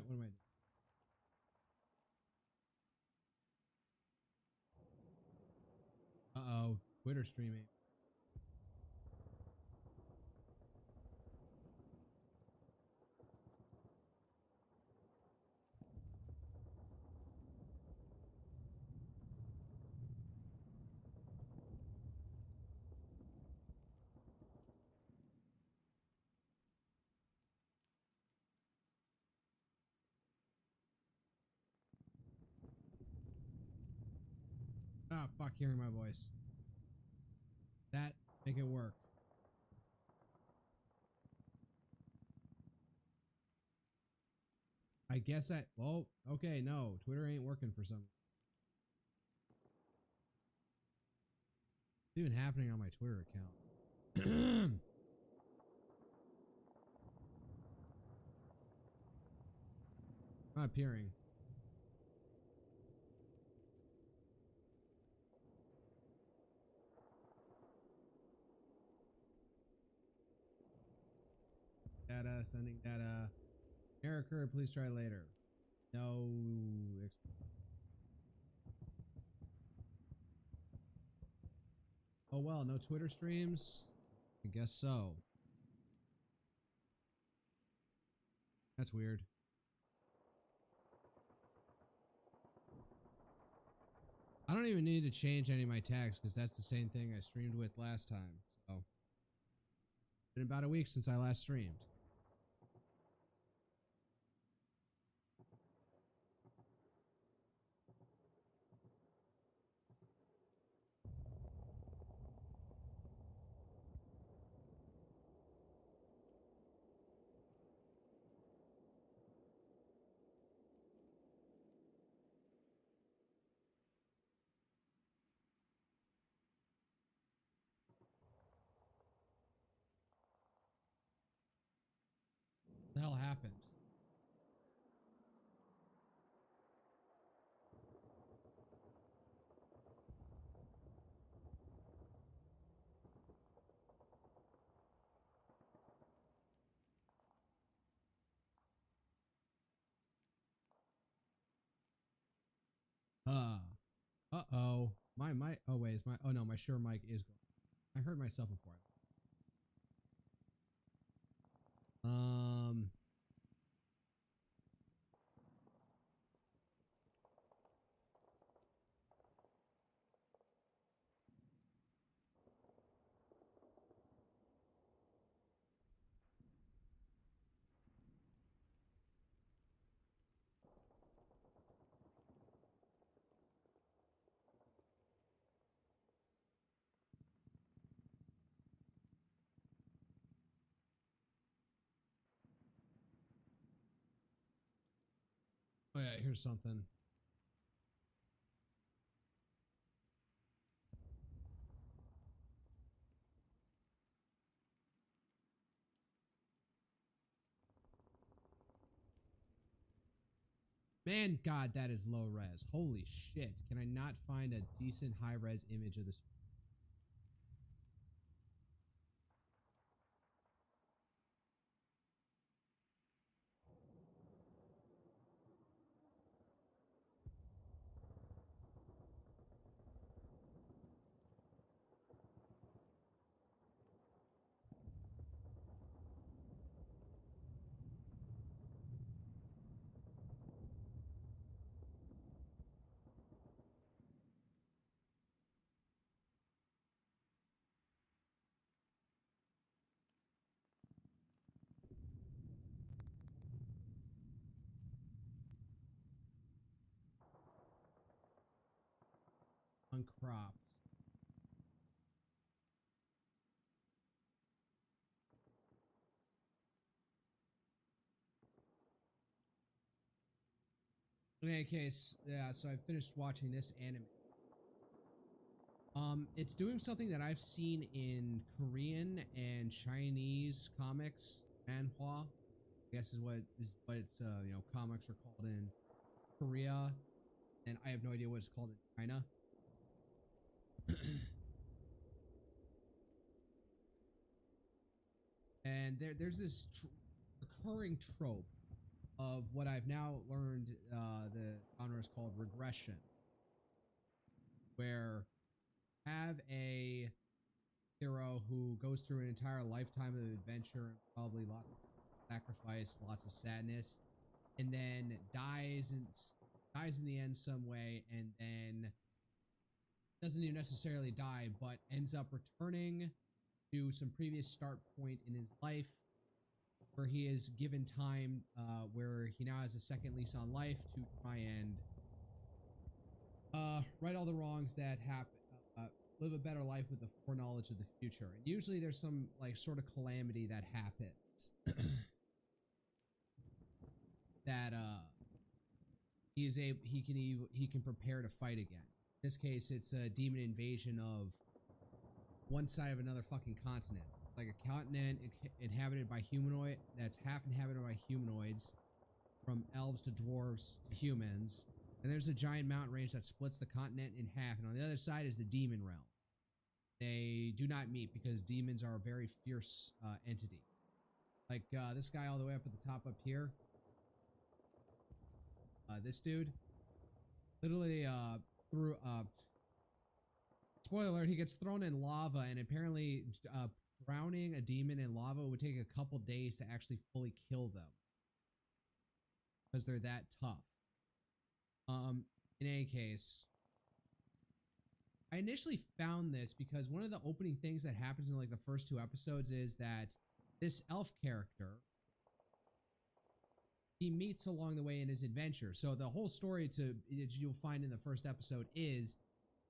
What am I doing? Uh-oh. Twitter streaming. Ah, fuck, hearing my voice. That, make it work. I guess well, okay, no. Twitter ain't working for some. What's even happening on my Twitter account? Not appearing. Data, sending data. Error occurred, please try later. No. Oh well, no Twitter streams? I guess so. That's weird. I don't even need to change any of my tags because that's the same thing I streamed with last time. So, been about a week since I last streamed. What the hell happened? Uh-oh. My mic, oh wait, is my, oh no, my Shure mic is going. I heard myself before. Oh yeah, here's something. Man, God, that is low res. Holy shit. Can I not find a decent high res image of this? Uncropped. In any case, yeah, so I finished watching this anime. It's doing something that I've seen in Korean and Chinese comics, manhwa, I guess is what it's you know, comics are called in Korea, and I have no idea what it's called in China. And there's this recurring trope of what I've now learned the genre is called regression, where have a hero who goes through an entire lifetime of adventure and probably lots of sacrifice, lots of sadness, and then dies in the end some way, and then doesn't even necessarily die, but ends up returning to some previous start point in his life where he is given time, where he now has a second lease on life to try and right all the wrongs that happen, live a better life with the foreknowledge of the future. And usually there's some like sort of calamity that happens that he can prepare to fight against. In this case, it's a demon invasion of one side of another fucking continent, like a continent inhabited by humanoid that's half inhabited by humanoids, from elves to dwarves to humans. And there's a giant mountain range that splits the continent in half, and on the other side is the demon realm. They do not meet because demons are a very fierce entity. Like this guy all the way up at the top up here. This dude literally threw spoiler alert, he gets thrown in lava, and apparently drowning a demon in lava would take a couple days to actually fully kill them because they're that tough. In any case, I initially found this because one of the opening things that happens in like the first 2 episodes is that this elf character he meets along the way in his adventure. So the whole story you'll find in the first episode is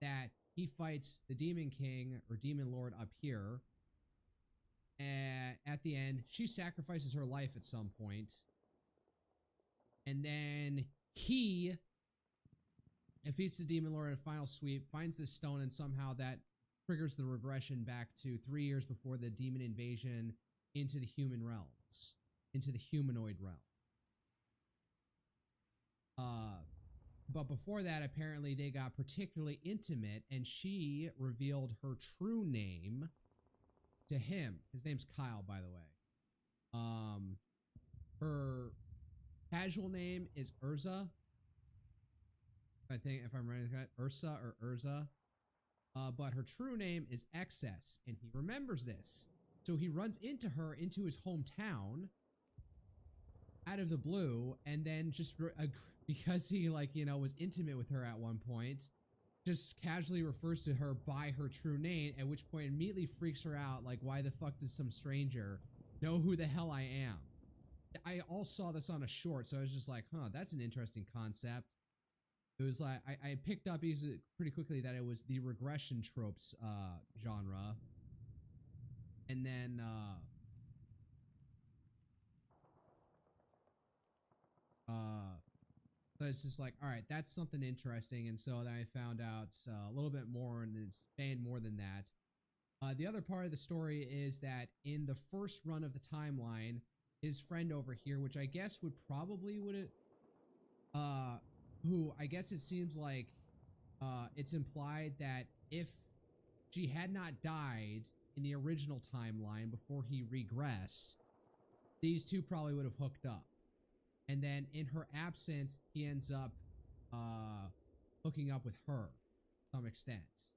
that he fights the Demon King or Demon Lord up here. And at the end, she sacrifices her life at some point. And then he defeats the Demon Lord in a final sweep, finds this stone, and somehow that triggers the regression back to 3 years before the demon invasion into the human realms, into the humanoid realm. But before that, apparently they got particularly intimate, and she revealed her true name to him. His name's Kyle, by the way. Her casual name is Urza. I think if I'm right, Ursa or Urza. But her true name is Excess, and he remembers this. So he runs into her into his hometown out of the blue, and then just because he was intimate with her at one point, just casually refers to her by her true name, at which point immediately freaks her out, like, why the fuck does some stranger know who the hell I am? I all saw this on a short, so I was just like, huh, that's an interesting concept. It was like, I picked up pretty quickly that it was the regression tropes genre. And then so it's just like, all right, that's something interesting. And so then I found out a little bit more, and it's spanned more than that. The other part of the story is that in the first run of the timeline, his friend over here, which I guess who I guess it seems like it's implied that if she had not died in the original timeline before he regressed, these two probably would have hooked up. And then in her absence, he ends up hooking up with her to some extent.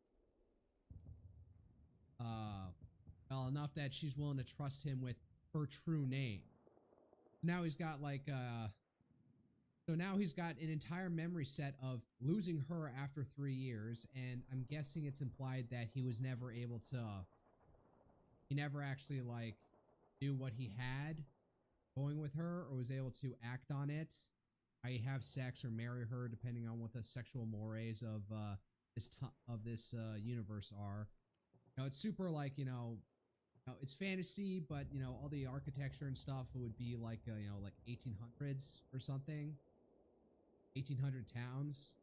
Well, enough that she's willing to trust him with her true name. Now he's got so now he's got an entire memory set of losing her after 3 years, and I'm guessing it's implied that he was never able to, he never actually knew what he had going with her, or was able to act on it. I have sex or marry her, depending on what the sexual mores of this universe are. It's super it's fantasy, but all the architecture and stuff would be like 1800s or something. 1800 towns.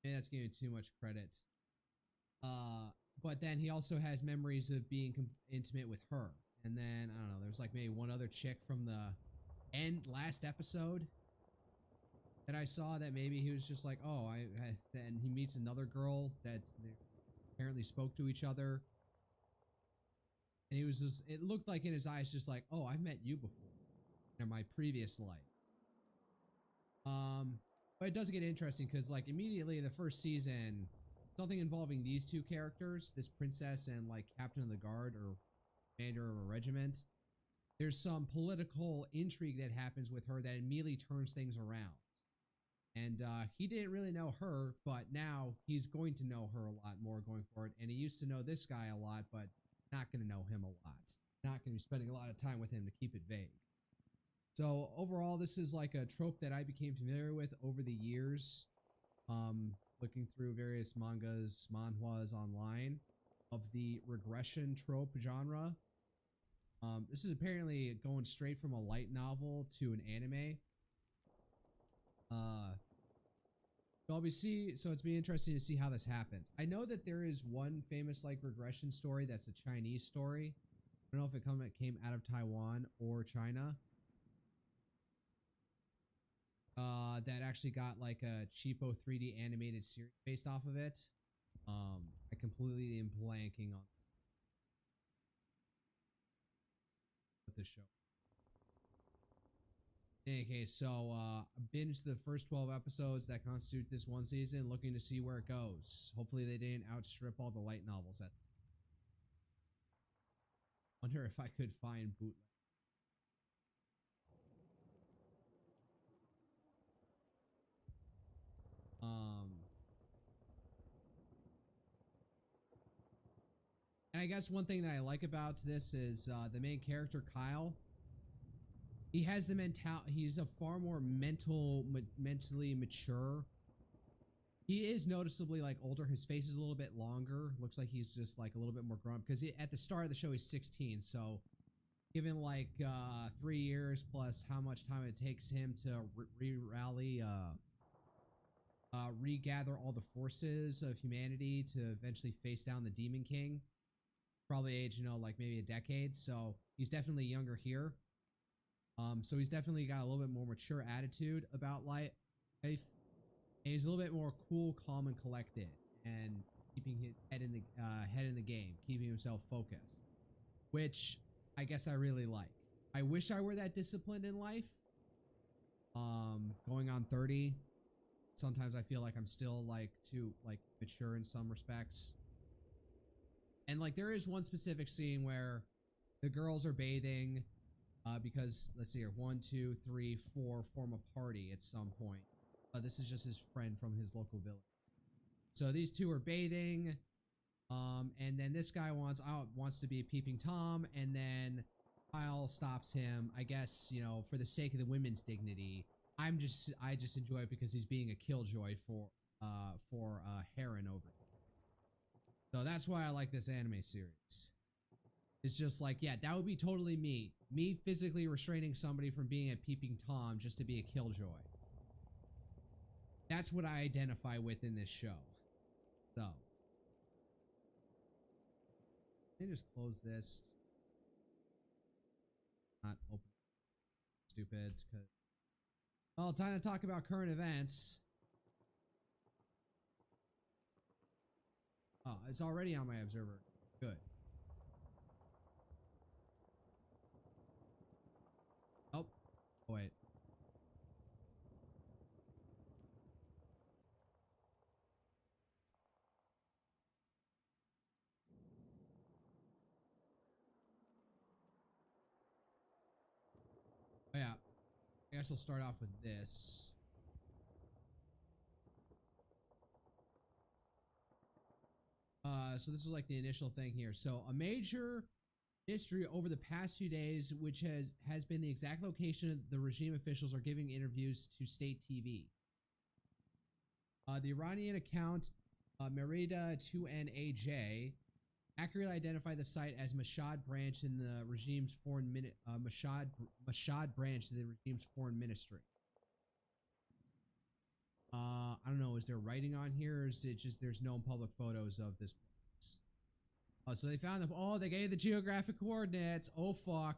Maybe that's giving too much credit. But then he also has memories of being intimate with her. And then, I don't know, there's maybe one other chick from the last episode that I saw that maybe he was just like, oh, then he meets another girl that they apparently spoke to each other. And he was just, it looked like in his eyes, just like, oh, I've met you before in my previous life. But it does get interesting because, like, immediately in the first season, something involving these two characters, this princess and like captain of the guard or commander of a regiment, there's some political intrigue that happens with her that immediately turns things around. And he didn't really know her, but now he's going to know her a lot more going forward. And he used to know this guy a lot, but not going to know him a lot. Not going to be spending a lot of time with him to keep it vague. So overall, this is like a trope that I became familiar with over the years, looking through various mangas, manhwas online of the regression trope genre. This is apparently going straight from a light novel to an anime. So it's be interesting to see how this happens. I know that there is one famous like regression story that's a Chinese story. I don't know if it came out of Taiwan or China. That actually got like a cheapo 3D animated series based off of it. I completely am blanking on what the show. In any case, so I binged the first 12 episodes that constitute this one season, looking to see where it goes. Hopefully they didn't outstrip all the light novels. Wonder if I could find bootleg. And I guess one thing that I like about this is the main character Kyle. He has the he's a far more mentally mature. He is noticeably like older. His face is a little bit longer. Looks like he's just like a little bit more grown up because at the start of the show he's 16. So given like 3 years plus how much time it takes him to regather all the forces of humanity to eventually face down the Demon King. Probably age, like maybe a decade. So he's definitely younger here. So he's definitely got a little bit more mature attitude about life. And he's a little bit more cool, calm, and collected, and keeping his head in the game, keeping himself focused, which I guess I really like. I wish I were that disciplined in life. Going on 30, sometimes I feel like I'm still like too like mature in some respects. And like there is one specific scene where the girls are bathing. Because let's see here, 1, 2, 3, 4 form a party at some point. This is just his friend from his local village. So these two are bathing, and then this guy wants to be a peeping tom, and then Kyle stops him. I guess for the sake of the women's dignity, I just enjoy it because he's being a killjoy for Heron over here. So that's why I like this anime series. It's just like, yeah, that would be totally me. Me physically restraining somebody from being a peeping Tom just to be a killjoy. That's what I identify with in this show. So. Let me just close this. Not open. Stupid. Well, time to talk about current events. Oh, it's already on my observer. Good. Oh, wait. Oh, yeah. I guess I'll start off with this. So this is like the initial thing here. So a major mystery over the past few days, which has been the exact location the regime officials are giving interviews to state TV. The Iranian account Merida 2NAJ accurately identified the site as Mashhad branch in the regime's Mashhad branch of the regime's foreign ministry. I don't know, is there writing on here, or is it just there's no public photos of this place? Oh, so they found them. Oh, they gave the geographic coordinates. Oh, fuck.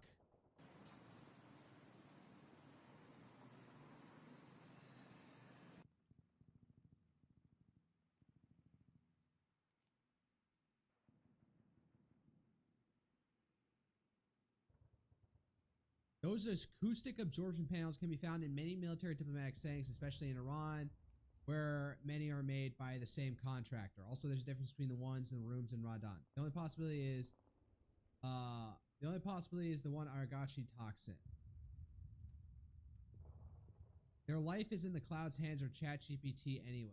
Those acoustic absorption panels can be found in many military diplomatic settings, especially in Iran, where many are made by the same contractor. Also, there's a difference between the ones in the rooms in Radon. The only possibility is the one Aragachi toxin. Their life is in the cloud's hands or ChatGPT anyway.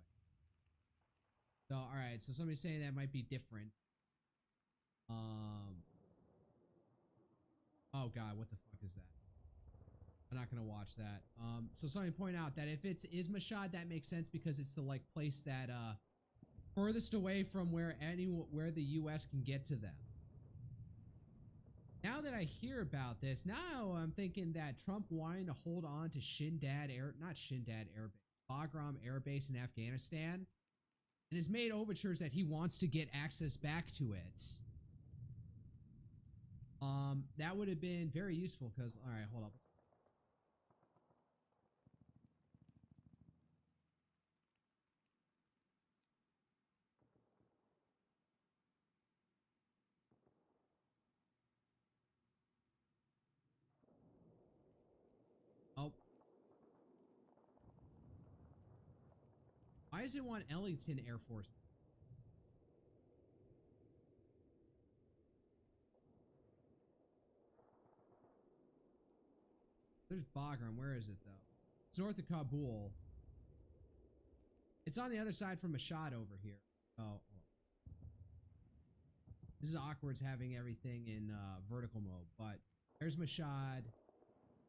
So, all right. So somebody's saying that might be different. Oh God, what the fuck is that? I'm not gonna watch that. So somebody point out that if it's Mashhad, that makes sense because it's the like place that furthest away from where the U.S. can get to them. Now that I hear about this, now I'm thinking that Trump wanting to hold on to Bagram Air Base in Afghanistan, and has made overtures that he wants to get access back to it. That would have been very useful because, all right, hold up. Oh. Why does it want Ellington Air Force? There's Bagram. Where is it, though? It's north of Kabul. It's on the other side from Mashhad over here. Oh. This is awkward having everything in vertical mode, but there's Mashhad.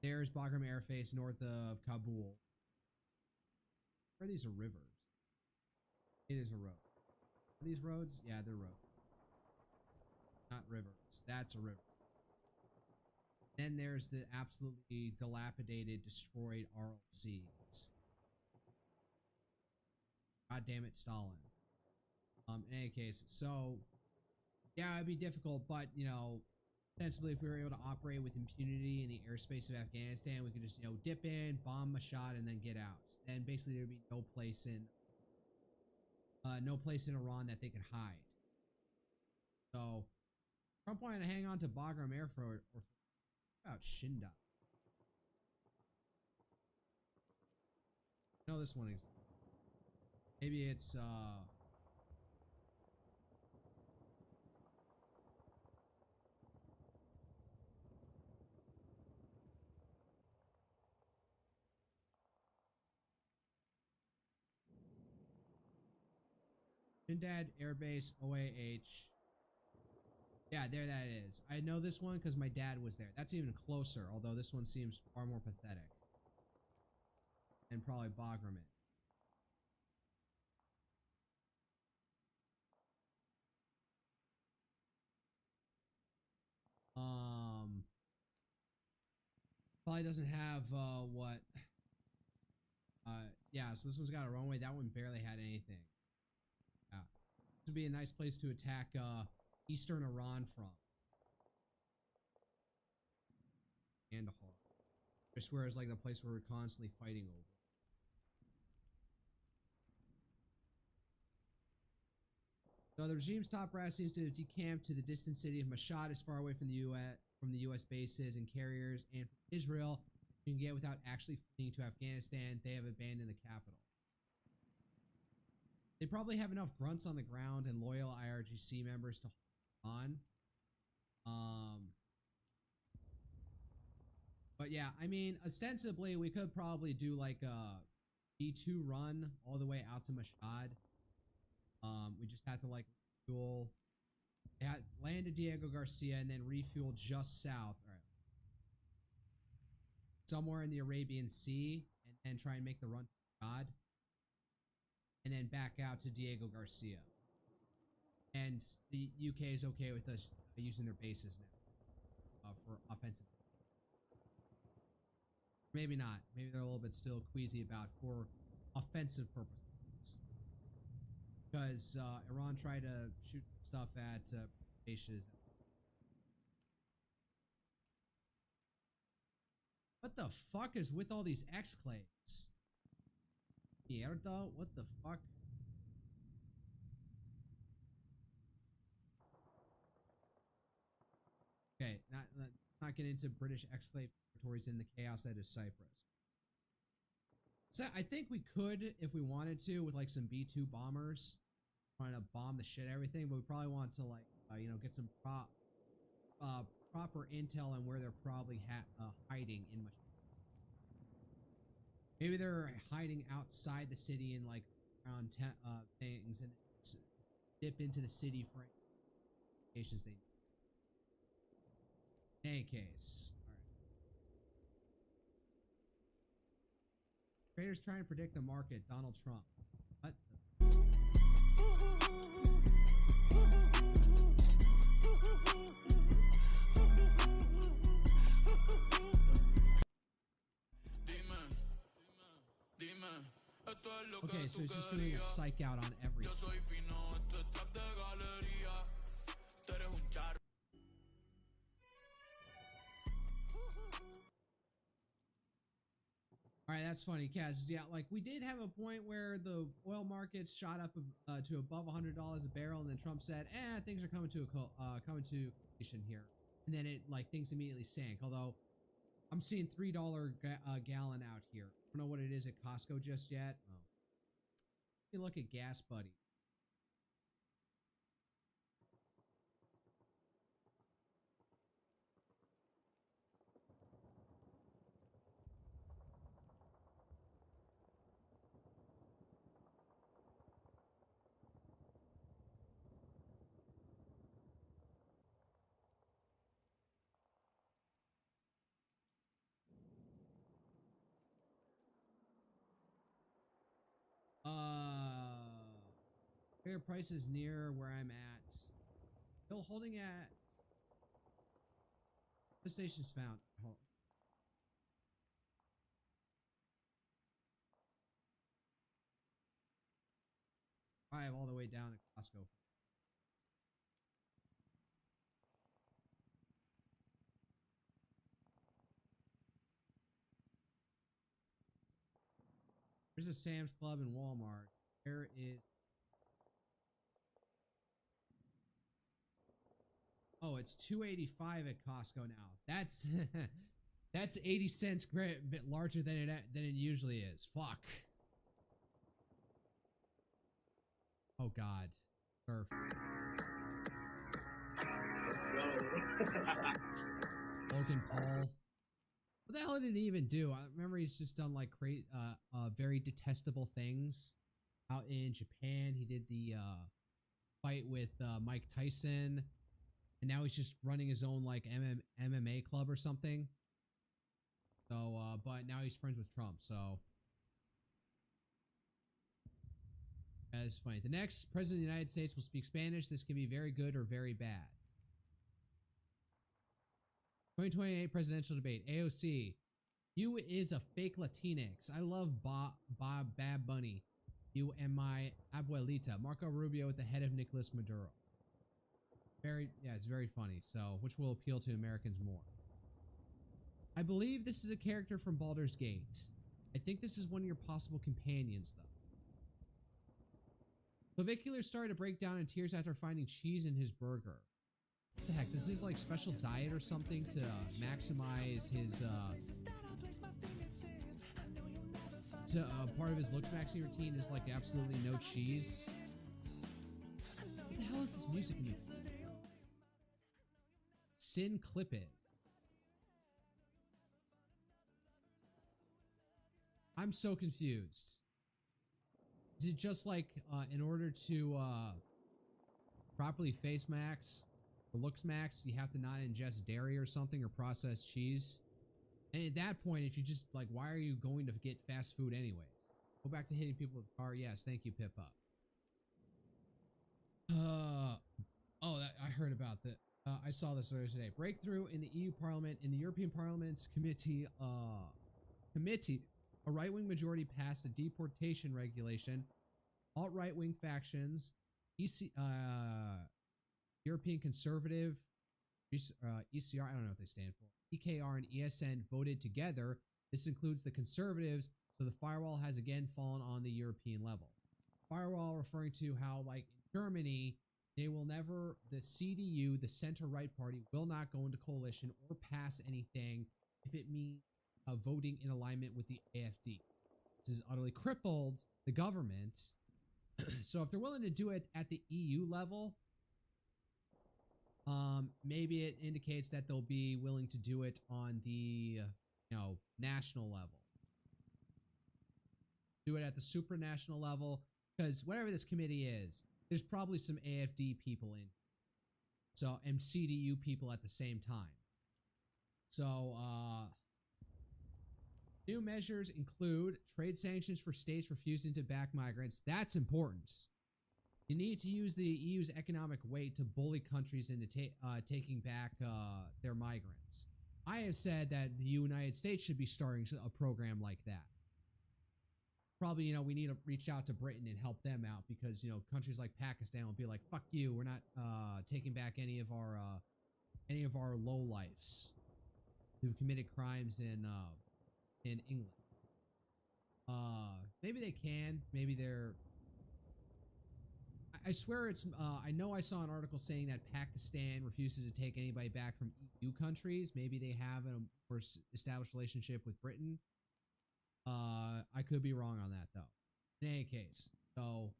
There's Bagram Air Base north of Kabul. Where are these rivers? It is a road. Are these roads? Yeah, they're roads. Not rivers. That's a river. Then there's the absolutely dilapidated, destroyed RLCs. God damn it, Stalin. In any case, so yeah, it'd be difficult, but you know, ostensibly, if we were able to operate with impunity in the airspace of Afghanistan, we could just, you know, dip in, bomb Mashhad, and then get out. And basically, there'd be no place in Iran that they could hide. So, Trump wanted to hang on to Bagram Air Force or about Shinda. No, this one is. Maybe it's Shindad Air Base OAH. Yeah, there that is. I know this one because my dad was there. That's even closer, although this one seems far more pathetic. And probably Bagram it. Probably doesn't have what yeah, so this one's got a runway. That one barely had anything. Yeah. This would be a nice place to attack eastern Iran from. Kandahar. I swear it's like the place where we're constantly fighting over. So the regime's top brass seems to have decamped to the distant city of Mashhad, as far away from the U.S. bases and carriers, and from Israel you can get without actually fleeing to Afghanistan. They have abandoned the capital. They probably have enough grunts on the ground and loyal IRGC members to hold on. But yeah, I mean, ostensibly we could probably do like a B2 run all the way out to Mashhad. We just had to like refuel, land at Diego Garcia, and then refuel just south. All right, somewhere in the Arabian Sea, and then try and make the run to God, and then back out to Diego Garcia. And the UK is okay with us using their bases now for offensive. Maybe not. Maybe they're a little bit still queasy about for offensive purposes. Because Iran tried to shoot stuff at bases. What the fuck is with all these exclaves? Mierda, what the fuck? Okay, not get into British exclave territories in the chaos that is Cyprus. So I think we could, if we wanted to, with like some B-2 bombers, trying to bomb the shit out of everything, but we probably want to like, you know, get some proper intel on where they're probably hiding in much. Maybe they're hiding outside the city in like around things and dip into the city for locations they need. In any case, alright. Traders trying to predict the market, Donald Trump. What? Okay, so he's just doing a psych out on everything. Alright, that's funny, Kaz. Yeah, like we did have a point where the oil markets shot up to above $100 a barrel, and then Trump said, things are coming to completion here. And then it, like, things immediately sank. Although, I'm seeing $3 gallon out here. I don't know what it is at Costco just yet. Oh. Let me look at Gas Buddy. Fair prices near where I'm at. Still holding at. The station's found. Hold. Drive all the way down to Costco. There's a Sam's Club and Walmart. There is. Oh, it's $2.85 at Costco now. That's that's 80 cents a bit larger than it usually is. Fuck. Oh God. Surf. Logan Paul. What the hell did he even do? I remember he's just done like very detestable things out in Japan. He did the fight with Mike Tyson, and now he's just running his own like MMA club or something. So, but now he's friends with Trump. So, that's funny. The next president of the United States will speak Spanish. This can be very good or very bad. 2028 presidential debate. AOC. You is a fake Latinx. I love Bad Bunny. You and my abuelita. Marco Rubio at the head of Nicolas Maduro. It's very funny. So, which will appeal to Americans more. I believe this is a character from Baldur's Gate. I think this is one of your possible companions, though. Clavicular started to break down in tears after finding cheese in his burger. What the heck? This is like special diet or something to maximize his part of his looks maxing routine is like absolutely no cheese. What the hell is this music music? Sin Clip It. I'm so confused. Is it just like in order to properly face max or looks max, you have to not ingest dairy or something or processed cheese? And at that point, if you just like, why are you going to get fast food anyways? Go back to hitting people with the car. Yes, thank you, Pip Up. I heard about that. I saw this earlier today. Breakthrough in the EU Parliament, in the European Parliament's committee. A right-wing majority passed a deportation regulation. Alt-right-wing factions, European Conservative, ECR, I don't know what they stand for, EKR and ESN voted together. This includes the Conservatives, so the firewall has again fallen on the European level. Firewall referring to how, like, in Germany, They will never, the CDU, the center-right party, will not go into coalition or pass anything if it means voting in alignment with the AFD. This has utterly crippled the government. So if they're willing to do it at the EU level, maybe it indicates that they'll be willing to do it on the, national level. Do it at the supranational level, because whatever this committee is, there's probably some AFD people in, so, and CDU people at the same time. So, new measures include trade sanctions for states refusing to back migrants. That's important. You need to use the EU's economic weight to bully countries into taking back their migrants. I have said that the United States should be starting a program like that. Probably, we need to reach out to Britain and help them out because, countries like Pakistan will be like, fuck you, we're not taking back any of our lowlifes who've committed crimes in England. Maybe they can, maybe they're... I swear it's, I know I saw an article saying that Pakistan refuses to take anybody back from EU countries. Maybe they have a more established relationship with Britain. I could be wrong on that though. In any case, so,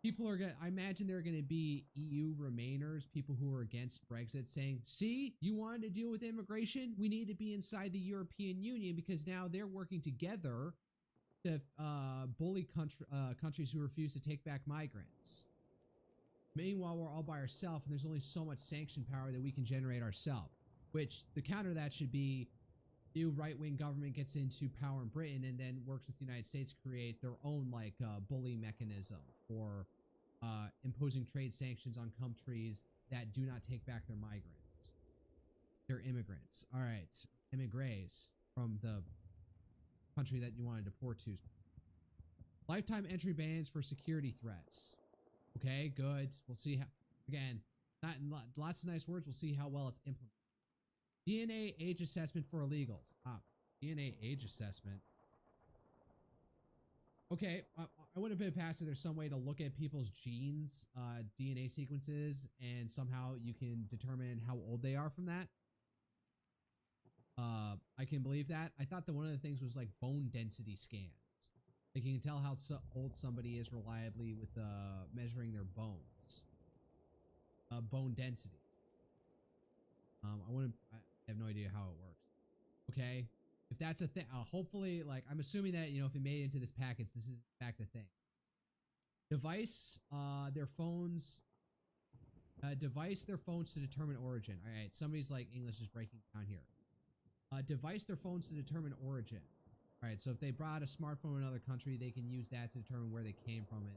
people are I imagine there are gonna be EU Remainers, people who are against Brexit saying, see, you wanted to deal with immigration? We need to be inside the European Union because now they're working together to bully countries who refuse to take back migrants. Meanwhile, we're all by ourselves and there's only so much sanction power that we can generate ourselves. Which the counter to that should be new right-wing government gets into power in Britain and then works with the United States to create their own bully mechanism for imposing trade sanctions on countries that do not take back their migrants. They're immigrants. All right, emigres from the country that you want to deport to. Lifetime entry bans for security threats. Okay, good. We'll see how, again, not in lots of nice words. We'll see how well it's implemented. DNA age assessment for illegals. DNA age assessment. Okay, I would have been past it. There's some way to look at people's genes, DNA sequences, and somehow you can determine how old they are from that. I can believe that. I thought that one of the things was like bone density scans. Like you can tell how old somebody is reliably with measuring their bones. Bone density. I have no idea how it works. Okay, if that's a thing, hopefully, I'm assuming that if it made it into this package, this is in fact a thing. Device their phones to determine origin. All right, somebody's English is breaking down here. Device their phones to determine origin. All right, so if they brought a smartphone in another country, they can use that to determine where they came from and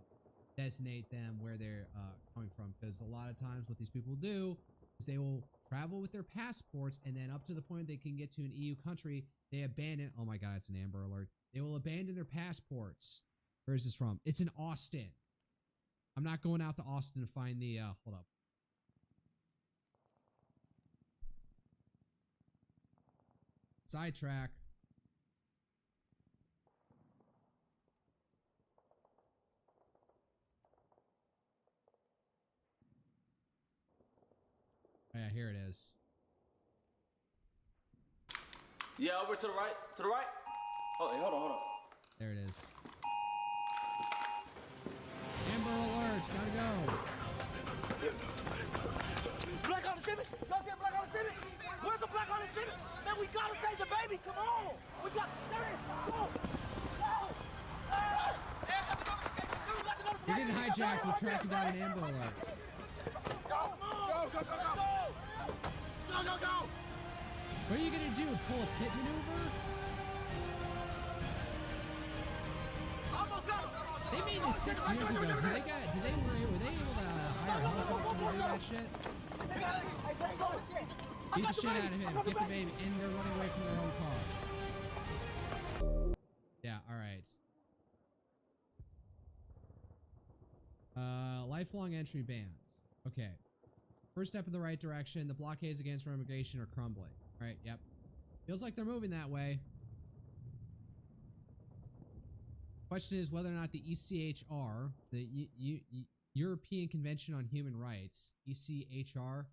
designate them where they're coming from. Because a lot of times what these people do is they will travel with their passports and then up to the point they can get to an EU country, they abandon... Oh my god, it's an Amber Alert. They will abandon their passports. Where is this from? It's in Austin. I'm not going out to Austin to find the... hold up. Sidetrack. Oh, yeah, here it is. Yeah, over to the right. To the right. Oh, hey, hold on. There it is. Amber Alert, gotta go. Black on the Civic? Y'all get Black on the Civic? Where's the Black on the Civic? Man, we gotta save the baby. Come on. We got... There it is. Go. You're getting hijacked. We're tracking down an Amber Alerts. Go. What are you gonna do? Pull a pit maneuver? Almost got him. They made this 6 years ago. Were they able to hire a helicopter to do that shit? Beat the shit out of him. Get the baby. And they're running away from their own car. Yeah, alright. Lifelong entry bans. Okay. First step in the right direction. The blockades against immigration are crumbling. Alright, yep. Feels like they're moving that way. Question is whether or not the ECHR, the European Convention on Human Rights, ECHR,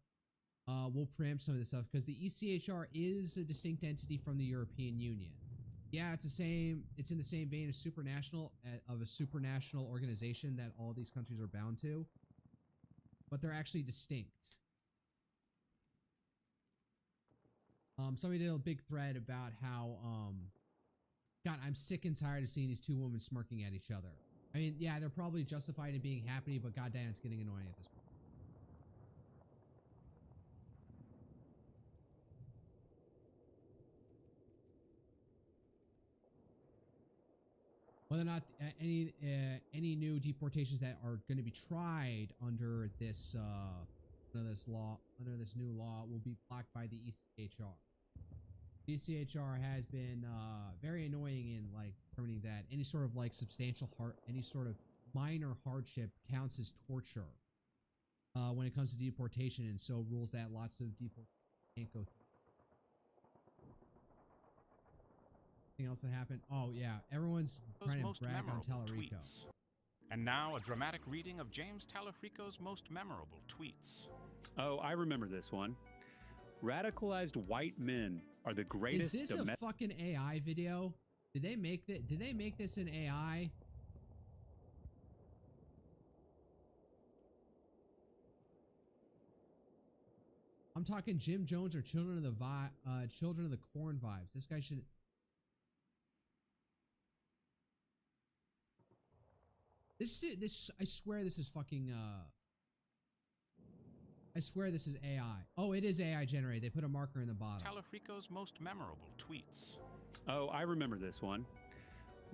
will preempt some of this stuff, because the ECHR is a distinct entity from the European Union. Yeah, it's in the same vein as of a supranational organization that all these countries are bound to, but they're actually distinct. Somebody did a big thread about how, God, I'm sick and tired of seeing these two women smirking at each other. I mean, yeah, they're probably justified in being happy, but goddamn, it's getting annoying at this point. Whether or not any new deportations that are going to be tried under this new law will be blocked by the ECHR. The ECHR has been very annoying in like determining that any sort of any sort of minor hardship counts as torture when it comes to deportation, and so rules that lots of deportations can't go through. Anything else that happened? Oh yeah, everyone's trying to brag on Tallarico. Tweets. And now a dramatic reading of James Tallarico's most memorable tweets. Oh, I remember this one. Radicalized white men are the greatest. Is this a fucking AI video? Did they make this in AI? I'm talking Jim Jones or Children of the Corn vibes. This guy should. This I swear this is fucking I swear this is AI. Oh, it is AI generated. They put a marker in the bottom. Tallarico's most memorable tweets. Oh, I remember this one.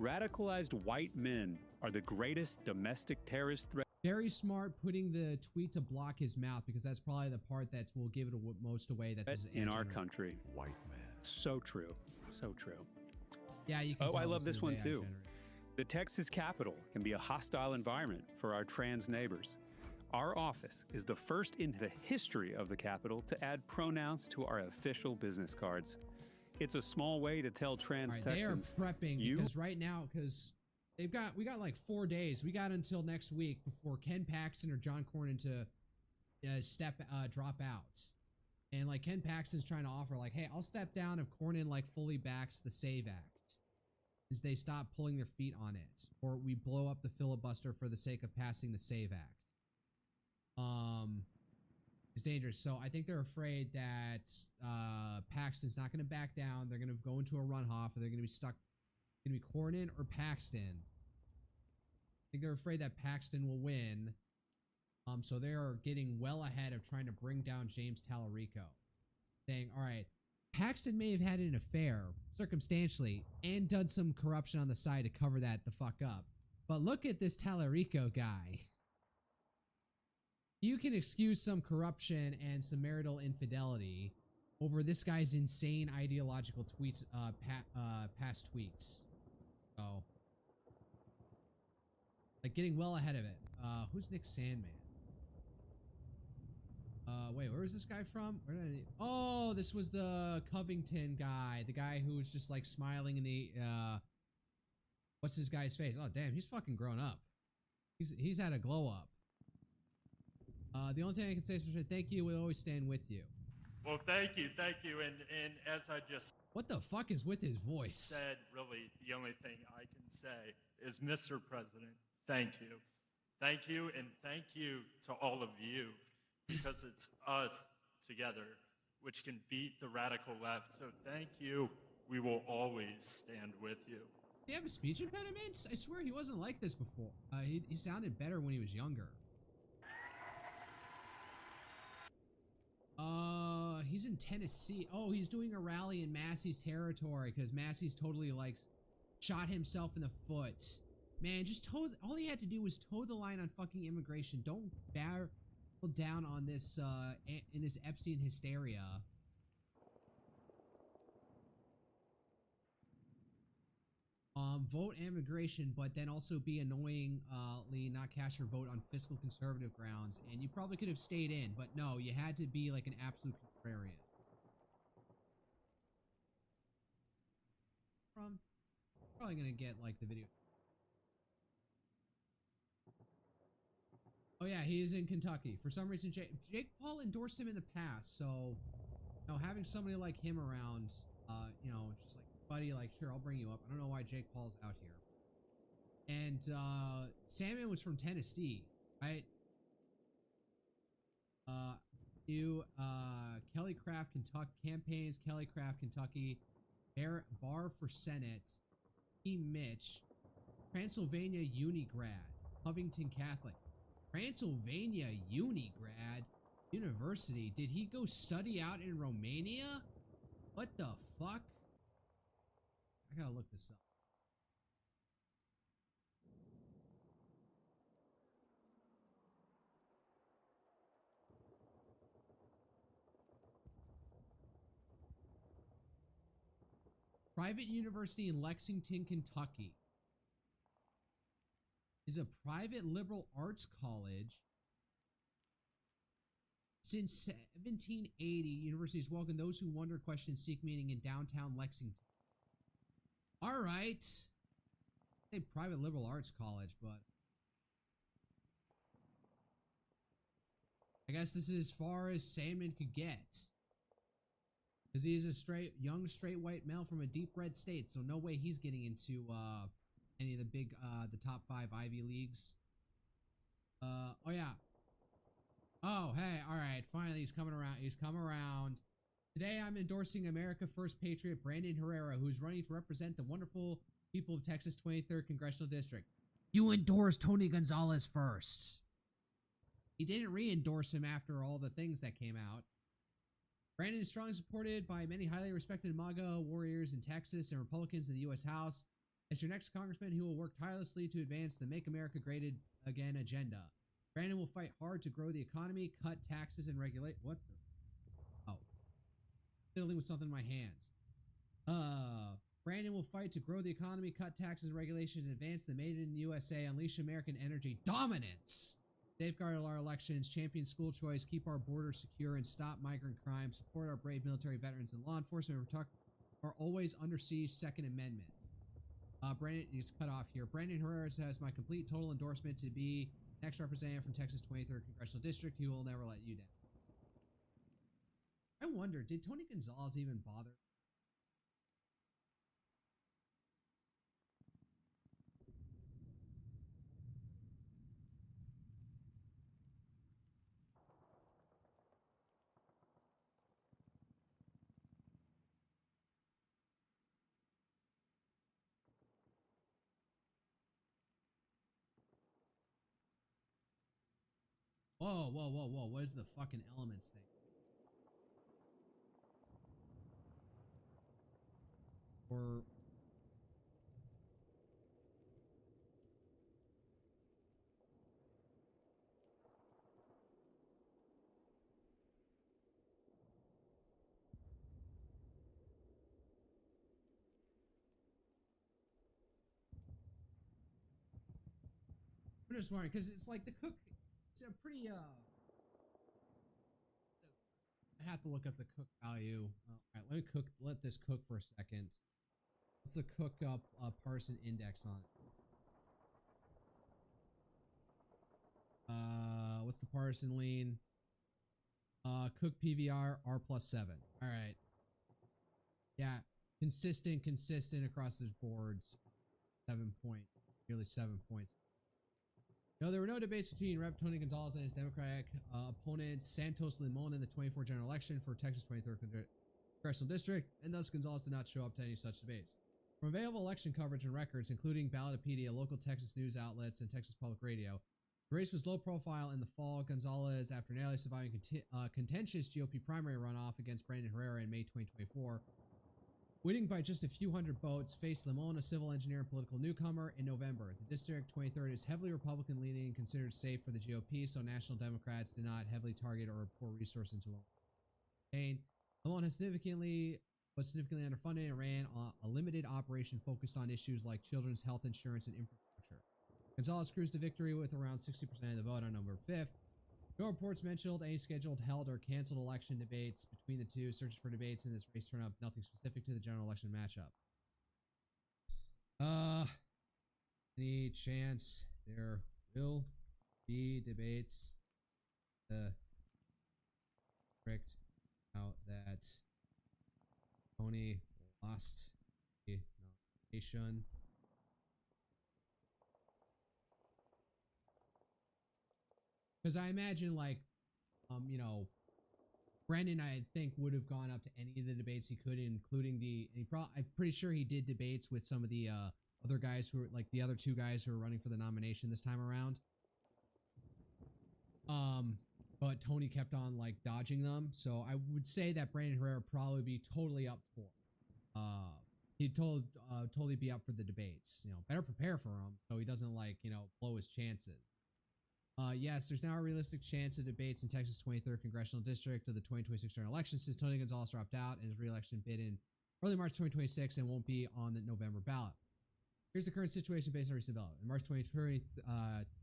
Radicalized white men are the greatest domestic terrorist threat. Very smart putting the tweet to block his mouth, because that's probably the part that will give it most away that this is in our country. White man. So true. So true. Yeah, you can Oh, tell I love this one AI too. generated. The Texas Capitol can be a hostile environment for our trans neighbors. Our office is the first in the history of the Capitol to add pronouns to our official business cards. It's a small way to tell trans Texans. They are prepping because right now, because we got like 4 days. We got until next week before Ken Paxton or John Cornyn to drop out. And like Ken Paxton's trying to offer like, hey, I'll step down if Cornyn like fully backs the SAVE Act. Is they stop pulling their feet on it, or we blow up the filibuster for the sake of passing the SAVE Act. It's dangerous. So I think they're afraid that Paxton's not going to back down. They're going to go into a runoff, or they're going to be stuck. It's going to be Cornyn or Paxton. I think they're afraid that Paxton will win. So they are getting well ahead of trying to bring down James Tallarico, saying, all right, Paxton may have had an affair, circumstantially, and done some corruption on the side to cover that the fuck up. But look at this Tallarico guy. You can excuse some corruption and some marital infidelity over this guy's insane ideological tweets, past tweets. So, like, getting well ahead of it. Who's Nick Sandman? Wait, where was this guy from? Oh, this was the Covington guy. The guy who was just, like, smiling in the, what's this guy's face? Oh, damn, he's fucking grown up. He's had a glow up. The only thing I can say is thank you. We'll always stand with you. Well, thank you, and as I just what the fuck is with his voice? Said really, the only thing I can say is, Mr. President, thank you, and thank you to all of you, because it's us together which can beat the radical left. So thank you. We will always stand with you. Do you have a speech impediment? I swear he wasn't like this before. He sounded better when he was younger. He's in Tennessee. Oh, he's doing a rally in Massey's territory because Massey's totally like shot himself in the foot. Man, just all he had to do was toe the line on fucking immigration. Don't bear down on this in this Epstein hysteria. Vote immigration, but then also be annoyingly not cast your vote on fiscal conservative grounds, and you probably could have stayed in, but no, you had to be like an absolute contrarian. Probably gonna get like the video. Oh yeah, he is in Kentucky. For some reason, Jake Paul endorsed him in the past, so having somebody like him around, just like buddy, like sure, I'll bring you up. I don't know why Jake Paul's out here. And Salmon was from Tennessee, right? Kelly Craft, Kentucky campaigns. Kelly Craft, Kentucky. Bar for Senate. Team Mitch. Transylvania Uni grad. Covington Catholic. Transylvania Uni grad. University. Did he go study out in Romania? What the fuck? I gotta look this up. Private university in Lexington, Kentucky is a private liberal arts college. Since 1780, universities welcome those who wonder, question, seek meaning in downtown Lexington. All right. I say private liberal arts college, but I guess this is as far as Salmon could get. Because he is a young straight white male from a deep red state, so no way he's getting into any of the top 5 Ivy Leagues. Oh yeah. Oh hey, all right. Finally, he's coming around. He's come around. Today, I'm endorsing America First Patriot Brandon Herrera, who's running to represent the wonderful people of Texas 23rd Congressional District. You endorsed Tony Gonzalez first. He didn't re-endorse him after all the things that came out. Brandon is strongly supported by many highly respected MAGA warriors in Texas and Republicans in the U.S. House. As your next congressman, he will work tirelessly to advance the Make America Great Again agenda. Brandon will fight hard to grow the economy, cut taxes, and regulate. What the? Oh. Fiddling with something in my hands. Brandon will fight to grow the economy, cut taxes and regulations, advance the Made in the USA, unleash American energy dominance. Safeguard our elections, champion school choice, keep our borders secure, and stop migrant crime, support our brave military veterans and law enforcement, protect our always under siege Second Amendment. Brandon, he's cut off here. Brandon Herrera has my complete total endorsement to be next representative from Texas 23rd Congressional District. He will never let you down. I wonder, did Tony Gonzalez even bother? Whoa, whoa, whoa, whoa. What is the fucking elements thing? Or... I'm just wondering, because it's like the cook... It's a pretty, I have to look up the cook value. Alright, let this cook for a second. What's the cook up partisan index on it? What's the partisan lean? Cook PVR R+7. Alright. Yeah, consistent across the boards. Nearly 7 points. No, there were no debates between Rep. Tony Gonzalez and his Democratic opponent Santos Limon in the 24 general election for Texas 23rd Congressional District, and thus Gonzalez did not show up to any such debates. From available election coverage and records, including Ballotopedia, local Texas news outlets, and Texas Public Radio, the race was low profile in the fall. Gonzalez, after narrowly surviving contentious GOP primary runoff against Brandon Herrera in May 2024, winning by just a few hundred votes, faced Limon, a civil engineer and political newcomer, in November. The District 23rd is heavily Republican-leaning and considered safe for the GOP, so National Democrats did not heavily target or pour resources into Limon. Limon was significantly underfunded and ran a limited operation focused on issues like children's health insurance and infrastructure. Gonzalez cruised to victory with around 60% of the vote on November 5th. No reports mentioned any scheduled, held, or canceled election debates between the two. Searches for debates in this race turn up nothing specific to the general election matchup. Any chance there will debates the tricked out that Tony lost the nomination. Because I imagine, like, you know, Brandon, I think, would have gone up to any of the debates he could, including I'm pretty sure he did debates with some of the other guys who were, like, the other two guys who were running for the nomination this time around. But Tony kept on, like, dodging them. So I would say that Brandon Herrera would probably be totally up for he'd totally be up for the debates. You know, better prepare for him so he doesn't, like, you know, blow his chances. Yes, there's now a realistic chance of debates in Texas' 23rd Congressional District of the 2026 general election since Tony Gonzalez dropped out and his re-election bid in early March 2026 and won't be on the November ballot. Here's the current situation based on recent development. March 23rd,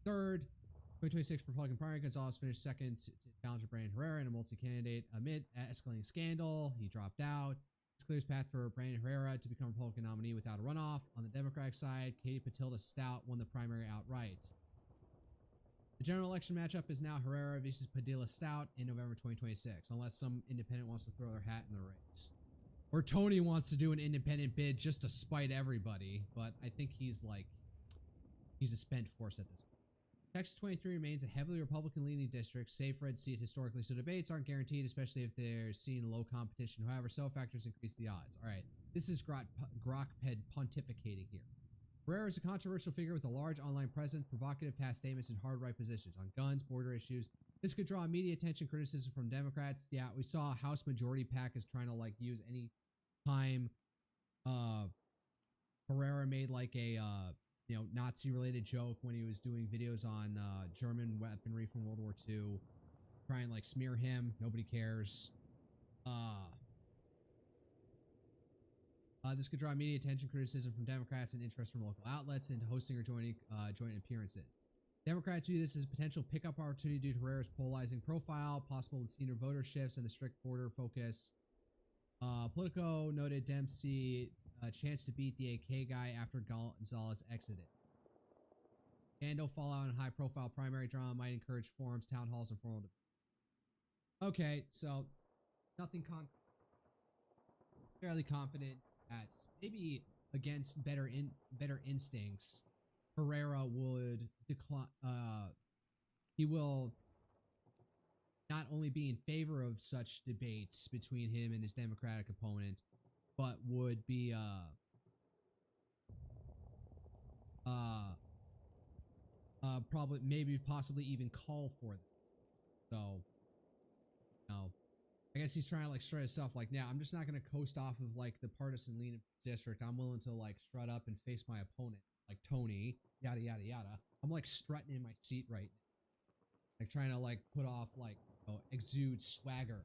2026 Republican primary, Gonzalez finished second to challenger Brandon Herrera in a multi-candidate amid escalating scandal. He dropped out. This clears path for Brandon Herrera to become Republican nominee without a runoff. On the Democratic side, Katie Patilda Stout won the primary outright. The general election matchup is now Herrera versus Padilla Stout in November 2026, unless some independent wants to throw their hat in the race. Or Tony wants to do an independent bid just to spite everybody, but I think he's a spent force at this point. Texas 23 remains a heavily Republican-leaning district, save red seat historically, so debates aren't guaranteed, especially if they're seeing low competition. However, several factors increase the odds. All right, this is Grokped pontificating here. Herrera is a controversial figure with a large online presence, provocative past statements, and hard right positions on guns, border issues. This could draw media attention, criticism from Democrats. Yeah, we saw House Majority PAC is trying to, like, use any time Herrera made, like, a you know, Nazi-related joke when he was doing videos on German weaponry from World War II. Try and, like, smear him. Nobody cares. This could draw media attention, criticism from Democrats, and interest from local outlets into hosting or joint appearances. Democrats view this as a potential pickup opportunity due to Herrera's polarizing profile, possible Latino voter shifts, and the strict border focus. Politico noted Dempsey a chance to beat the AK guy after Gonzalez exited. Scandal, fallout, and high-profile primary drama might encourage forums, town halls, and formal debates. Okay, so nothing fairly confident that maybe against better instincts, Herrera would decline. He will not only be in favor of such debates between him and his Democratic opponent, but would be probably possibly even call for them. So, no. I guess he's trying to, like, strut his stuff like, yeah, I'm just not going to coast off of, like, the partisan lean district. I'm willing to, like, strut up and face my opponent, like Tony, yada, yada, yada. I'm, like, strutting in my seat right now. Like, trying to, like, put off, like, you know, exude swagger.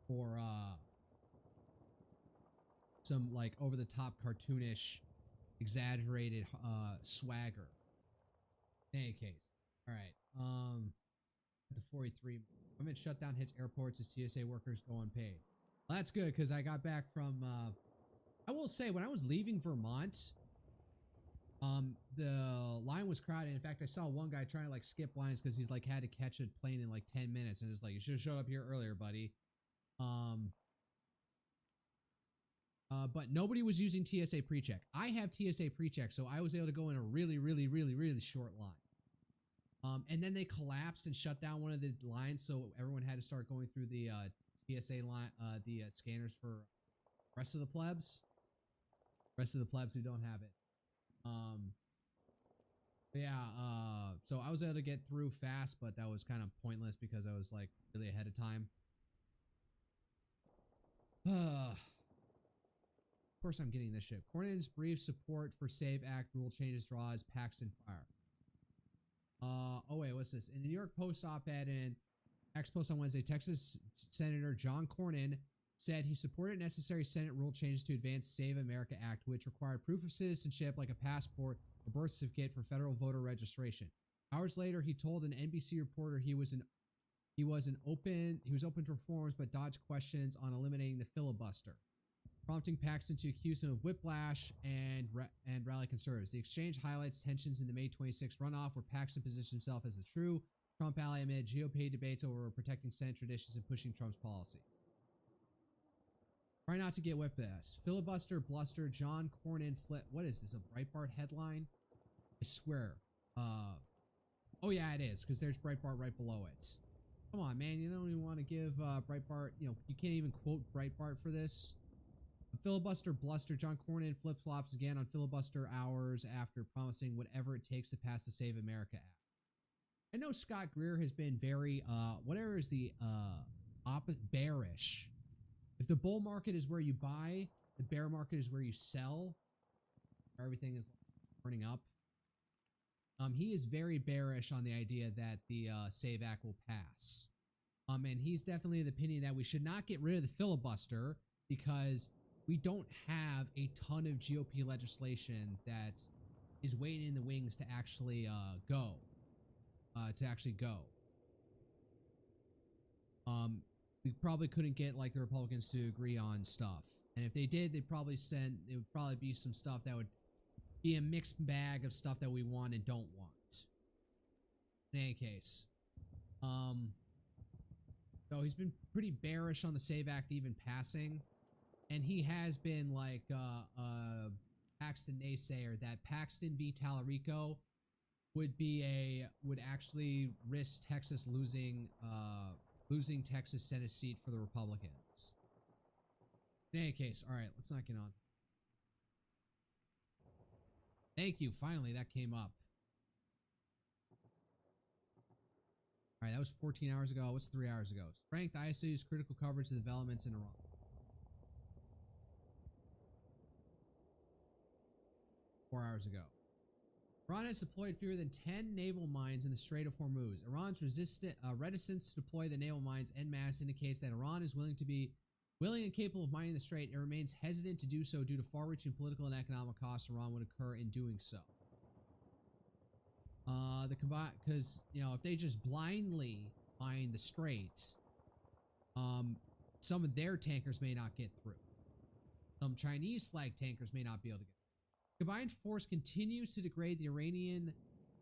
Or, some, like, over-the-top cartoonish, exaggerated, swagger. In any case. Alright, the 43. Government shutdown hits airports as TSA workers go unpaid. Well, that's good, because I got back from, I will say, when I was leaving Vermont, the line was crowded. In fact, I saw one guy trying to, like, skip lines because he's, like, had to catch a plane in, like, 10 minutes. And it's like, you should have showed up here earlier, buddy. But nobody was using TSA PreCheck. I have TSA PreCheck, so I was able to go in a really, really, really, really short line. And then they collapsed and shut down one of the lines, so everyone had to start going through the TSA line, the scanners for rest of the plebs. Rest of the plebs who don't have it. So I was able to get through fast, but that was kind of pointless because I was, like, really ahead of time. Of course I'm getting this shit. Cornyn's brief support for SAVE Act rule changes draws Paxton fire. Oh wait, what's this? In the New York Post op-ed and X Post on Wednesday, Texas Senator John Cornyn said he supported necessary Senate rule changes to advance Save America Act, which required proof of citizenship like a passport or birth certificate for federal voter registration. Hours later, he told an NBC reporter he was open to reforms but dodged questions on eliminating the filibuster. prompting Paxton to accuse him of whiplash and rally conservatives. The exchange highlights tensions in the May 26th runoff, where Paxton positioned himself as the true Trump ally amid GOP debates over protecting Senate traditions and pushing Trump's policies. Try not to get whiplash. Filibuster, bluster, John Cornyn flip. What is this, a Breitbart headline? I swear. Oh yeah, it is, because there's Breitbart right below it. Come on, man, you don't even want to give Breitbart, you can't even quote Breitbart for this. A filibuster, bluster, John Cornyn flip-flops again on filibuster hours after promising whatever it takes to pass the Save America Act. I know Scott Greer has been very, whatever is the, bearish. If the bull market is where you buy, the bear market is where you sell. Everything is burning up. He is very bearish on the idea that the SAVE Act will pass. And he's definitely of the opinion that we should not get rid of the filibuster because we don't have a ton of GOP legislation that is waiting in the wings to actually go. We probably couldn't get like the Republicans to agree on stuff. And if they did, it would probably be some stuff that would be a mixed bag of stuff that we want and don't want. In any case, so he's been pretty bearish on the SAVE Act even passing, and he has been like Paxton naysayer that Paxton v. Tallarico would actually risk Texas losing Texas Senate seat for the Republicans. In any case, all right, let's not get on. Thank you. Finally, that came up. All right, that was 14 hours ago. What's 3 hours ago? Strength ISW's critical coverage of developments in Iran. Hours ago. Iran has deployed fewer than 10 naval mines in the Strait of Hormuz. Iran's reticence to deploy the naval mines en masse indicates that Iran is willing and capable of mining the strait. It remains hesitant to do so due to far-reaching political and economic costs Iran would incur in doing so. Because if they just blindly mine the strait, some of their tankers may not get through. Some Chinese flag tankers may not be able to get through. Combined force continues to degrade the Iranian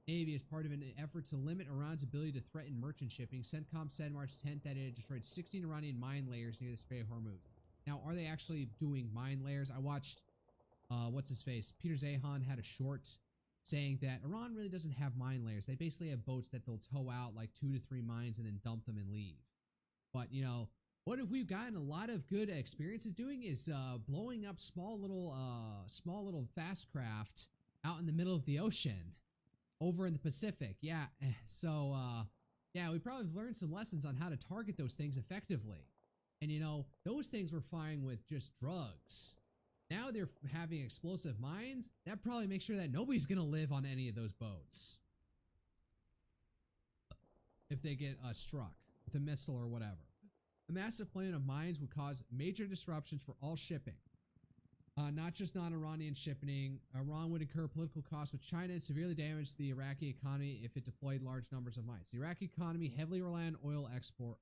Navy as part of an effort to limit Iran's ability to threaten merchant shipping. CENTCOM said March 10th that it had destroyed 16 Iranian mine layers near the Strait of Hormuz. Now, are they actually doing mine layers? I watched, Peter Zahan had a short saying that Iran really doesn't have mine layers. They basically have boats that they'll tow out like 2 to 3 mines and then dump them and leave. But, what have we gotten a lot of good experiences doing is blowing up small little fast craft out in the middle of the ocean over in the Pacific. Yeah, so we probably learned some lessons on how to target those things effectively. And those things were fine with just drugs. Now they're having explosive mines. That probably makes sure that nobody's gonna live on any of those boats if they get struck with a missile or whatever. A mass deployment of mines would cause major disruptions for all shipping, not just non-Iranian shipping. Iran would incur political costs with China and severely damage the Iraqi economy if it deployed large numbers of mines. The Iraqi economy heavily reliant on oil export.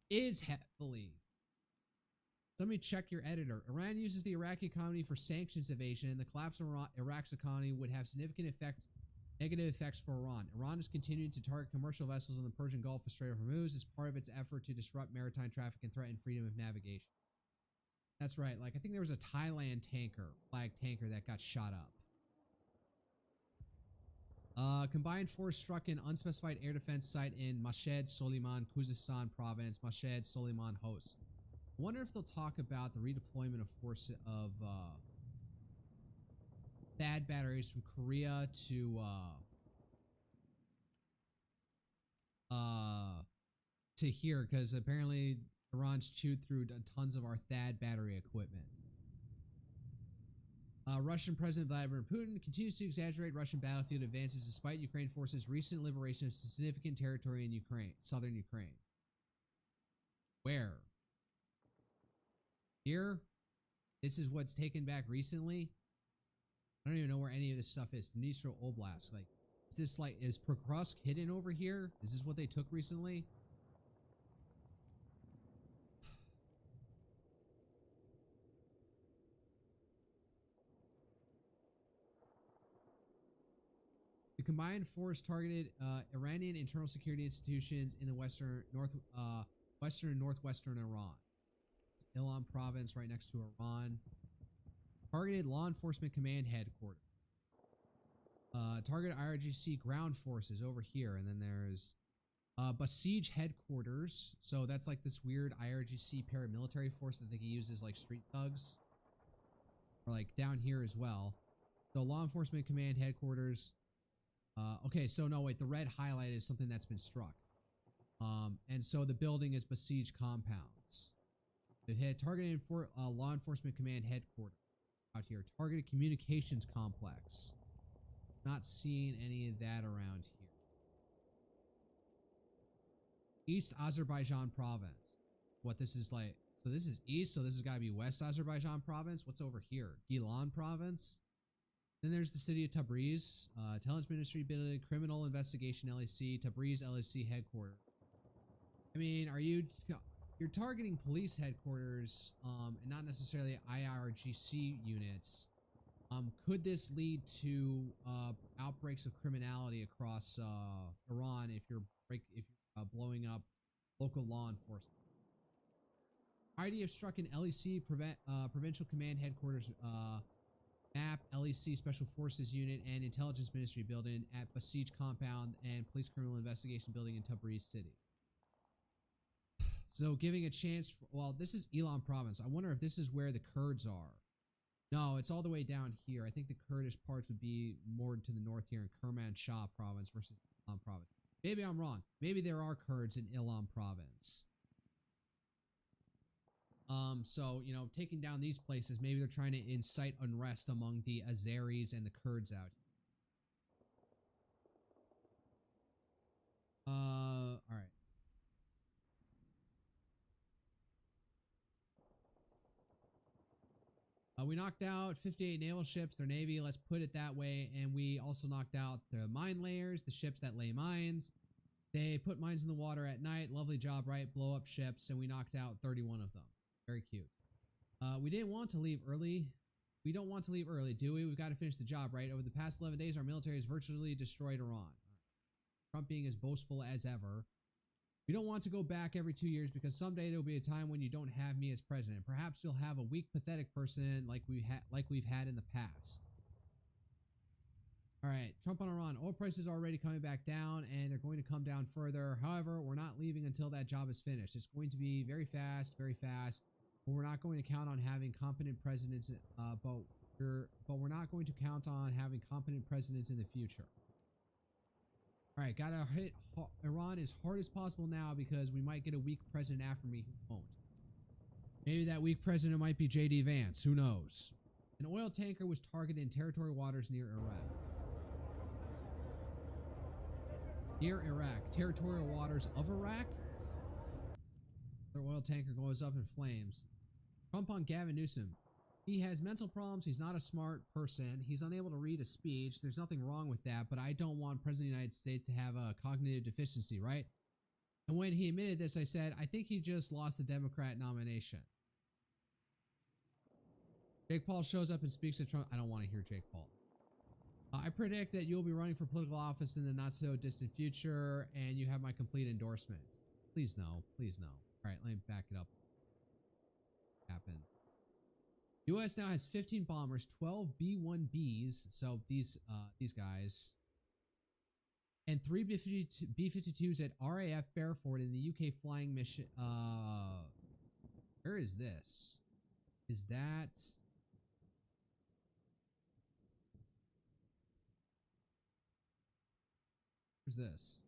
Is heavily. Let me check your editor. Iran uses the Iraqi economy for sanctions evasion, and the collapse of Iraq's economy would have significant negative effects for Iran. Iran is continuing to target commercial vessels in the Persian Gulf of Strait of Hormuz as part of its effort to disrupt maritime traffic and threaten freedom of navigation. That's right. Like, I think there was a Thailand flag tanker that got shot up. Combined force struck an unspecified air defense site in Mashed Soliman, Khuzestan province. Mashed Soliman hosts. I wonder if they'll talk about the redeployment of force of THAAD batteries from Korea to here, because apparently Iran's chewed through tons of our THAAD battery equipment. Russian President Vladimir Putin continues to exaggerate Russian battlefield advances despite Ukraine forces' recent liberation of significant territory in southern Ukraine. Where? Here? This is what's taken back recently? I don't even know where any of this stuff is. Dnipro Oblast. Like, is Pokrovsk hidden over here? Is this what they took recently? combined force targeted Iranian internal security institutions in the western and northwestern Iran. Ilan province right next to Iran. Targeted law enforcement command headquarters. Targeted IRGC ground forces over here, and then there's Besiege headquarters. So that's like this weird IRGC paramilitary force that they can use as like street thugs, or like down here as well. So law enforcement command headquarters. Okay, so no, wait, the red highlight is something that's been struck. And so the building is besiege compounds. It had targeted for law enforcement command headquarters out here. Targeted communications complex. Not seeing any of that around here. East Azerbaijan province. What this is like? So this is east, so this has got to be West Azerbaijan province. What's over here? Gilan province. Then there's the city of Tabriz, Intelligence Ministry building, Criminal Investigation LAC, Tabriz LAC headquarters. I mean, you're targeting police headquarters, and not necessarily IRGC units. Could this lead to outbreaks of criminality across Iran if you're blowing up local law enforcement? IDF struck in LEC Provincial Command Headquarters, MAP, LEC Special Forces Unit, and Intelligence Ministry building at Besiege Compound and Police Criminal Investigation building in Tabriz City. So giving a chance for, well, this is Ilan province. I wonder if this is where the Kurds are. No, it's all the way down here. I think the Kurdish parts would be more to the north here in Kermanshah province versus Ilan province. Maybe I'm wrong. Maybe there are Kurds in Ilan province. So, you know, taking down these places, maybe they're trying to incite unrest among the Azeris and the Kurds out here. All right. We knocked out 58 naval ships, their navy, let's put it that way, and we also knocked out the mine layers, the ships that lay mines. They put mines in the water at night, lovely job, right? Blow up ships, and we knocked out 31 of them. Very cute. We didn't want to leave early. We don't want to leave early, do we? We've got to finish the job, right? Over the past 11 days, our military has virtually destroyed Iran. Trump being as boastful as ever. We don't want to go back every 2 years because someday there will be a time when you don't have me as president. Perhaps you'll have a weak, pathetic person like we've had in the past. All right, Trump on Iran. Oil prices are already coming back down, and they're going to come down further. However, we're not leaving until that job is finished. It's going to be very fast, but we're not going to count on having competent presidents. But we're not going to count on having competent presidents in the future. All right, gotta hit Iran as hard as possible now because we might get a weak president after me who won't. Maybe that weak president might be J.D. Vance. Who knows? An oil tanker was targeted in territorial waters near Iraq. Near Iraq. Territorial waters of Iraq? Their oil tanker goes up in flames. Trump on Gavin Newsom. He has mental problems. He's not a smart person. He's unable to read a speech. There's nothing wrong with that, but I don't want President of the United States to have a cognitive deficiency, right? And when he admitted this, I said, I think he just lost the Democrat nomination. Jake Paul shows up and speaks to Trump. I don't want to hear Jake Paul. I predict that you'll be running for political office in the not-so-distant future, and you have my complete endorsement. Please no. Please no. All right, let me back it up. Happened. U.S. now has 15 bombers, 12 B-1Bs, so these guys, and 3 B-52s at RAF Fairford in the UK flying mission. Where is this? Is that? Where's this?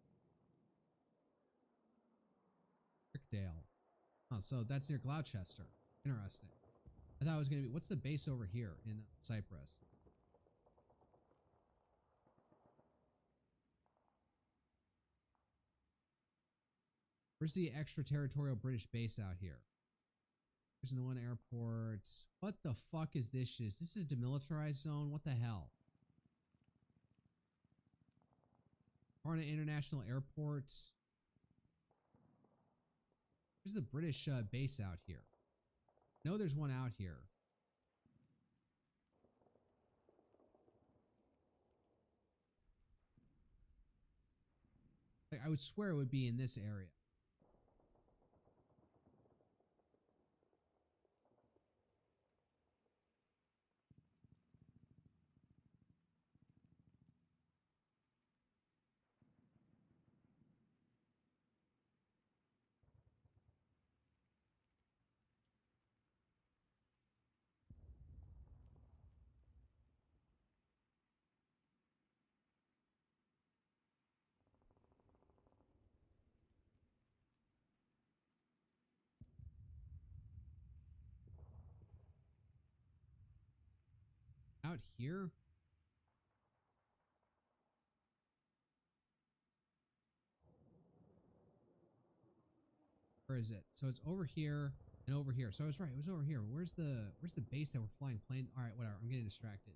Crickdale. Oh, so that's near Gloucester. Interesting. I thought it was going to be, what's the base over here in Cyprus? Where's the extraterritorial British base out here? There's no one airport. What the fuck is this shit? Is this a demilitarized zone? What the hell? Varna International Airport. Where's the British base out here? No, there's one out here. would swear it would be in this area. Out here? Where is it? So it's over here and over here. So I was right. It was over here. Where's the base that we're flying plane? All right, whatever. I'm getting distracted.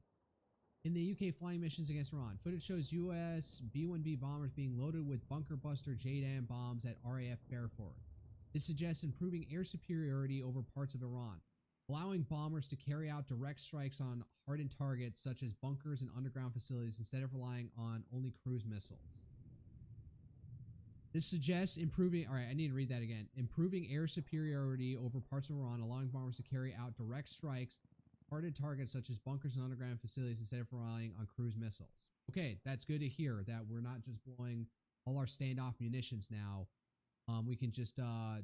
In the UK flying missions against Iran, footage shows U.S. B-1B bombers being loaded with bunker buster JDAM bombs at RAF Fairford. This suggests improving air superiority over parts of Iran, allowing bombers to carry out direct strikes on hardened targets such as bunkers and underground facilities instead of relying on only cruise missiles. This suggests improving, all right, I need to read that again. Improving air superiority over parts of Iran, allowing bombers to carry out direct strikes on hardened targets such as bunkers and underground facilities instead of relying on cruise missiles. Okay, that's good to hear that we're not just blowing all our standoff munitions now. We can just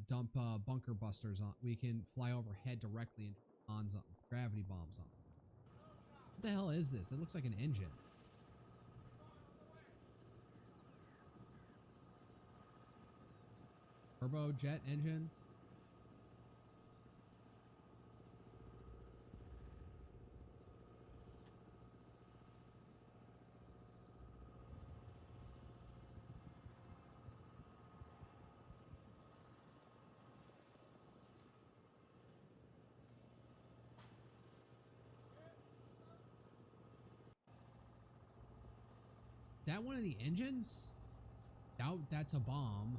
dump bunker busters on. We can fly overhead directly and drop gravity bombs on. What the hell is this? It looks like an engine. Turbojet engine. Is that one of the engines? Doubt that's a bomb.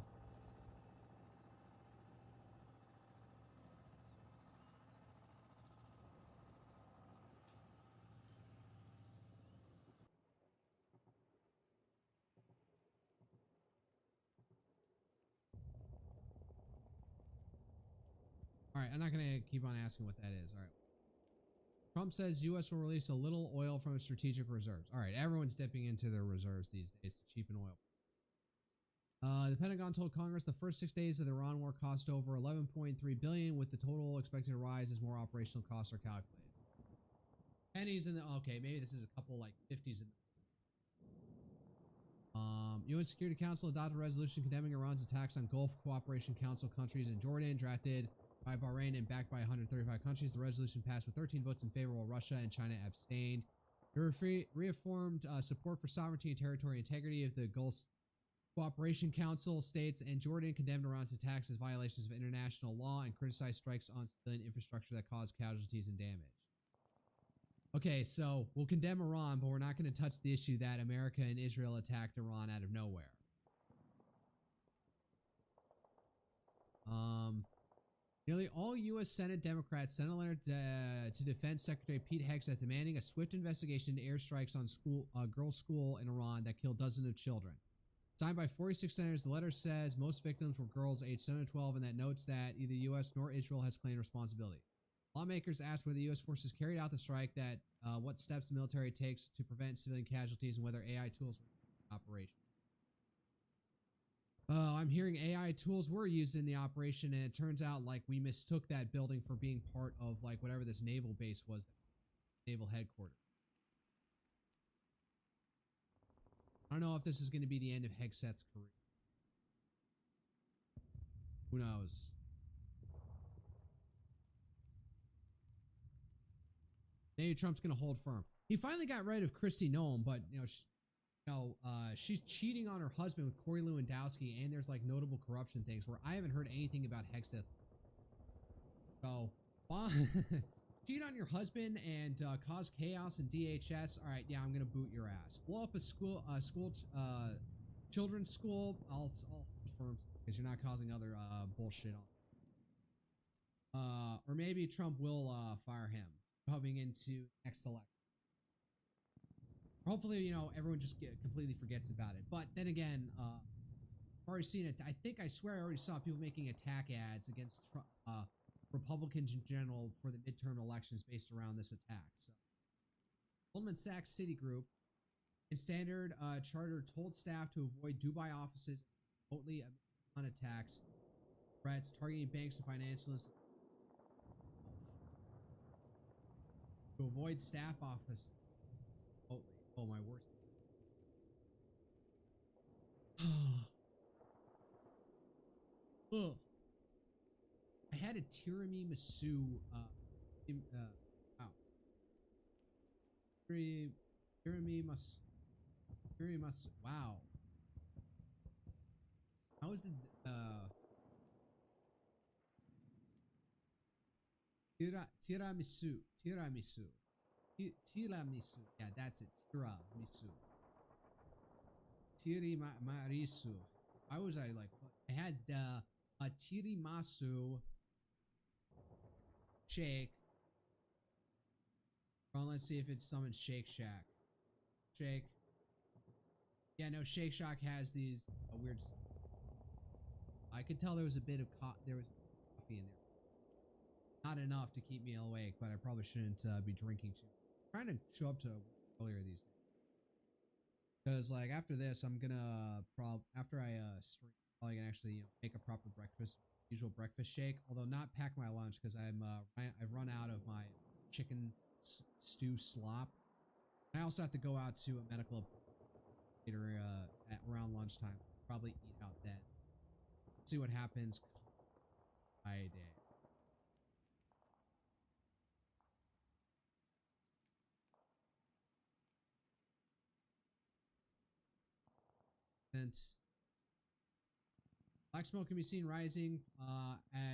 All right, I'm not going to keep on asking what that is. All right. Trump says U.S. will release a little oil from its strategic reserves. All right, everyone's dipping into their reserves these days to cheapen oil. The Pentagon told Congress the first 6 days of the Iran war cost over $11.3 billion, with the total expected to rise as more operational costs are calculated. Pennies in the okay, maybe this is a couple like 50s in the UN Security Council adopted a resolution condemning Iran's attacks on Gulf Cooperation Council countries in Jordan, drafted by Bahrain and backed by 135 countries. The resolution passed with 13 votes in favor, while Russia and China abstained. It reaffirmed support for sovereignty and territorial integrity of the Gulf Cooperation Council states, and Jordan condemned Iran's attacks as violations of international law and criticized strikes on civilian infrastructure that caused casualties and damage. Okay, so we'll condemn Iran, but we're not going to touch the issue that America and Israel attacked Iran out of nowhere. Nearly all U.S. Senate Democrats sent a letter to Defense Secretary Pete Hegseth demanding a swift investigation into airstrikes on girls' school in Iran that killed dozens of children. Signed by 46 senators, the letter says most victims were girls aged 7 to 12, and that notes that neither the U.S. nor Israel has claimed responsibility. Lawmakers asked whether the U.S. forces carried out the strike, what steps the military takes to prevent civilian casualties, and whether AI tools were used in the operation. I'm hearing AI tools were used in the operation, and it turns out like we mistook that building for being part of like whatever this naval base was, naval headquarters. I don't know if this is going to be the end of Hegseth's career. Who knows? Maybe Trump's going to hold firm. He finally got rid of Kristi Noem, but she's cheating on her husband with Corey Lewandowski, and there's like notable corruption things where I haven't heard anything about Hegseth. So, cheat on your husband and cause chaos in DHS. All right, yeah, I'm gonna boot your ass. Blow up a children's school. I'll confirm because you're not causing other bullshit on. Or maybe Trump will fire him coming into next election. Hopefully, everyone just completely forgets about it. But then again, already seen it. I swear I already saw people making attack ads against Republicans in general for the midterm elections based around this attack. So, Goldman Sachs Citigroup and Standard Chartered told staff to avoid Dubai offices remotely on attacks, threats targeting banks and financial institutions. To avoid staff office. Oh my worst. Ugh. I had a tiramisu. Wow. Tiramisu. Wow. How is the tiramisu? Tiramisu. Yeah, that's it. Tiramisu. Tirimarisu. Why was I like? I had a tiramisu shake. Well, let's see if it summons Shake Shack. Shake. Yeah, no, Shake Shack has these weird. I could tell there was a bit of coffee in there. Not enough to keep me awake, but I probably shouldn't be drinking too. I'm trying to show up to earlier these days. Because like after this, I'm gonna after I stream, probably gonna actually make a proper breakfast, usual breakfast shake. Although not pack my lunch because I've run out of my chicken stew slop. I also have to go out to a medical appointment later at around lunchtime. Probably eat out then. See what happens. Friday. Black smoke can be seen rising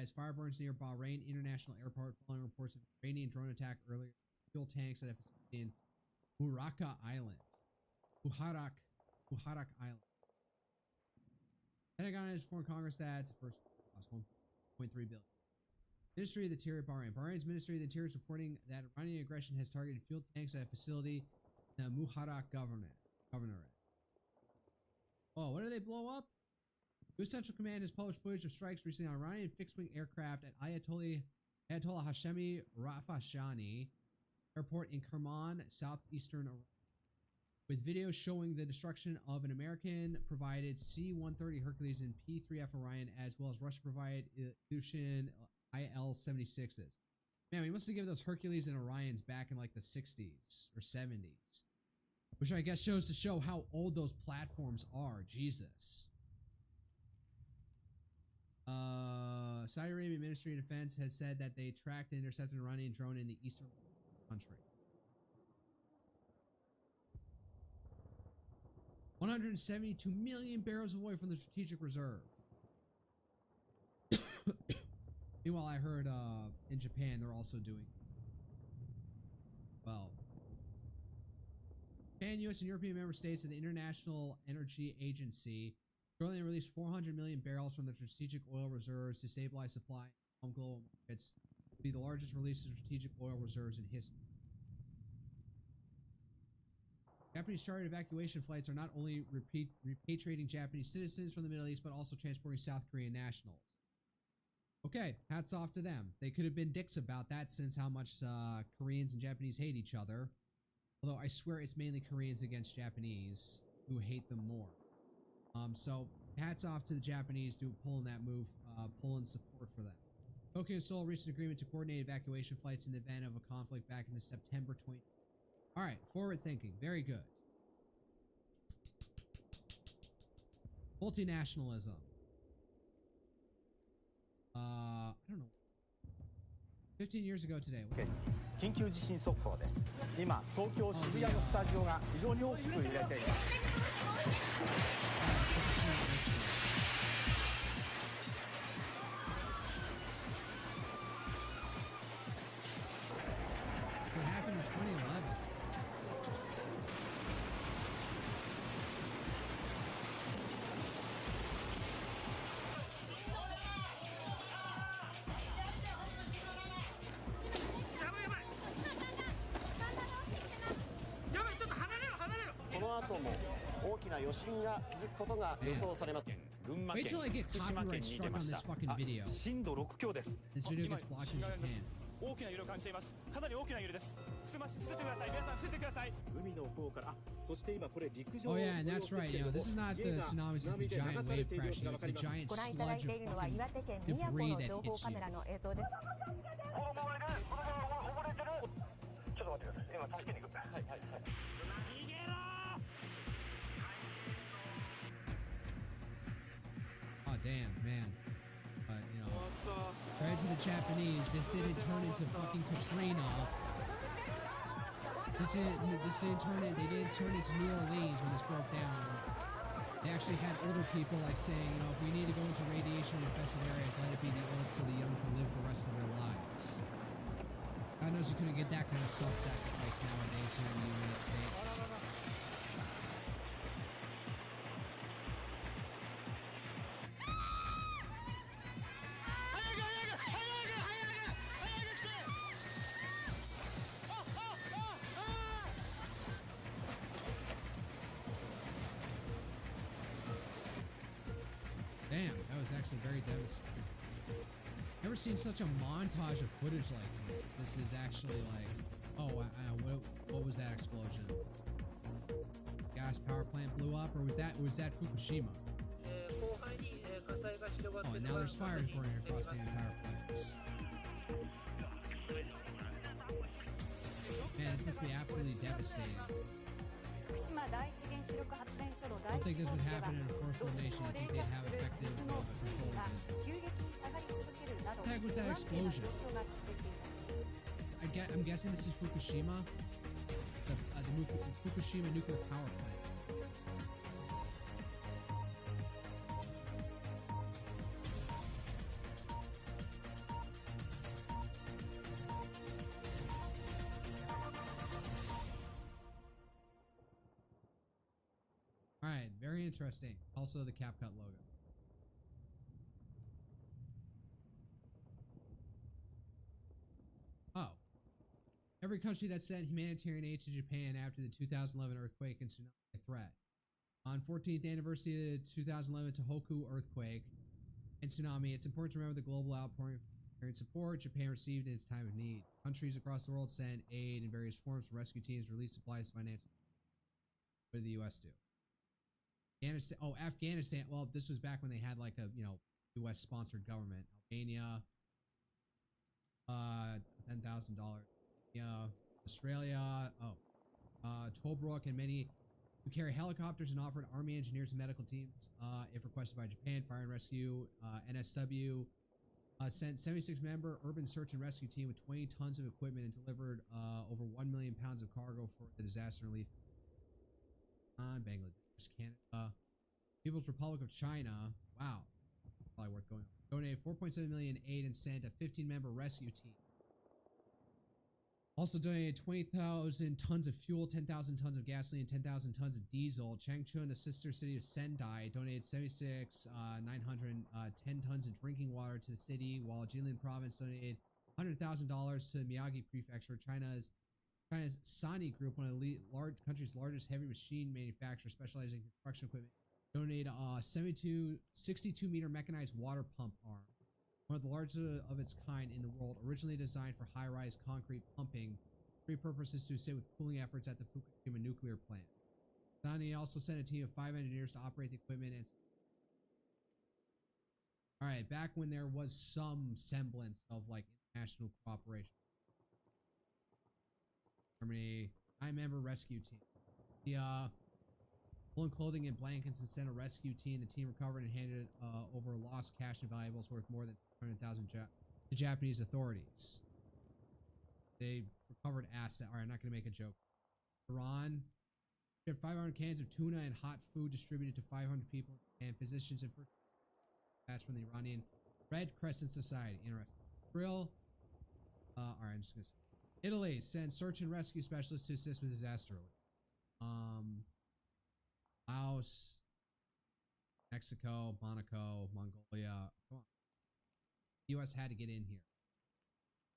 as fire burns near Bahrain International Airport following reports of Iranian drone attack earlier. Fuel tanks at a facility in Buharak Island. Pentagon has informed Congress that its first cost $1.3 billion. Ministry of the Interior of Bahrain. Bahrain's Ministry of the Interior is reporting that Iranian aggression has targeted fuel tanks at a facility in the Buharak governorate. Oh, what did they blow up? U.S. Central Command has published footage of strikes recently on Iranian fixed-wing aircraft at Ayatollah Hashemi Rafsanjani Airport in Kerman, southeastern Iran, with videos showing the destruction of an American-provided C-130 Hercules and P-3F Orion, as well as Russia-provided Ilyushin IL-76s. Man, we must have given those Hercules and Orions back in like the 60s or 70s. Which I guess shows to show how old those platforms are. Jesus. Saudi Arabian Ministry of Defense has said that they tracked and intercepted an Iranian drone in the eastern country. 172 million barrels of oil from the strategic reserve. Meanwhile, I heard in Japan they're also doing well. Japan, U.S. and European member states of the International Energy Agency currently released 400 million barrels from the strategic oil reserves to stabilize supply on global markets. To be the largest release of strategic oil reserves in history. Japanese chartered evacuation flights are not only repatriating Japanese citizens from the Middle East, but also transporting South Korean nationals. Okay, hats off to them. They could have been dicks about that since how much Koreans and Japanese hate each other. Although I swear it's mainly Koreans against Japanese who hate them more. So hats off to the Japanese who pulling that move, pulling support for them. Tokyo and Seoul reached an agreement to coordinate evacuation flights in the event of a conflict back in September 20. All right, forward thinking, very good. Multinationalism. I don't know. 15 years ago today. 緊急地震速報です。今、東京渋谷のスタジオが非常に大きく揺れています。What happened in 2011? Wait till I get copyright struck on this fucking video. 震度6強です This video gets blocked in Japan. 大きな揺れを感じています。かなり大きな揺れです。伏せてください。皆さん伏せてください。海の方からそして今これ陸上 Oh yeah, and that's right. You know, this is not the tsunami, this is the giant wave crashing. It's the giant ご覧いただい sludge て of いるのは fucking 岩手県宮古 debris の that 情報 hits カ you. メラの映像です。ちょっと待ってください。今助けに行く。はいはいはい。 Oh damn, man. But you know, credit to the Japanese, this didn't turn into fucking Katrina. This didn't turn it. They didn't turn into New Orleans when this broke down. They actually had older people like saying, you know, if we need to go into radiation infested areas, let it be the old so the young can live the rest of their lives. God knows you couldn't get that kind of self-sacrifice nowadays here in the United States. Damn, that was actually very devastating. Never seen such a montage of footage like this. This is actually like, oh, what was that explosion? Gas power plant blew up, or was that Fukushima? Oh, and now there's fires burning across the entire place. Man, this must be absolutely devastating. I don't think this would happen in a first world nation. I think they'd have effective control against it. What the heck was that explosion? I'm guessing this is Fukushima, the Fukushima nuclear power plant. All right, very interesting. Also, the CapCut logo. Oh. Every country that sent humanitarian aid to Japan after the 2011 earthquake and tsunami threat. On 14th anniversary of the 2011 Tohoku earthquake and tsunami, it's important to remember the global outpouring of support Japan received in its time of need. Countries across the world sent aid in various forms from rescue teams, relief supplies, financial. What did the U.S. do? Afghanistan. Oh, Afghanistan. Well, this was back when they had like a, you know, U.S. sponsored government. Albania, $10,000. Yeah, Australia. Tobruk and many who carry helicopters and offered army engineers and medical teams, if requested by Japan. Fire and Rescue, NSW, sent 76-member urban search and rescue team with 20 tons of equipment and delivered over 1 million pounds of cargo for the disaster relief. Bangladesh, Canada, People's Republic of China. Wow, probably worth going on. Donated 4.7 million aid and sent a 15-member rescue team. Also donated 20,000 tons of fuel, 10,000 tons of gasoline, 10,000 tons of diesel. Changchun, a sister city of Sendai, donated 10 tons of drinking water to the city, while Jilin province donated $100,000 to Miyagi prefecture. China's Sani Group, one of the country's largest heavy machine manufacturer specializing in construction equipment, donated a 62-meter mechanized water pump arm, one of the largest of its kind in the world, originally designed for high-rise concrete pumping. Three purposes to assist with cooling efforts at the Fukushima nuclear plant. Sani also sent a team of 5 engineers to operate the equipment. And all right, back when there was some semblance of like international cooperation. Germany, I member rescue team. The woolen clothing and blankets and sent a rescue team. The team recovered and handed over lost cash and valuables worth more than 600,000 to Japanese authorities. They recovered assets. All right, I'm not going to make a joke. Iran had 500 cans of tuna and hot food distributed to 500 people and physicians and first batch from the Iranian Red Crescent Society. Interesting. Israel. All right, I'm just going to say. Italy sends search and rescue specialists to assist with disaster relief. Laos, Mexico, Monaco, Mongolia. Come on. The U.S. had to get in here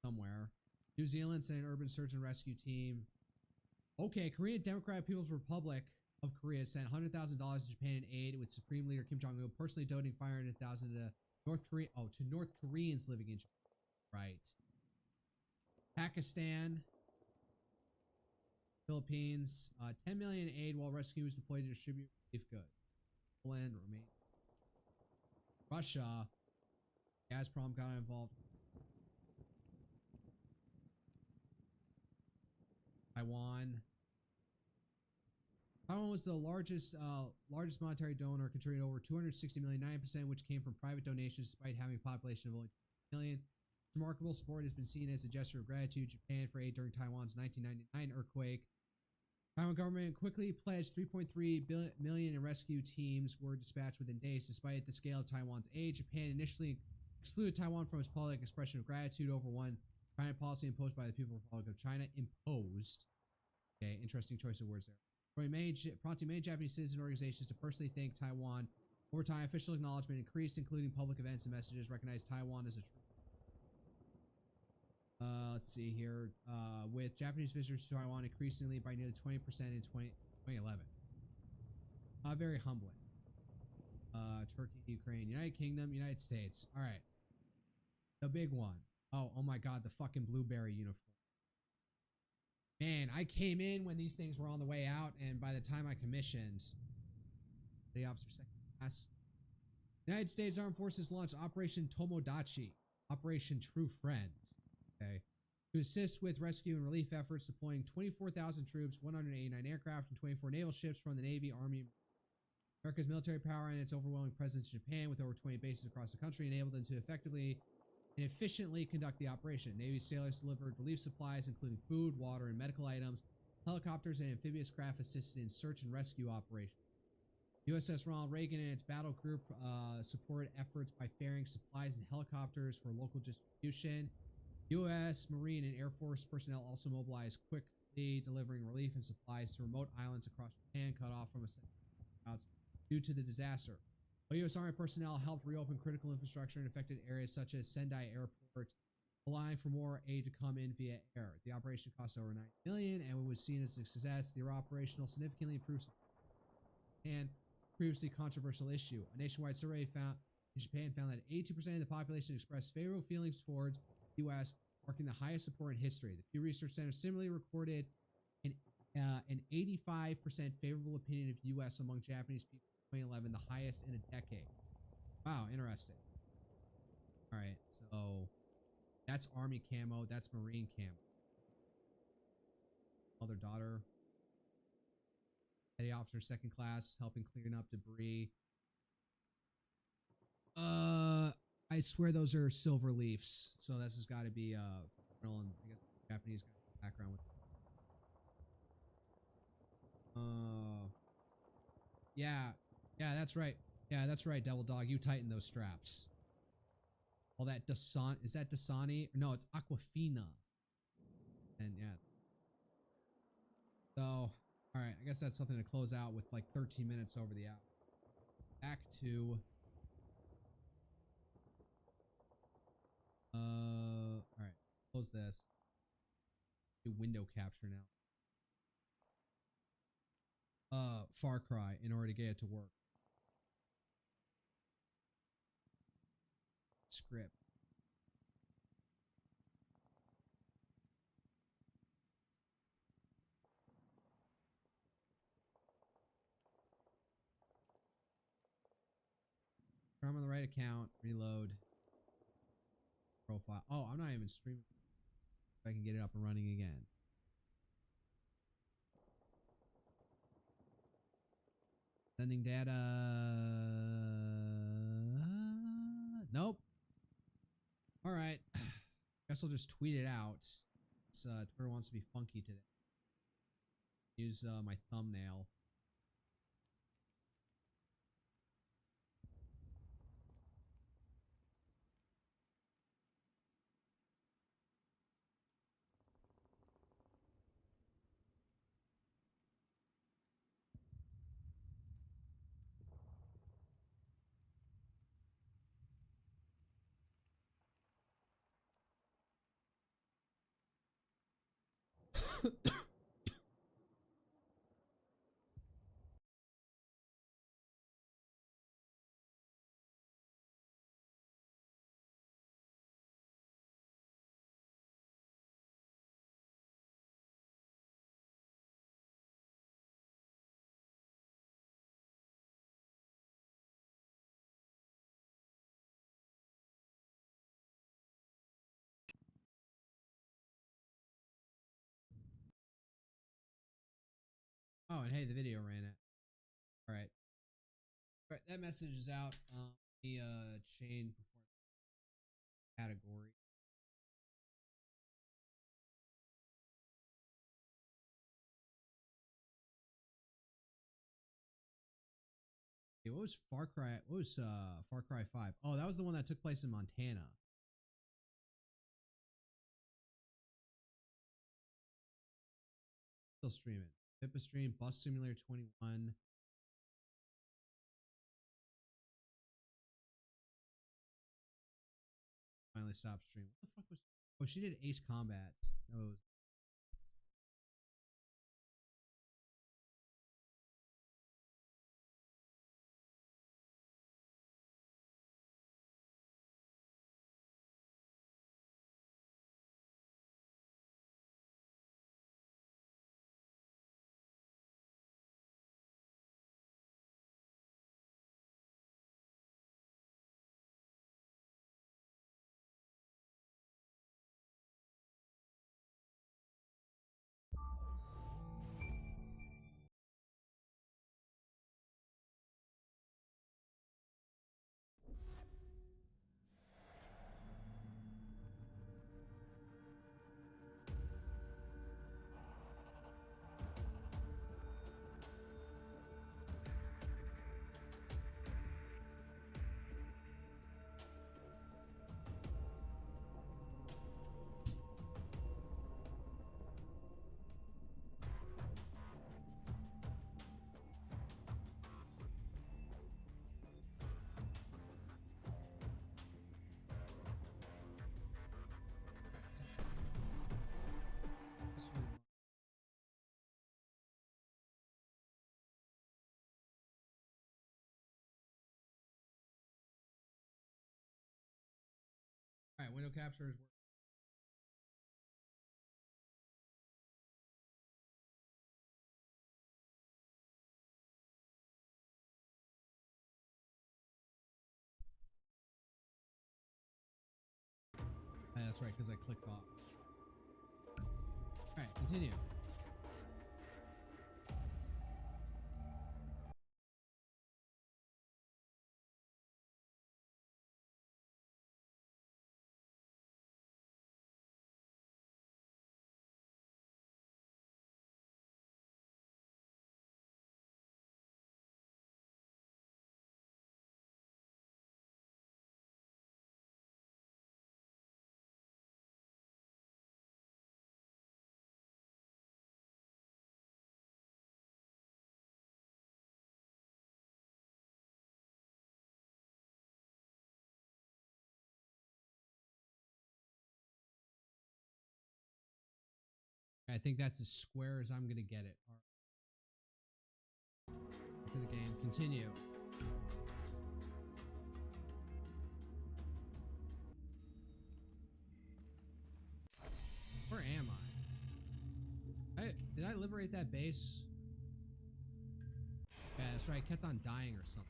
somewhere. New Zealand sent an urban search and rescue team. Okay, Korean Democratic People's Republic of Korea sent $100,000 to Japan in aid, with Supreme Leader Kim Jong-un personally donating $500,000 to North Korea. Oh, to North Koreans living in Japan. Right. Pakistan, Philippines, 10 million in aid while rescue was deployed to distribute relief goods. Poland, Romania, Russia, Gazprom got involved. Taiwan. Taiwan was the largest monetary donor, contributing over 260 million, 9%, which came from private donations, despite having a population of only 2 million. Remarkable support has been seen as a gesture of gratitude to Japan for aid during Taiwan's 1999 earthquake. Taiwan government quickly pledged 3.3 million, and rescue teams were dispatched within days. Despite the scale of Taiwan's aid, Japan initially excluded Taiwan from its public expression of gratitude over one China policy imposed by the People's Republic of China. Imposed. Okay, interesting choice of words there. Prompting many Japanese citizen organizations to personally thank Taiwan. Over time, official acknowledgement increased, including public events and messages recognized Taiwan as a true. Let's see here. With Japanese visitors to Taiwan increasingly by nearly 20% in 2011. Very humbling. Turkey, Ukraine, United Kingdom, United States. All right. The big one. Oh my God, the fucking blueberry uniform. Man, I came in when these things were on the way out, and by the time I commissioned, the officer second class. United States Armed Forces launched Operation Tomodachi, Operation True Friend. Okay. To assist with rescue and relief efforts, deploying 24,000 troops, 189 aircraft, and 24 naval ships from the Navy, Army. America's military power and its overwhelming presence in Japan, with over 20 bases across the country, enabled them to effectively and efficiently conduct the operation. Navy sailors delivered relief supplies, including food, water, and medical items. Helicopters and amphibious craft assisted in search and rescue operations. USS Ronald Reagan and its battle group supported efforts by ferrying supplies and helicopters for local distribution. U.S. Marine and Air Force personnel also mobilized quickly, delivering relief and supplies to remote islands across Japan cut off from essential routes due to the disaster. While U.S. Army personnel helped reopen critical infrastructure in affected areas such as Sendai Airport, relying for more aid to come in via air. The operation cost over $9 million and was seen as a success. The operational significantly improved and previously controversial issue. A nationwide survey in Japan found that 82% of the population expressed favorable feelings towards the U.S., marking the highest support in history. The Pew Research Center similarly recorded an 85% favorable opinion of the U.S. among Japanese people in 2011, the highest in a decade. Wow, interesting. All right, so that's Army camo, that's Marine camo. Mother-daughter. Petty officer, second class, helping clearing up debris. I swear those are silver leafs, so this has got to be I guess Japanese background with. Yeah, that's right. Yeah, that's right, Devil Dog. You tighten those straps. All that Dasani, is that Dasani? No, it's Aquafina. And yeah. So, all right, I guess that's something to close out with, like 13 minutes over the hour. Back to all right, close this. Do window capture now. Far Cry in order to get it to work. Script. I'm on the right account. Reload. Profile. Oh, I'm not even streaming. If I can get it up and running again. Sending data. Nope. All right. Guess I'll just tweet it out. It's, Twitter wants to be funky today. Use my thumbnail. and hey, the video ran it. All right. All right, that message is out. The chain performance category. Okay, what was Far Cry? What was Far Cry 5? Oh, that was the one that took place in Montana. Still streaming. Pippa stream, Bus Simulator 21. Finally stopped streaming. What the fuck was? Oh, she did Ace Combat. That was. All right, window capture is working. That's right, because I clicked off. All right, continue. I think that's as square as I'm gonna get it. All right. To the game. Continue. Where am I? Did I liberate that base? Yeah, that's right. I kept on dying or something.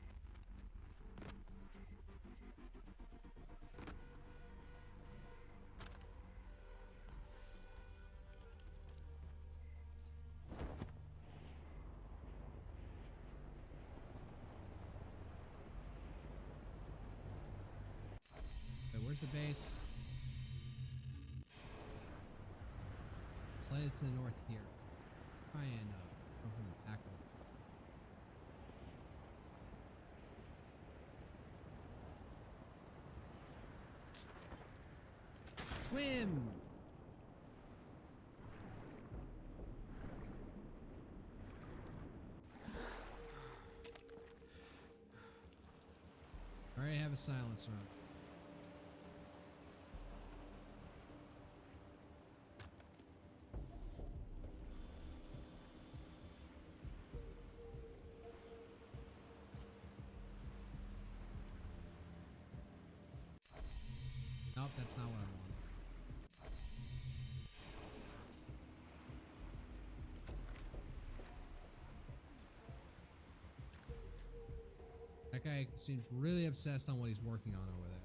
Wait, where's the base? It's to the north here. Try and go from the back over. Swim! I already have a silencer on. Nope, that's not what I want. That guy seems really obsessed on what he's working on over there.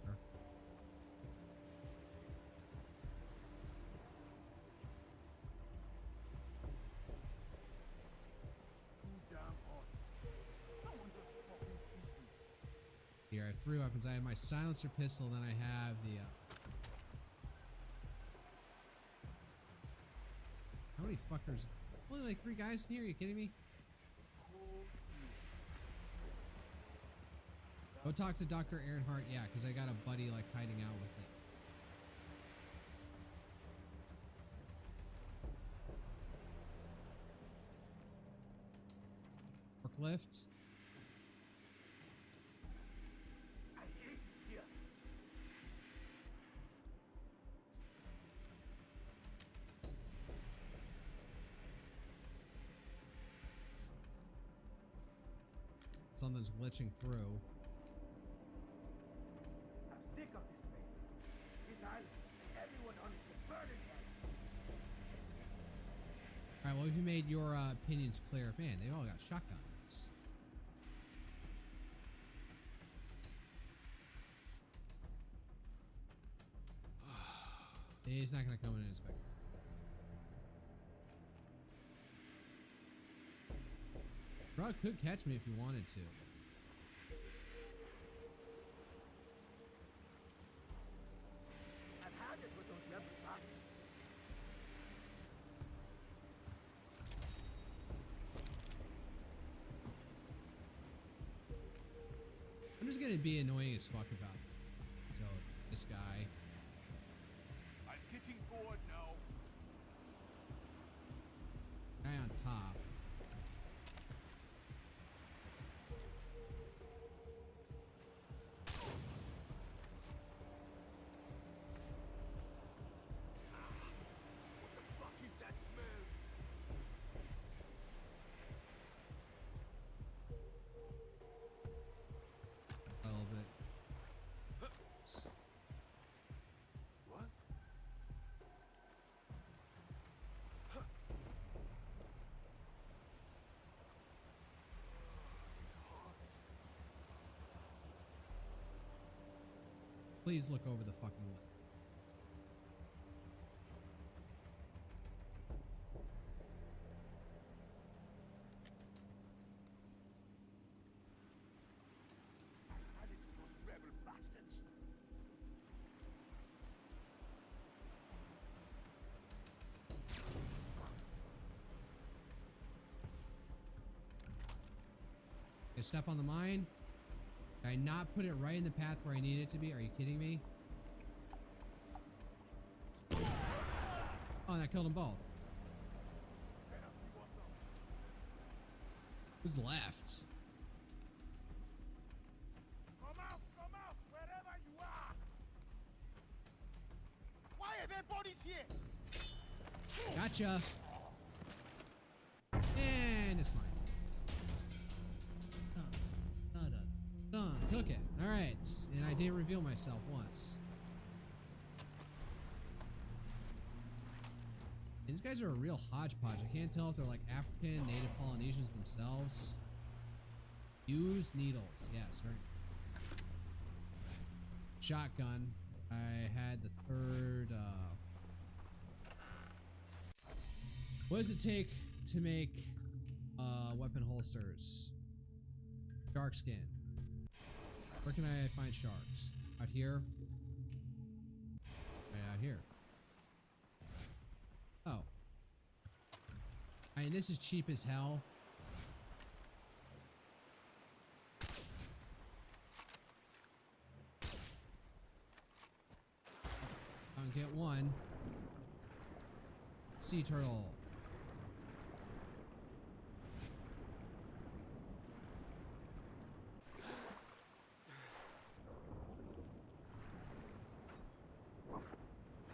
three weapons. I have my silencer pistol, then I have the how many fuckers? Only like 3 guys in here? Are you kidding me? Go talk to Dr. Earnhardt. Yeah, because I got a buddy like hiding out with it. Forklift. Something's glitching through. I'm sick of this place. This island. Everyone on it is murdered here. Alright, well, if you made your opinions clear, man, they all got shotguns. He's not gonna come in and inspect. Bro could catch me if he wanted to. I've had it with those rebel bastards. I'm just gonna be annoying as fuck about it. So this guy. I'm getting forward now. Guy on top. A little bit. What? Please look over the fucking lip. I've had it with those rebel bastards. Okay, step on the mine. Did I not put it right in the path where I need it to be? Are you kidding me? Oh, that killed them both. Who's left? Come out, wherever you are. Why are there bodies here? Gotcha. And it's mine. Took it. All right, and I didn't reveal myself once. These guys are a real hodgepodge. I can't tell if they're like African, native Polynesians themselves. Use needles. Yes, very. Shotgun. I had the third. What does it take to make weapon holsters? Shark skin. Where can I find sharks? Out here? Right out here. Oh. I mean, this is cheap as hell. I'll get one. Sea turtle.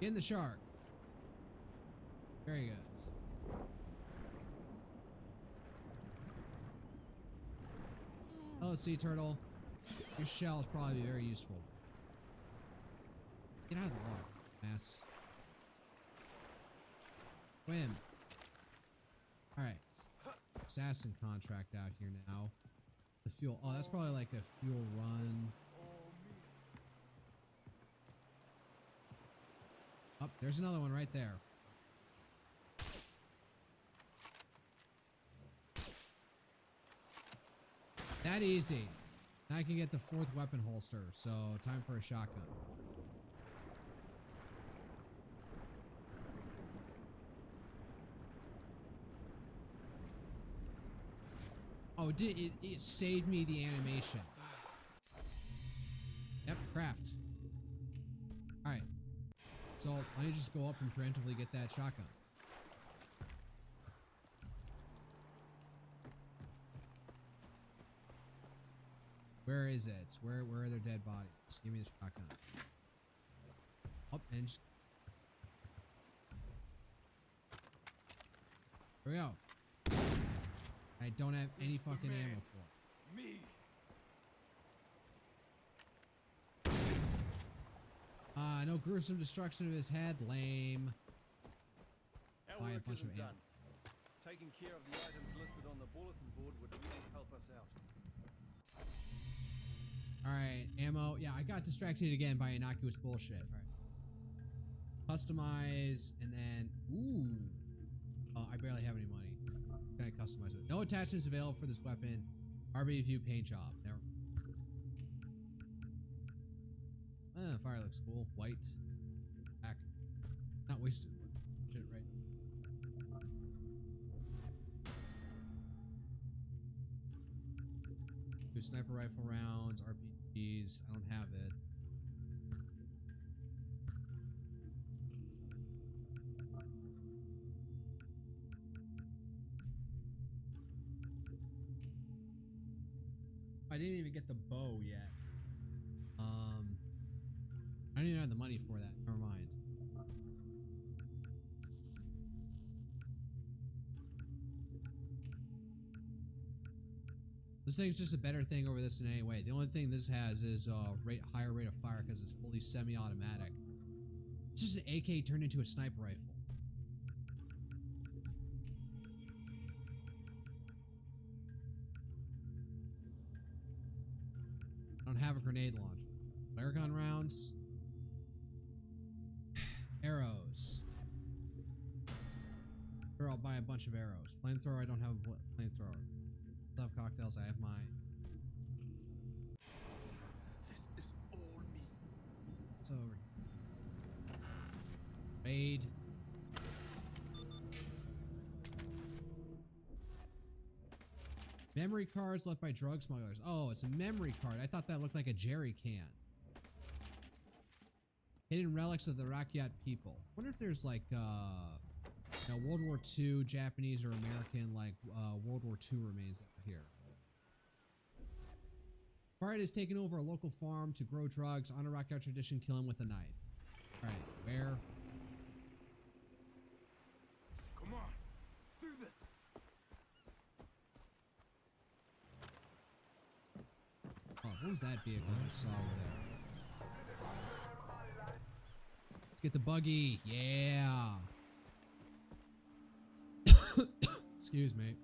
In the shark. Very good. Hello, sea turtle. Your shell is probably very useful. Get out of the water, ass. Swim. Alright. Assassin contract out here now. The fuel. Oh, that's probably like a fuel run. Oh, there's another one right there. That easy. Now I can get the 4th weapon holster, so time for a shotgun. Oh, it saved me the animation. Yep, craft. Alright. So, why don't you just go up and preemptively get that shotgun? Where is it? Where are their dead bodies? Give me the shotgun. Up and just... Here we go. I don't have any fucking ammo for it. Me. No gruesome destruction of his head. Lame. Our Buy a work bunch of isn't ammo. done. Taking care of the items listed on the bulletin board would really help us out. Alright, ammo. Yeah, I got distracted again by innocuous bullshit. Alright. Customize, and then... Ooh. Oh, I barely have any money. Can I customize it? No attachments available for this weapon. RB View paint job. Never. Fire looks cool. White. Black. Not wasted. Shit, right? Do sniper rifle rounds, RPGs. I don't have it. I didn't even get the bow yet. I didn't even have the money for that. Never mind. This thing's just a better thing over this in any way. The only thing this has is higher rate of fire because it's fully semi-automatic. It's just an AK turned into a sniper rifle. I don't have a grenade launcher. Flare gun rounds. Arrows. Sure, I'll buy a bunch of arrows. Flamethrower, I don't have a flamethrower. Still have cocktails, I have mine. This is all me. It's over. Raid. Memory cards left by drug smugglers. Oh, it's a memory card. I thought that looked like a jerry can. Hidden relics of the Rakyat people. Wonder if there's like World War II, Japanese or American, like World War II remains out here. Pride has taken over a local farm to grow drugs. On a Rakyat tradition, kill him with a knife. Alright, where? Come on, do this. Oh, what was that vehicle I saw over there? Let's get the buggy. Yeah. Excuse me.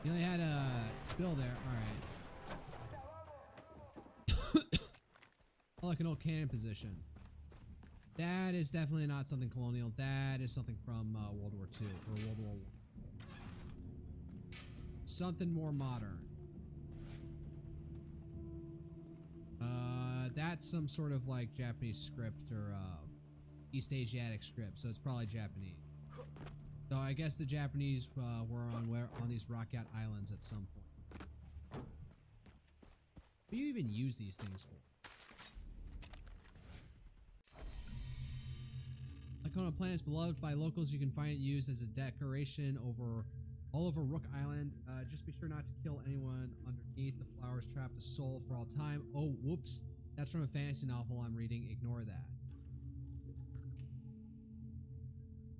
You only had a spill there. Alright. Oh, like an old cannon position. That is definitely not something colonial. That is something from World War II or World War I. Something more modern. That's some sort of like Japanese script or East Asiatic script, so it's probably Japanese. So I guess the Japanese were on these Rakyat Islands at some point. What do you even use these things for? Like on a planet is beloved by locals, you can find it used as a decoration all over Rook Island. Just be sure not to kill anyone underneath. The flowers trap the soul for all time. Oh, whoops. That's from a fantasy novel I'm reading. Ignore that.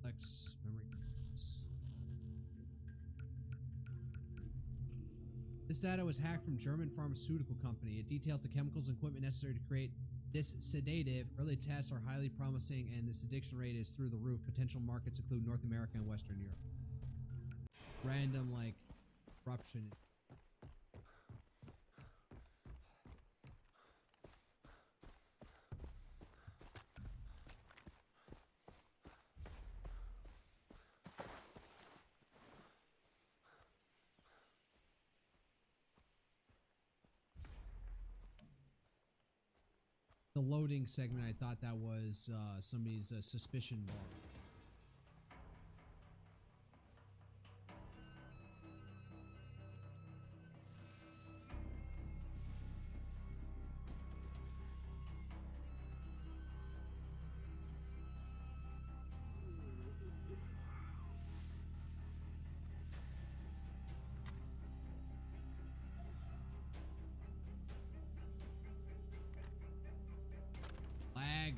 Flex memory cards. This data was hacked from German pharmaceutical company. It details the chemicals and equipment necessary to create this sedative. Early tests are highly promising, and this addiction rate is through the roof. Potential markets include North America and Western Europe. Random, like, corruption. The loading segment, I thought that was somebody's suspicion bar. Lag.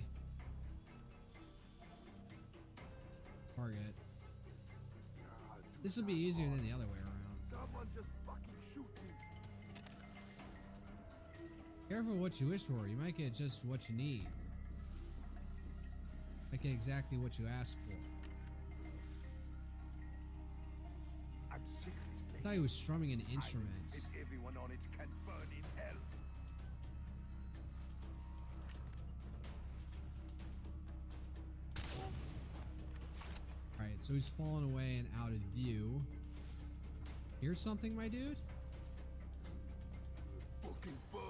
Target. This would be easier than the other way around. Someone just fucking shoot me. Careful what you wish for. You might get just what you need. Might get exactly what you asked for. I'm sick of this place. I thought he was strumming an instrument. And everyone on it can burn in hell. Alright, so he's fallen away and out of view. Here's something, my dude? Fucking bugs.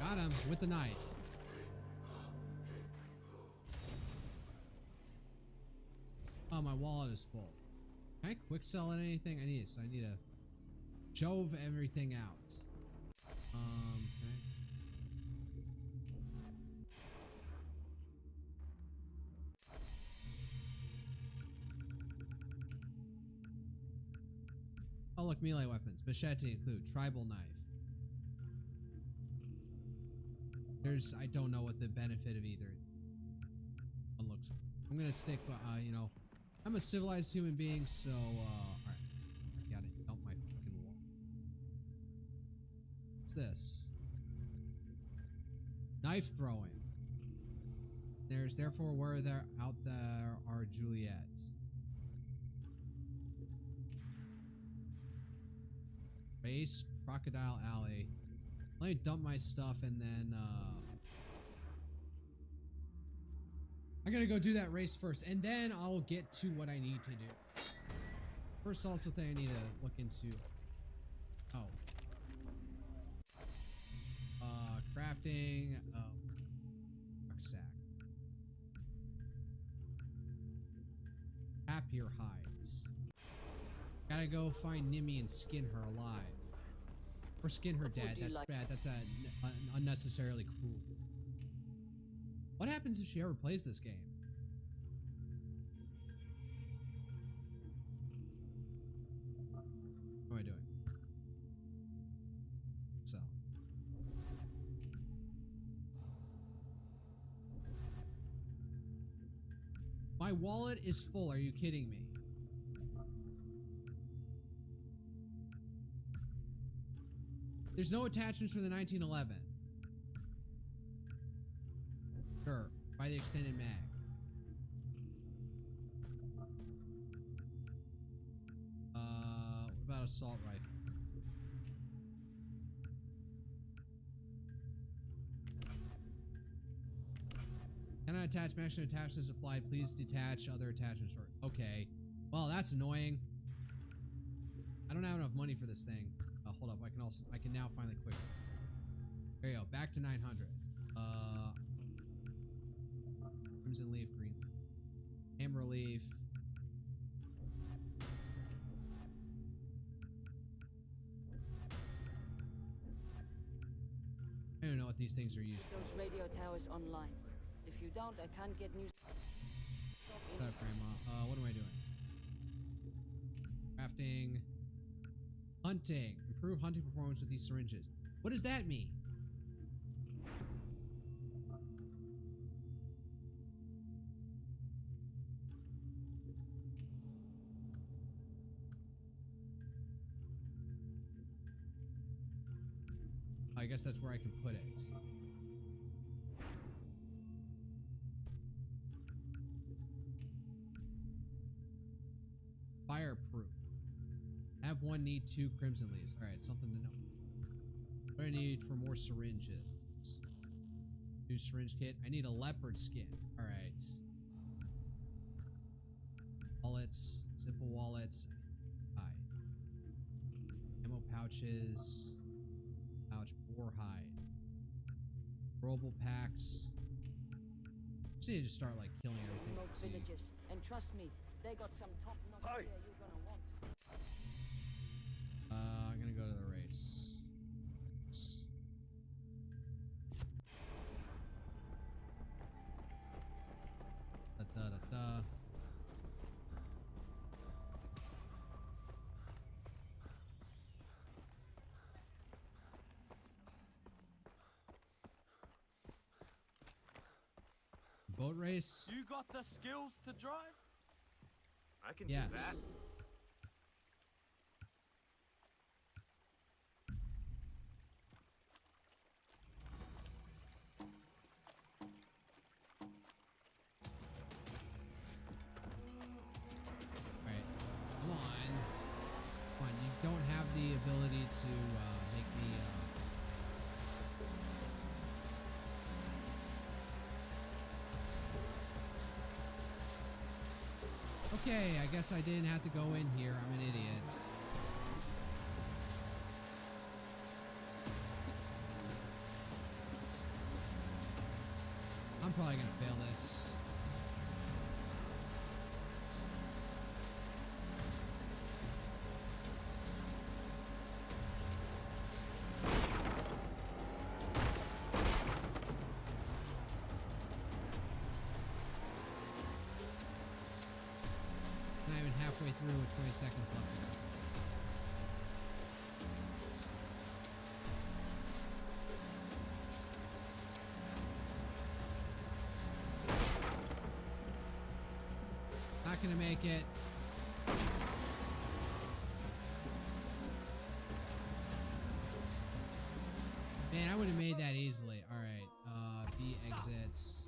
Got him with the knife. Oh, my wallet is full. Can I quick sell anything? I need to jove everything out. Okay. Oh, look, melee weapons. Machete include tribal knife. I don't know what the benefit of either one looks like. I'm gonna stick, you know, I'm a civilized human being, so, alright. I gotta dump my fucking wall. What's this? Knife throwing. There's therefore where there out there are Juliets. Race, Crocodile Alley. Let me dump my stuff and then, I gotta go do that race first, and then I'll get to what I need to do. First, also thing I need to look into. Oh. Crafting, rucksack. Happier hides. Gotta go find Nimmy and skin her alive. Or skin her dead. That's bad. That's unnecessarily cruel. What happens if she ever plays this game? What am I doing? So. My wallet is full. Are you kidding me? There's no attachments for the 1911. Sure, buy the extended mag. What about assault rifle? Cannot attach maximum attachments applied. Please detach other attachments. Okay. Well, that's annoying. I don't have enough money for this thing. Hold up. I can now finally quick. There you go. Back to 900. Crimson leaf, green. Hammer leaf. these things are used. Those radio towers online. If you don't, I can't get news. Shut up, Grandma. What am I doing? Crafting. Hunting. Improve hunting performance with these syringes. What does that mean? I guess that's where I can put it. Fireproof. Have one, need 2 crimson leaves. Alright, something to know. What do I need for more syringes? New syringe kit. I need a leopard skin. Alright. Wallets. Simple wallets. Hide. Ammo pouches. Pouch. Boar hide. Rollable packs. Just need to start like killing everything. Villages. And trust me, they got some top-notch gear you're gonna want. I'm gonna go to the race. Da, da, da, da. Boat race? You got the skills to drive? I can Yes. do that. Alright. Come on. Come on, you don't have the ability to make me Okay, I guess I didn't have to go in here. I'm an idiot. I'm probably gonna fail this. Not even halfway through with 20 seconds left to go. Not gonna make it. Man, I would have made that easily. Alright, B exits.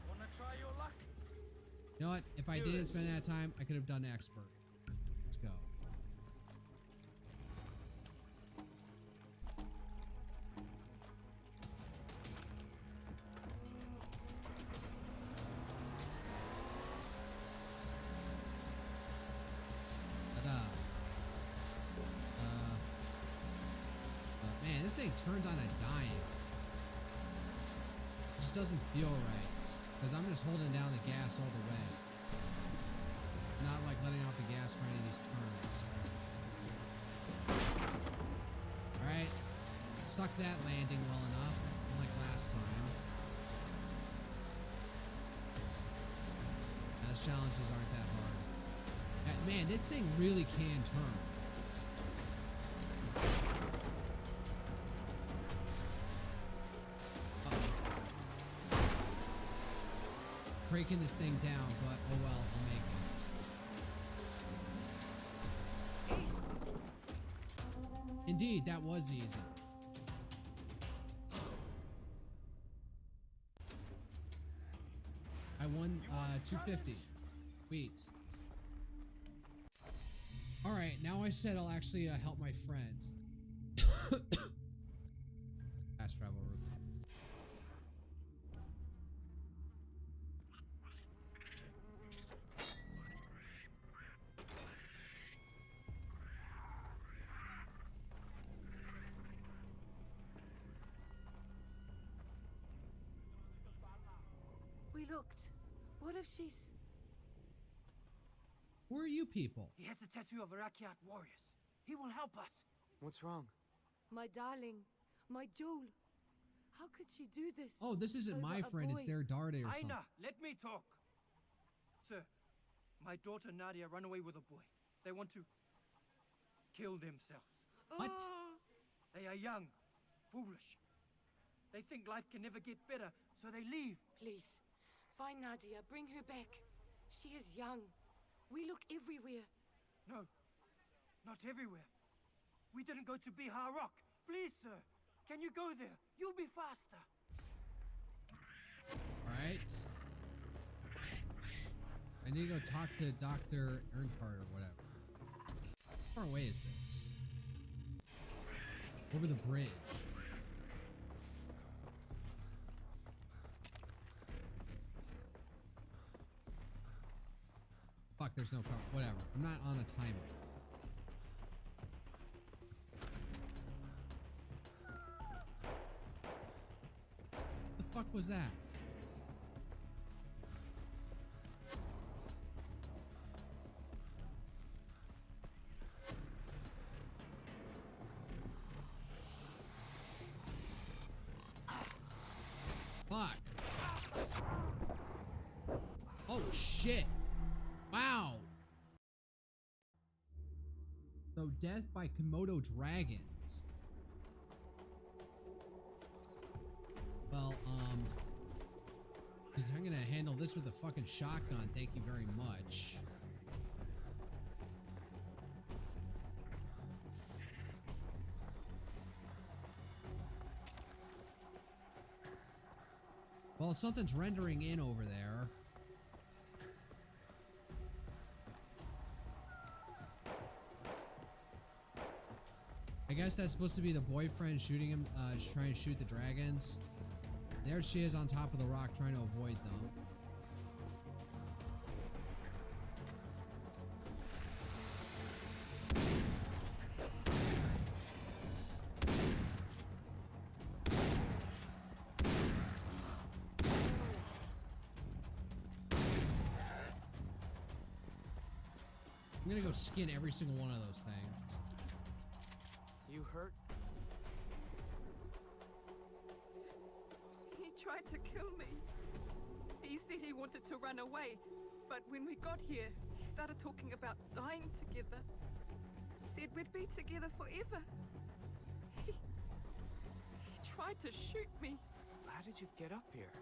Wanna try your luck? You know what? If I didn't spend that time, I could have done expert. Let's go. Ta-da. Man, this thing turns on a dime. It just doesn't feel right. Because I'm just holding down the gas all the way. Not like letting off the gas for any of these turns. Alright. Stuck that landing well enough. Unlike last time. Those challenges aren't that hard. Man, this thing really can turn. Breaking this thing down, but oh well, we'll make it. Indeed, that was easy. I won 250. Sweet. Alright, now I said I'll actually help my friend. Fast travel route. We looked. What if she's... Who are you people? He has the tattoo of Arakiat warriors. He will help us. What's wrong? My darling. My jewel. How could she do this? Oh, this isn't Over my a friend, it's boy? their Darde or something. Aina, let me talk. Sir, my daughter Nadia ran away with a boy. They want to kill themselves. What? Oh, They are young, foolish. They think life can never get better, so they leave. please, find Nadia. Bring her back. She is young. We look everywhere. No, not everywhere. We didn't go to Bihar Rock. Please, sir, can you go there? You'll be faster. Alright. I need to go talk to Dr. Earnhardt or whatever. How far away is this? Over the bridge. Fuck, there's no car. Whatever. I'm not on a timer. The fuck was that? Fuck. Oh shit. Wow. So death by Komodo dragons. Well, I'm gonna handle this with a fucking shotgun, thank you very much. Well, something's rendering in over there. I guess that's supposed to be the boyfriend shooting him, trying to shoot the dragons. There she is on top of the rock trying to avoid them. I'm gonna go skin every single one of those things. You hurt? He tried to kill me. He said he wanted to run away, but when we got here, he started talking about dying together. Said we'd be together forever. He tried to shoot me. How did you get up here?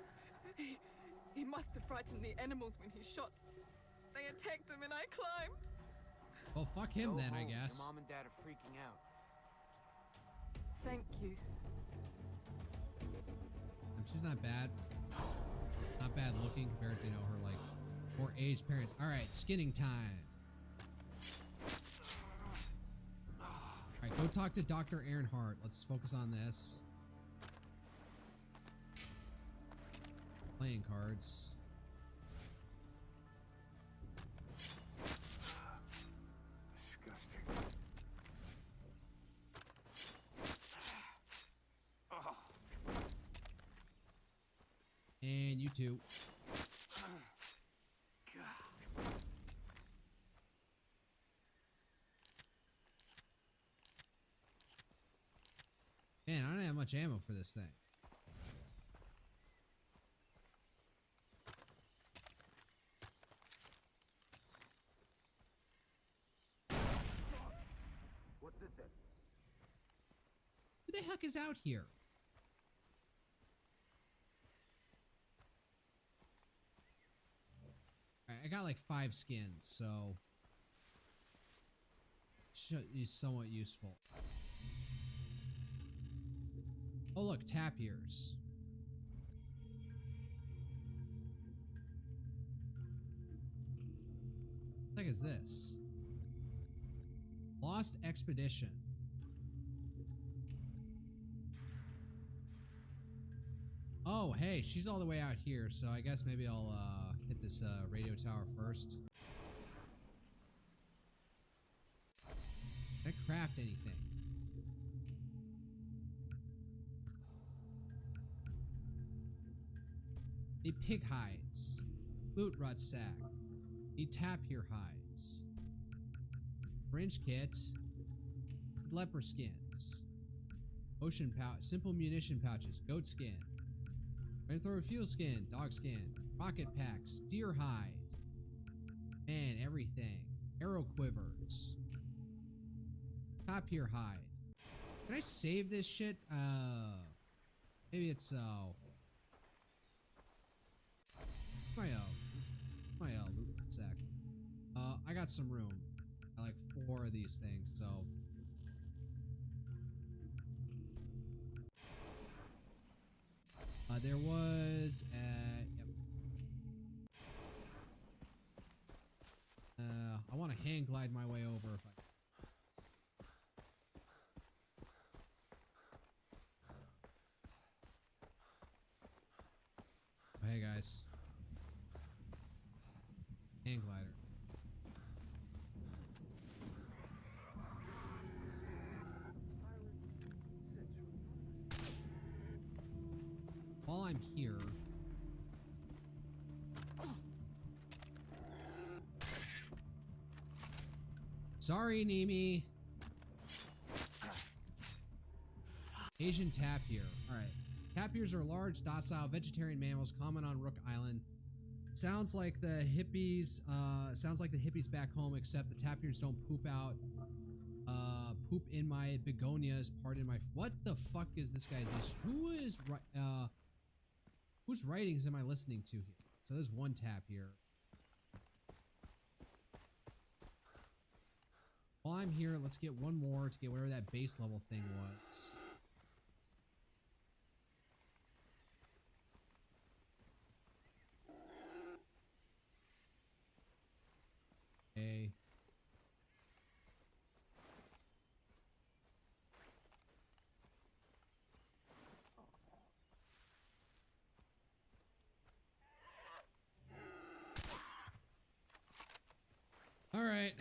He must have frightened the animals when he shot. They attacked him and I climbed. Well, fuck him then, I guess. Your mom and dad are freaking out. Thank you. She's not bad. Not bad looking compared to, you know, her, like, more aged parents. Alright, skinning time. Alright, go talk to Dr. Earnhardt. Let's focus on this. Playing cards. Disgusting. And you too. Man, I don't have much ammo for this thing. What is it? Who the heck is out here? Alright, I got like 5 skins, so should be somewhat useful. Oh look, tapirs. What the heck is this? Lost Expedition. Oh, hey, she's all the way out here, so I guess maybe I'll hit this radio tower first. Can I craft anything? Need pig hides. Boot rut sack. Need tapir hides. Fringe kit. Leopard skins. Ocean pouch, simple munition pouches, goat skin, flamethrower fuel skin, dog skin, rocket packs, deer hide, man, everything, arrow quivers, top here hide. Can I save this shit? Maybe it's my loot sack. I got some room. I like 4 of these things, so. There was, yep. I want to hang glide my way over if I. Hey guys. Hang glider. While I'm here, sorry, Nimi. Asian tapir. All right, tapirs are large, docile, vegetarian mammals common on Rook Island. Sounds like the hippies. Sounds like the hippies back home, except the tapirs don't poop out. Poop in my begonias. Pardon my. What the fuck is this guy's issue? Who is right? Whose writings am I listening to here? So there's one tap here. While I'm here, let's get one more to get whatever that base level thing was. Okay. All right,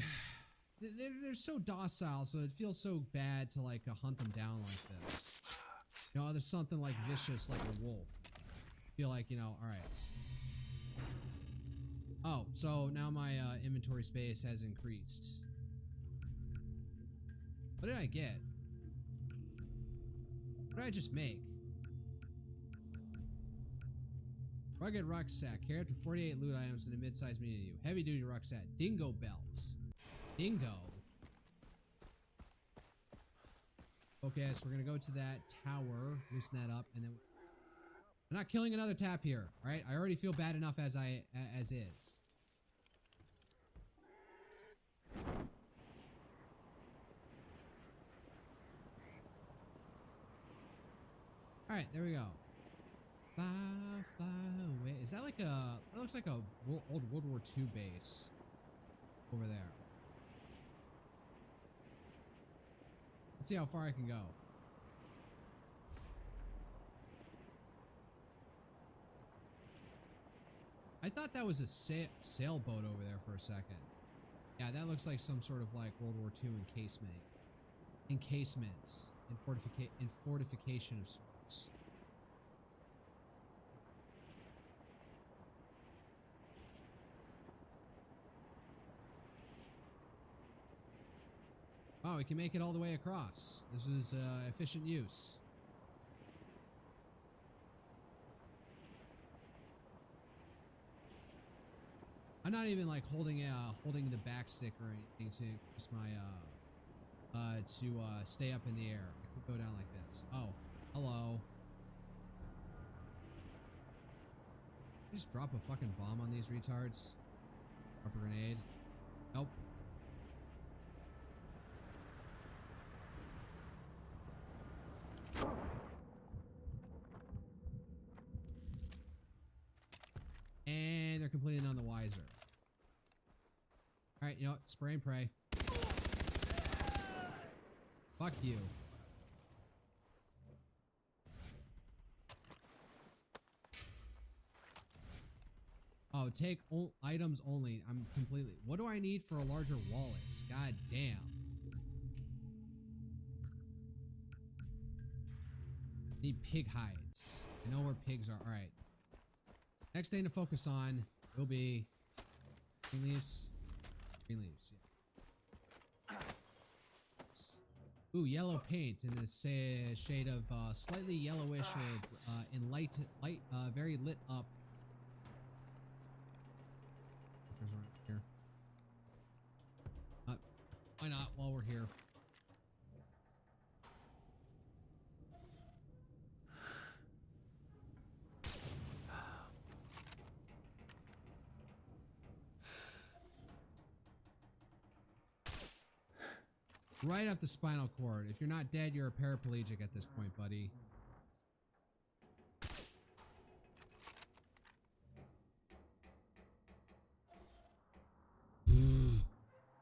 they're so docile, so it feels so bad to like hunt them down like this. You know, there's something like vicious, like a wolf. Feel like, you know, all right. Oh, so now my inventory space has increased. What did I get? What did I just make? Rugged rucksack. Carry up to 48 loot items in a mid-sized medium. Heavy duty rucksack. Dingo belts. Dingo. Okay, so we're gonna go to that tower, loosen that up, and then I'm not killing another tap here. All right, I already feel bad enough as is. All right, there we go. Fly, fly away. Is that like a... That looks like a old World War II base over there. Let's see how far I can go. I thought that was a sailboat over there for a second. Yeah, that looks like some sort of like World War II encasement. Encasements. In fortification of sorts. Oh, we can make it all the way across. This was efficient use. I'm not even like holding the back stick or anything to increase my to stay up in the air. I could go down like this. Oh, hello. Just drop a fucking bomb on these retards. Drop a grenade. Nope. And they're completely none the wiser. Alright, you know what? Spray and pray. Fuck you. Oh, take items only. I'm completely... What do I need for a larger wallet? God damn. Need pig hides. I know where pigs are. Alright. Next thing to focus on will be green leaves. Green leaves, yeah. Ooh, yellow paint in this shade of slightly yellowish or in light, very lit up. There's around here. Why not while we're here? Right up the spinal cord. If you're not dead, you're a paraplegic at this point, buddy.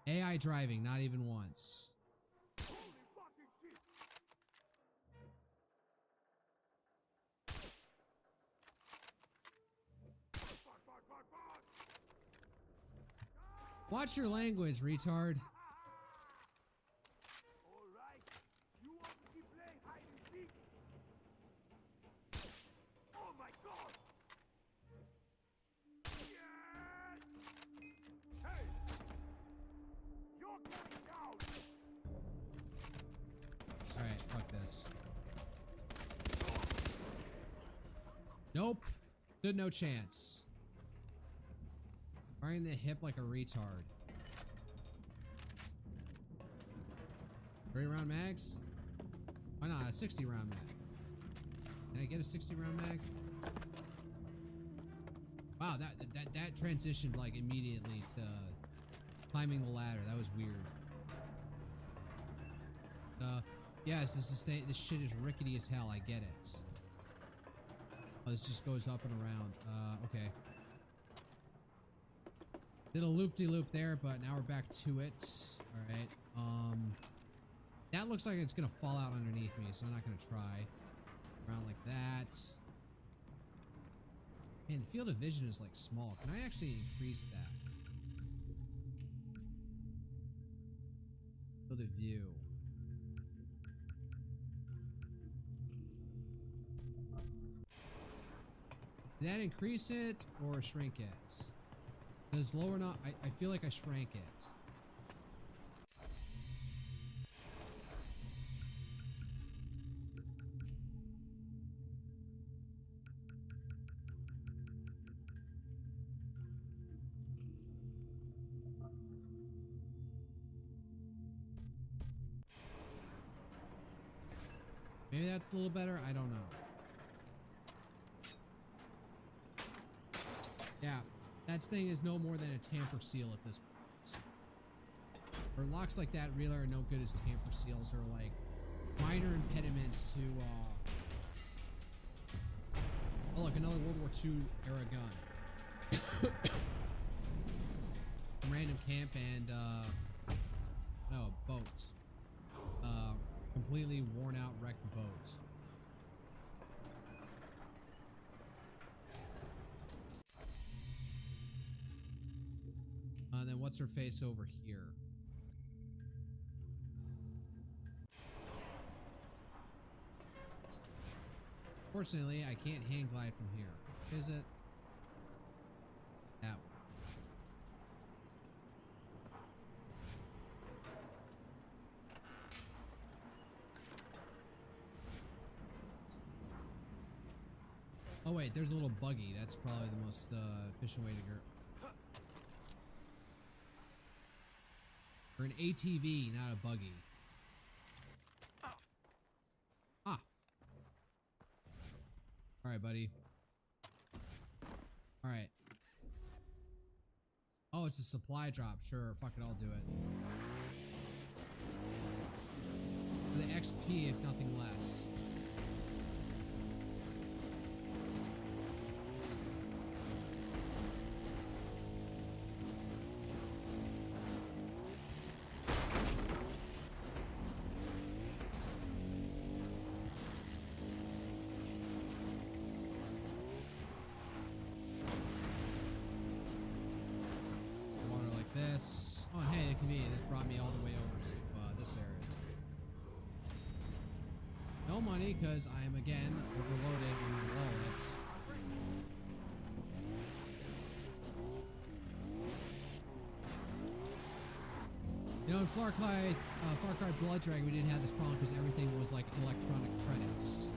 AI driving, not even once. Watch your language, retard. Alright, fuck this. Nope. Stood no chance. Firing the hip like a retard. 30 round mags? Why not? A 60 round mag. Can I get a 60 round mag? Wow, that transitioned like immediately to climbing the ladder. That was weird. Yes, this shit is rickety as hell. I get it. Oh, this just goes up and around. Okay. Did a loop-de-loop there, but now we're back to it. Alright. That looks like it's gonna fall out underneath me, so I'm not gonna try. Around like that. Man, the field of vision is like small. Can I actually increase that? Field of view. Did that increase it or shrink it? Because lower not, I feel like I shrank it. Maybe that's a little better. I don't know. Yeah, that thing is no more than a tamper seal at this point. Or locks like that really are no good as tamper seals. Or like minor impediments to. Oh look, another World War II era gun. Random camp and no, boat. Completely worn out wrecked boat. Then what's her face over here? Fortunately, I can't hang glide from here. Is it? That way. Oh wait, there's a little buggy. That's probably the most efficient way to go. Or an ATV, not a buggy. Ah. Alright, buddy. Alright. Oh, it's a supply drop. Sure, fuck it, I'll do it. For the XP, if nothing less. This. Oh, hey, it can be. This brought me all the way over to this area. No money, because I am again overloaded on my wallets. You You know, in Far Cry Blood Dragon, we didn't have this problem because everything was like electronic credits.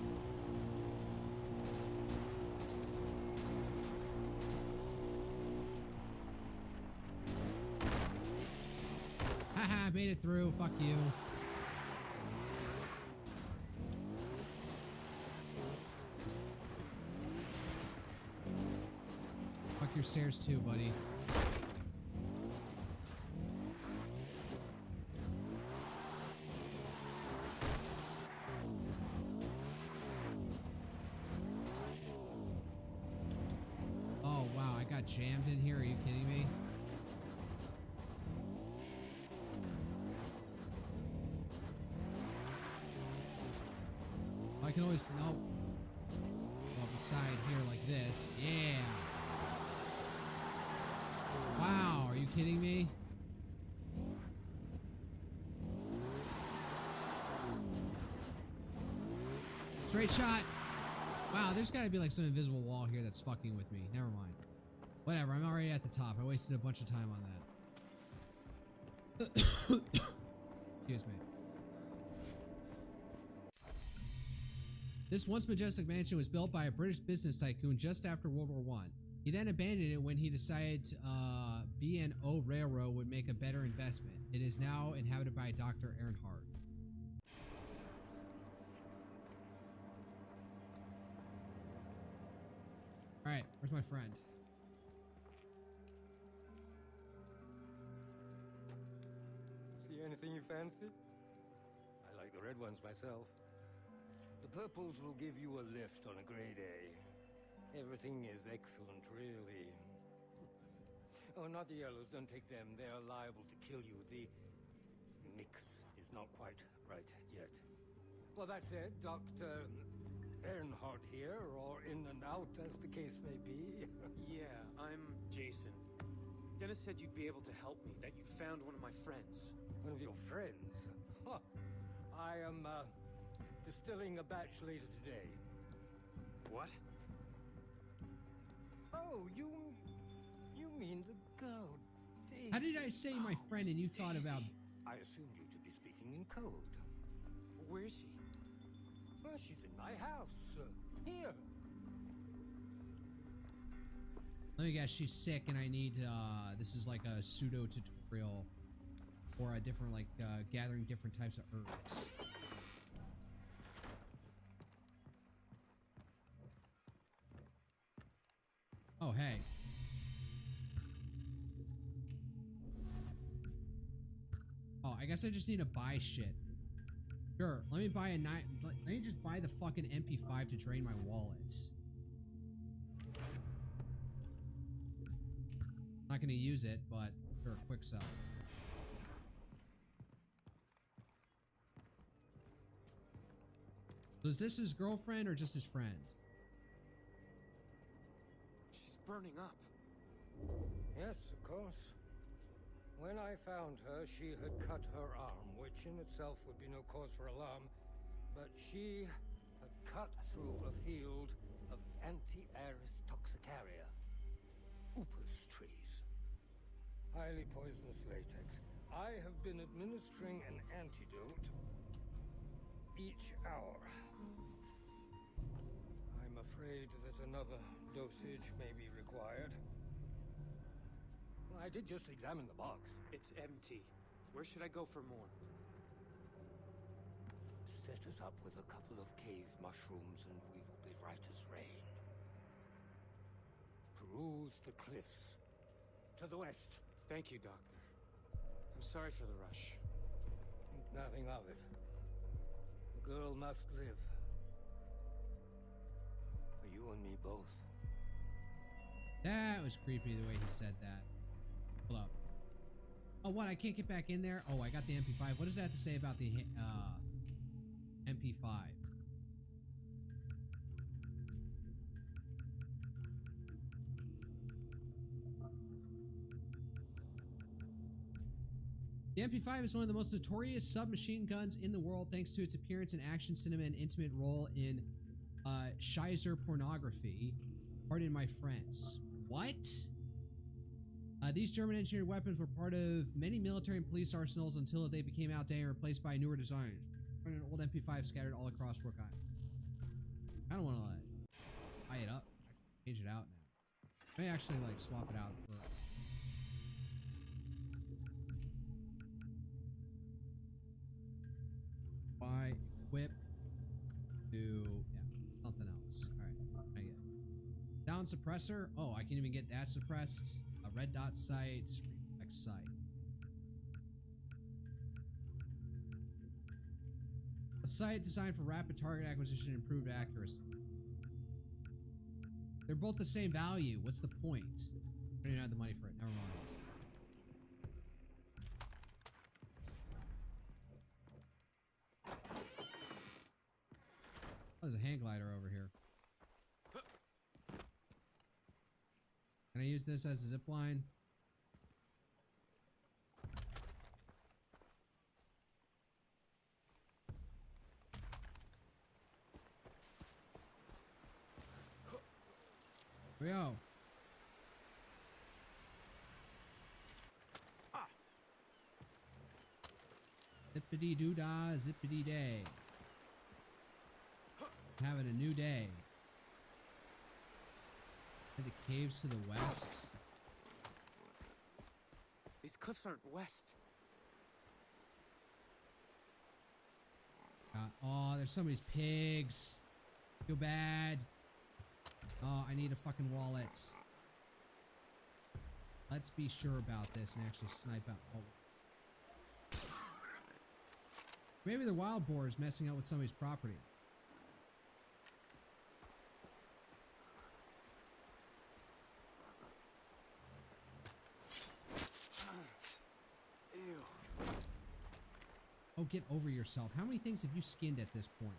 Haha, made it through. Fuck you. Fuck your stairs too, buddy. Oh wow, I got jammed in here. Are you kidding me? I can always go up the side here like this. Yeah. Wow, are you kidding me? Straight shot. Wow, there's got to be like some invisible wall here that's fucking with me. Never mind. Whatever, I'm already at the top. I wasted a bunch of time on that. Excuse me. This once majestic mansion was built by a British business tycoon just after World War I. He then abandoned it when he decided B&O Railroad would make a better investment. It is now inhabited by Dr. Earnhardt. Alright, where's my friend? See anything you fancy? I like the red ones myself. The purples will give you a lift on a grade A. Everything is excellent, really. Oh, not the yellows. Don't take them. They are liable to kill you. The mix is not quite right yet. Well, that said, Dr. Earnhardt here, or in and out, as the case may be. Yeah, I'm Jason. Dennis said you'd be able to help me, that you found one of my friends. One of your friends? Huh. I am, distilling a batch later today. What? Oh, you mean the girl, Daisy. How did I say my friend and you thought about... I assumed you to be speaking in code. Where is she? Well, she's in my house. Here. Let me guess, she's sick and I need, this is like a pseudo tutorial for a different, like, gathering different types of herbs. Oh, hey. Oh, I guess I just need to buy shit. Sure, let me buy a let me just buy the fucking MP5 to drain my wallets. Not gonna use it, but sure, quick sell. So is this his girlfriend or just his friend? She's burning up. Yes, of course. When I found her, she had cut her arm, which in itself would be no cause for alarm, but she had cut through a field of Anti-Aris toxicaria, upas trees. Highly poisonous latex. I have been administering an antidote each hour. I'm afraid that another dosage may be required. I did just examine the box. It's empty. Where should I go for more? Set us up with a couple of cave mushrooms and we will be right as rain. Peruse the cliffs. To the west. Thank you, Doctor. I'm sorry for the rush. Think nothing of it. The girl must live. For you and me both. That was creepy the way he said that. Hold up. Oh, what? I can't get back in there? Oh, I got the MP5. What does that have to say about the MP5? The MP5 is one of the most notorious submachine guns in the world thanks to its appearance in action cinema and intimate role in Shizer pornography. Pardon my French. What? These German engineered weapons were part of many military and police arsenals until they became outdated and replaced by newer designs. An old MP5 scattered all across Rook Island. I don't want to like buy it up. I can change it out now. I may actually like swap it out for. Buy, equip, do something else. All right, I get it. Down suppressor. Oh, I can even get that suppressed. A red dot sight, reflex sight. A sight designed for rapid target acquisition and improved accuracy. They're both the same value. What's the point? I don't have the money for it. Never mind. Oh, there's a hang glider over here. Can I use this as a zip line? Here we go. Zippity doo dah, zippity day. Having a new day. The caves to the west. These cliffs aren't west. Oh, there's somebody's pigs. Feel bad. Oh, I need a fucking wallet. Let's be sure about this and actually snipe out. Oh. Maybe the wild boar is messing up with somebody's property. Oh, get over yourself. How many things have you skinned at this point?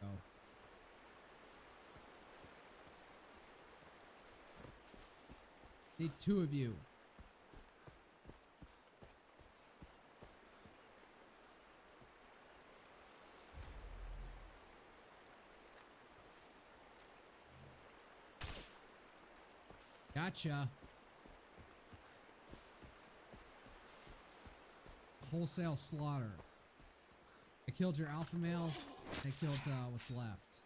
Oh. Need two of you. Gotcha. Wholesale slaughter. I killed your alpha male. I killed what's left.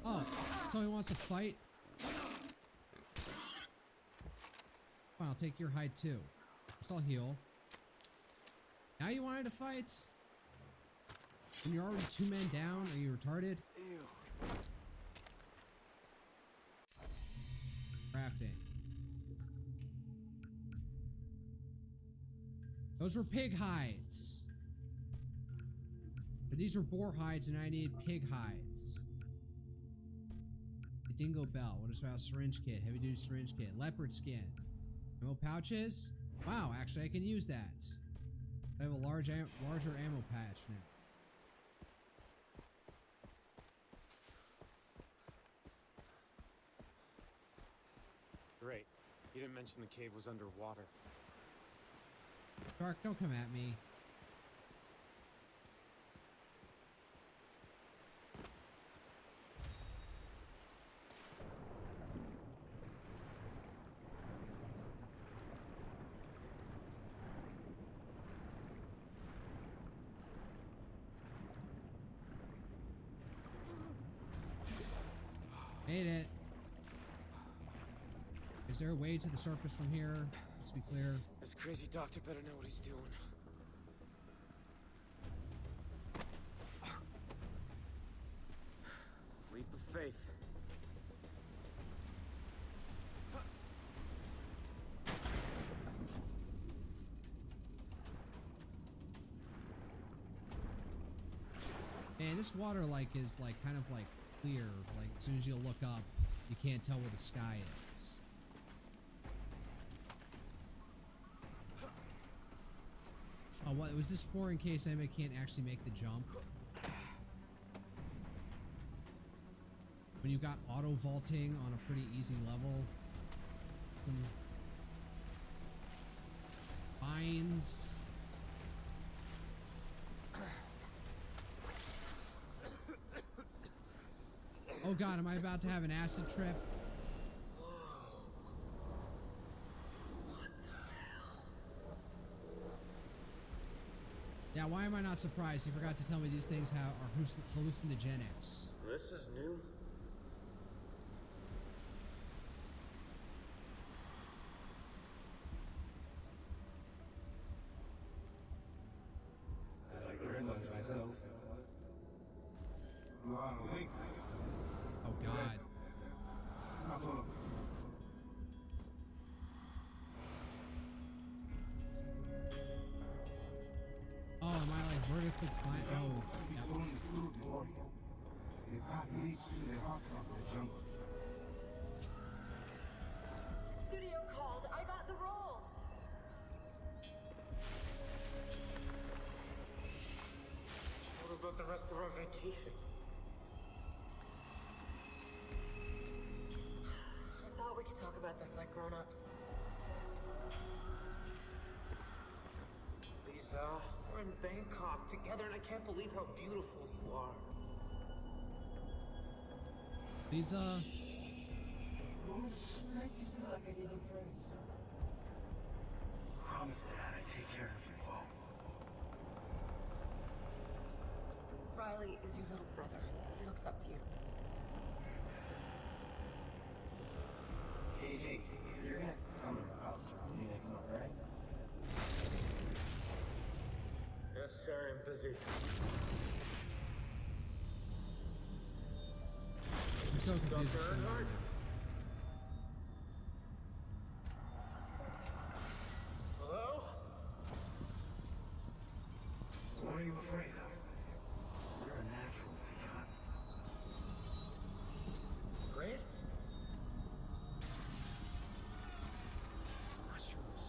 Oh, somebody wants to fight? Fine, I'll take your hide too. First I'll heal. Now you wanted to fight? When you're already 2 men down? Are you retarded? Crafting. Those were pig hides. But these were boar hides and I need pig hides. A dingo bell. What is about syringe kit? Heavy duty syringe kit. Leopard skin. Ammo pouches? Wow, actually I can use that. I have a larger ammo patch now. Great. You didn't mention the cave was underwater. Shark, don't come at me. Made it. Is there a way to the surface from here? Let's be clear. This crazy doctor better know what he's doing. Leap of faith. Man, this water like is like kind of like clear. Like as soon as you look up, you can't tell where the sky is. Oh, what was this for? In case anybody can't actually make the jump. When you got auto vaulting on a pretty easy level. Some vines. Oh god, am I about to have an acid trip? Yeah, why am I not surprised? He forgot to tell me these things are hallucinogenics. This is new. I like the red ones myself. You are awake. Oh god. Not all of them. Oh, am I like vertically climbing? Oh, yep. Only through the warrior. The path leads to the heart of the jungle. Studio called. I got the role. What about the rest of our vacation? I thought we could talk about this like grown-ups. Lisa, we're in Bangkok together and I can't believe how beautiful you are. These, Like I did in France. Promise Dad I take care of you all. Riley is your little brother. He looks up to you. Hey, Jake, you're gonna come to our house around me next month, right? Yes, sir, I'm busy. I'm so confused what's going on now. Hello? What are you afraid of? You're a natural, Fiona. Great? Mushrooms.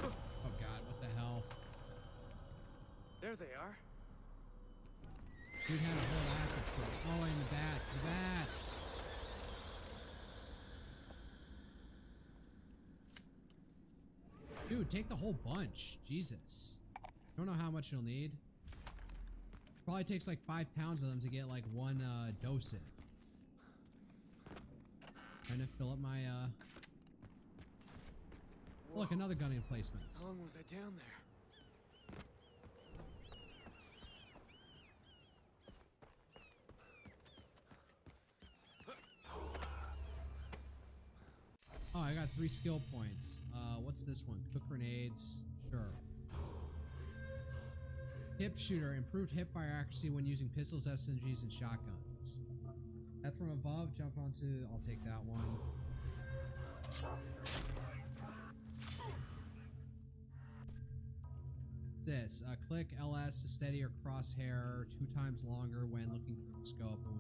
Oh god, what the hell? There they are. Dude had a whole acid trip. Oh, and the bats, the bats! Dude, take the whole bunch. Jesus. Don't know how much you'll need. Probably takes like 5 pounds of them to get like one dosage. Trying to fill up my look, another gun emplacement. How long was I down there? Oh, I got 3 skill points. What's this one? Cook grenades. Sure. Hip shooter. Improved hip fire accuracy when using pistols, SMGs, and shotguns. That from above. Jump onto. I'll take that one. What's this? Click LS to steady your crosshair 2 times longer when looking through the scope. It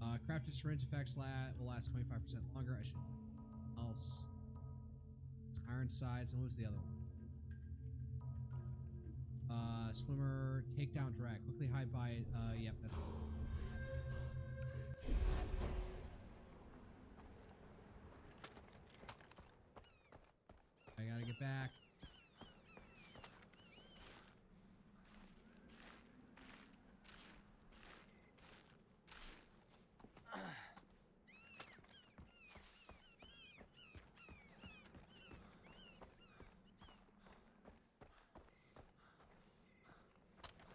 was crafted syringe effects will last 25% longer. I should do something else. It's iron sights. And what was the other one? Swimmer takedown drag. Quickly hide by. Yep, that's right. I gotta get back.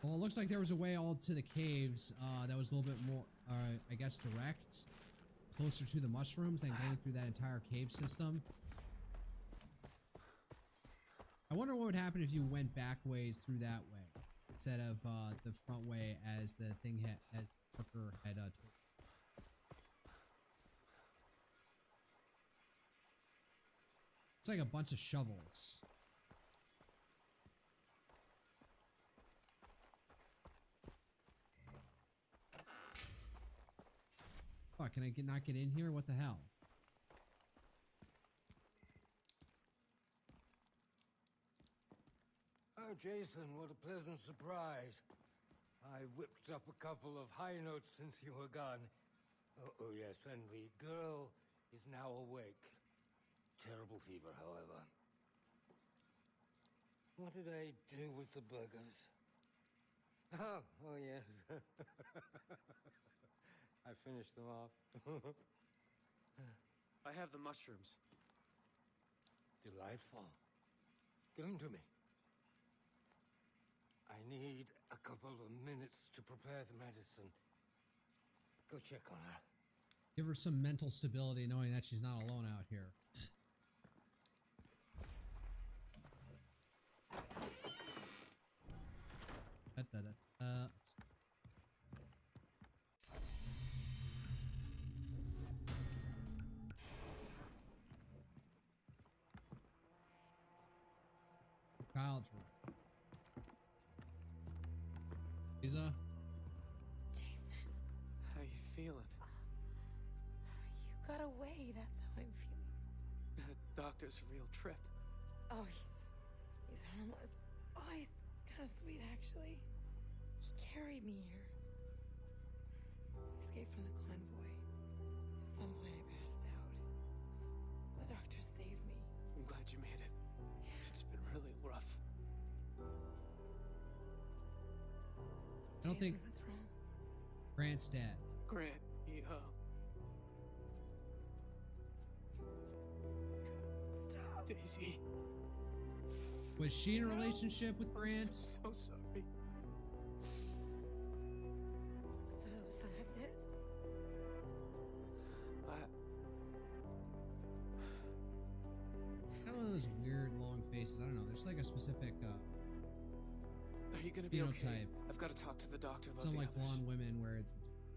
Well, it looks like there was a way all to the caves that was a little bit more, I guess, direct, closer to the mushrooms than going through that entire cave system. I wonder what would happen if you went back ways through that way instead of the front way as the thing as Hooker had told. It's like a bunch of shovels. Fuck, can I not get in here? What the hell? Oh, Jason, what a pleasant surprise. I whipped up a couple of high notes since you were gone. Oh yes, and the girl is now awake. Terrible fever, however. What did I do with the burgers? Oh yes. I finished them off. I have the mushrooms. Delightful. Give them to me. I need a couple of minutes to prepare the medicine. Go check on her. Give her some mental stability knowing that she's not alone out here. Child's room. Lisa? Jason. How you feeling? You got away, that's how I'm feeling. The doctor's a real trip. Oh, he's harmless. Oh, he's kind of sweet, actually. He carried me here. I escaped from the convoy. At some point, I passed out. The doctor saved me. I'm glad you made it. It's been really rough. I don't think What's wrong? Grant's dad. Grant, Stop. Daisy. Was she in a relationship with Grant? So sorry. So that's it? I don't know those weird long faces. I don't know. There's like a specific Are you gonna be phenotype. okay? I've got to talk to the doctor about Some the like others. blonde women where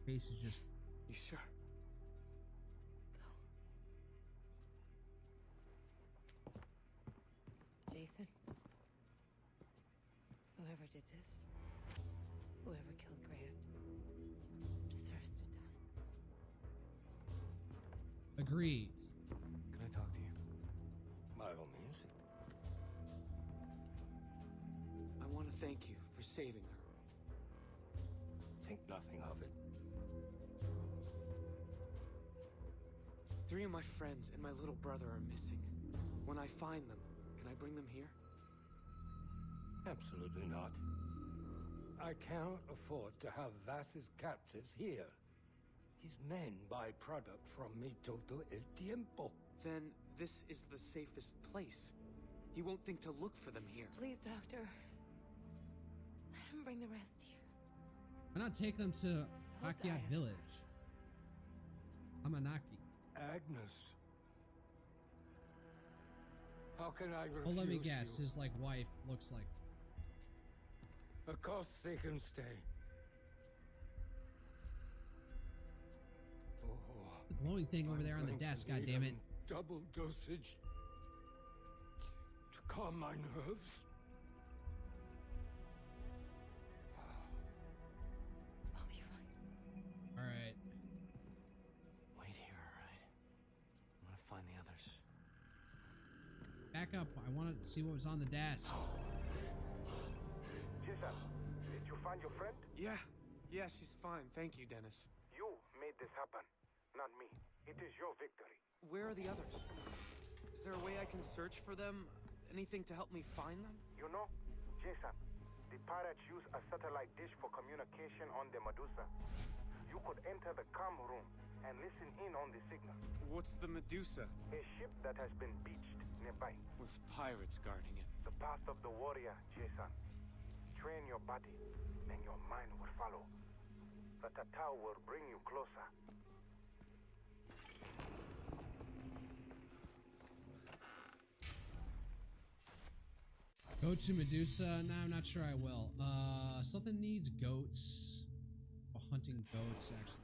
face is just. You sure? Jason, whoever did this, whoever killed Grant, deserves to die. Agreed. Can I talk to you? By all means. I want to thank you for saving her. Think nothing of it. 3 of my friends and my little brother are missing. When I find them, can I bring them here? Absolutely not. I cannot afford to have Vass's captives here. His men buy product from me todo el tiempo. Then this is the safest place. He won't think to look for them here. Please, Doctor. Let him bring the rest here. Why not take them to Akyat village? Amanaki. Agnes. How can I refuse Well, let me guess. you? His like wife looks like. Of course they can stay. Oh, The glowing thing over there on the desk. God damn it! Double dosage to calm my nerves. I'll be fine. All right. Wait here, alright? I'm gonna find the others. Back up. I want to see what was on the desk. Jason, did you find your friend? Yeah, she's fine. Thank you, Dennis. You made this happen, not me. It is your victory. Where are the others? Is there a way I can search for them? Anything to help me find them? You know, Jason, the pirates use a satellite dish for communication on the Medusa. You could enter the comm room and listen in on the signal. What's the Medusa? A ship that has been beached nearby. With pirates guarding it. The path of the warrior, Jason. Train your body, and your mind will follow. The Tatao will bring you closer. Go to Medusa. No, I'm not sure I will. Something needs goats. Oh, hunting goats, actually.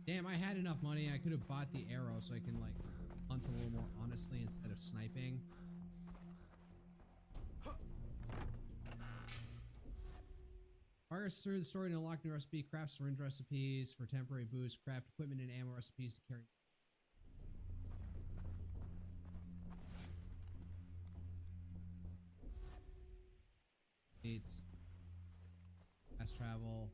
Damn, I had enough money. I could have bought the arrow so I can, like, hunt a little more honestly instead of sniping. Progress through the story to unlock new recipe. Craft syringe recipes for temporary boost. Craft equipment and ammo recipes to carry. Needs fast travel.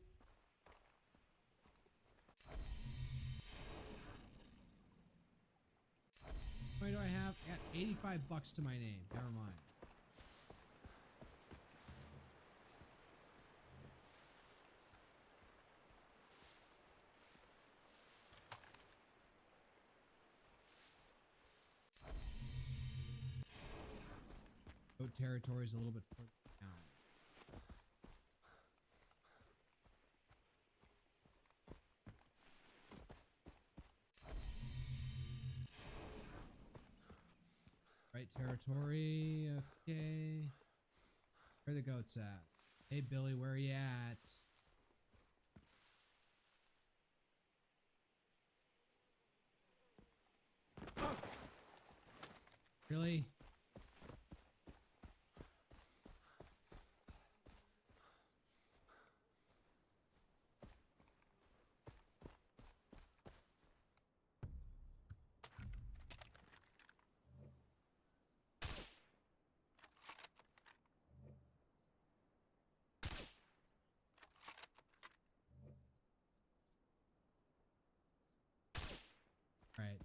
How many do I have? Got 85 bucks to my name. Never mind. Goat territory is a little bit further down. Right territory. Okay. Where are the goats at? Hey Billy, where are you at? Really? Right.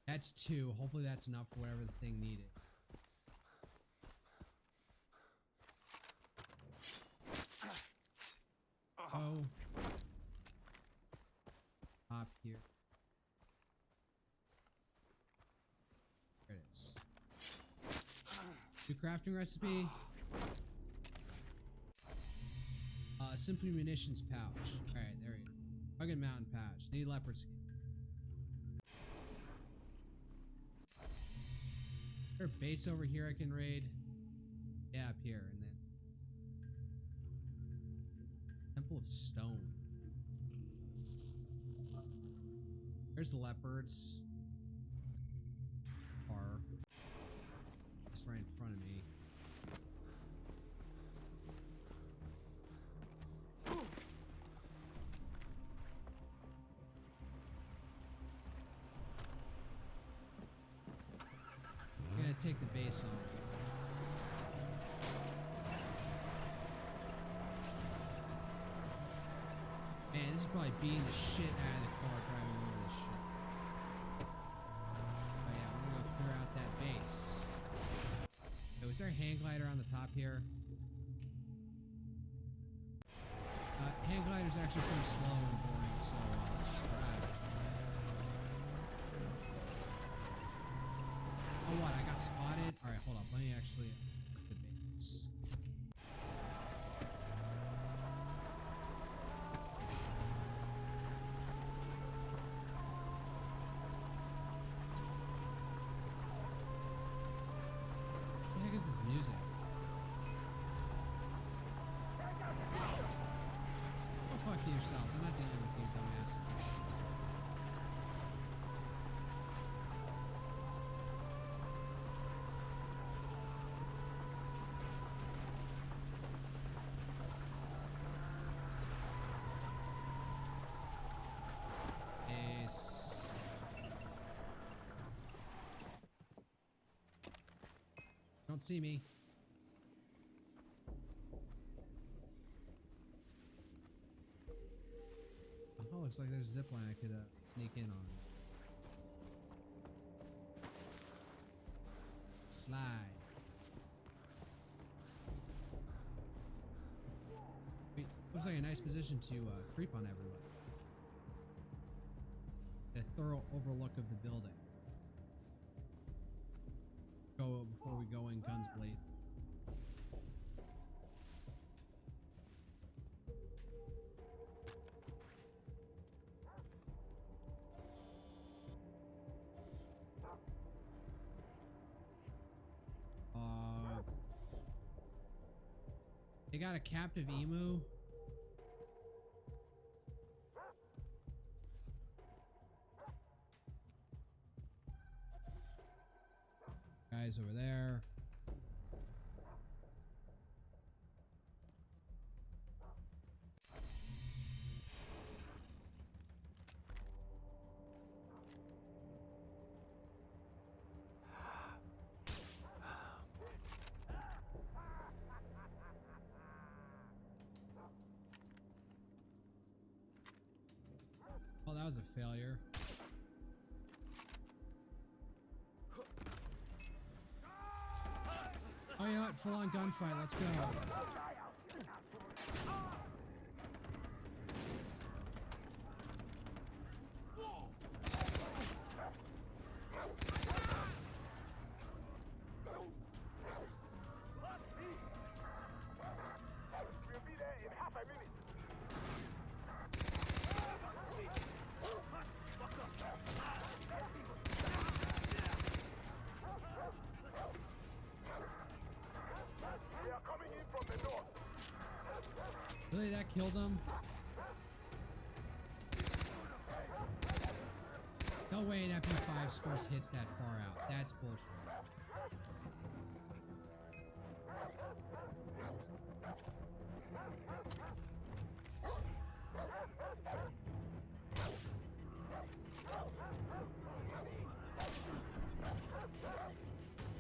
That's 2. Hopefully that's enough for whatever the thing needed. Oh. Up here. There it is. New crafting recipe. Simply munitions pouch. Alright, there we go. Rugged mountain pouch. Need leopard skin. Is there a base over here I can raid? Yeah, up here, and then Temple of Stone. There's the leopards. Are just right in front of me. I'm gonna take the base on. Man, this is probably beating the shit out of the car driving over this shit. Oh yeah, I'm gonna go clear out that base. Hey, was there a hang glider on the top here? Hang glider's actually pretty slow and boring, so let's just drive. Oh what, I got spotted? Alright, hold up, let me actually the base. What the heck is this music? Go fuck yourselves, I'm not dealing with you dumbasses. Don't see me. Oh, looks like there's a zip line I could sneak in on. Slide. Wait, looks like a nice position to creep on everybody. Get a thorough overlook of the building. Go before we go in guns blazing. They got a captive emu. Guys over there. Oh, that was a failure. out. Full on gunfight. Let's go. Really, that killed him? No way an FP5 scores hits that far out. That's bullshit.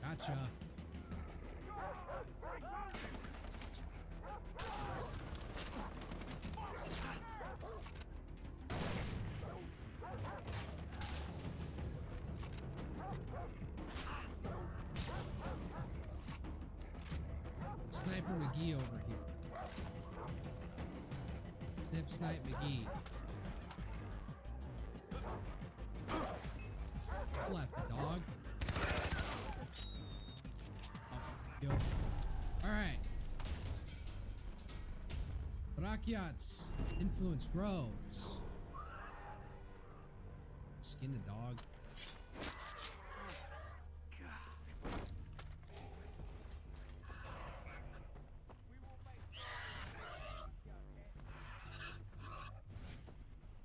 Gotcha. Sniper McGee over here. Snip Snipe McGee. What's left, the dog? Oh, killed. Alright. Rakyat's influence grows. Skin the dog.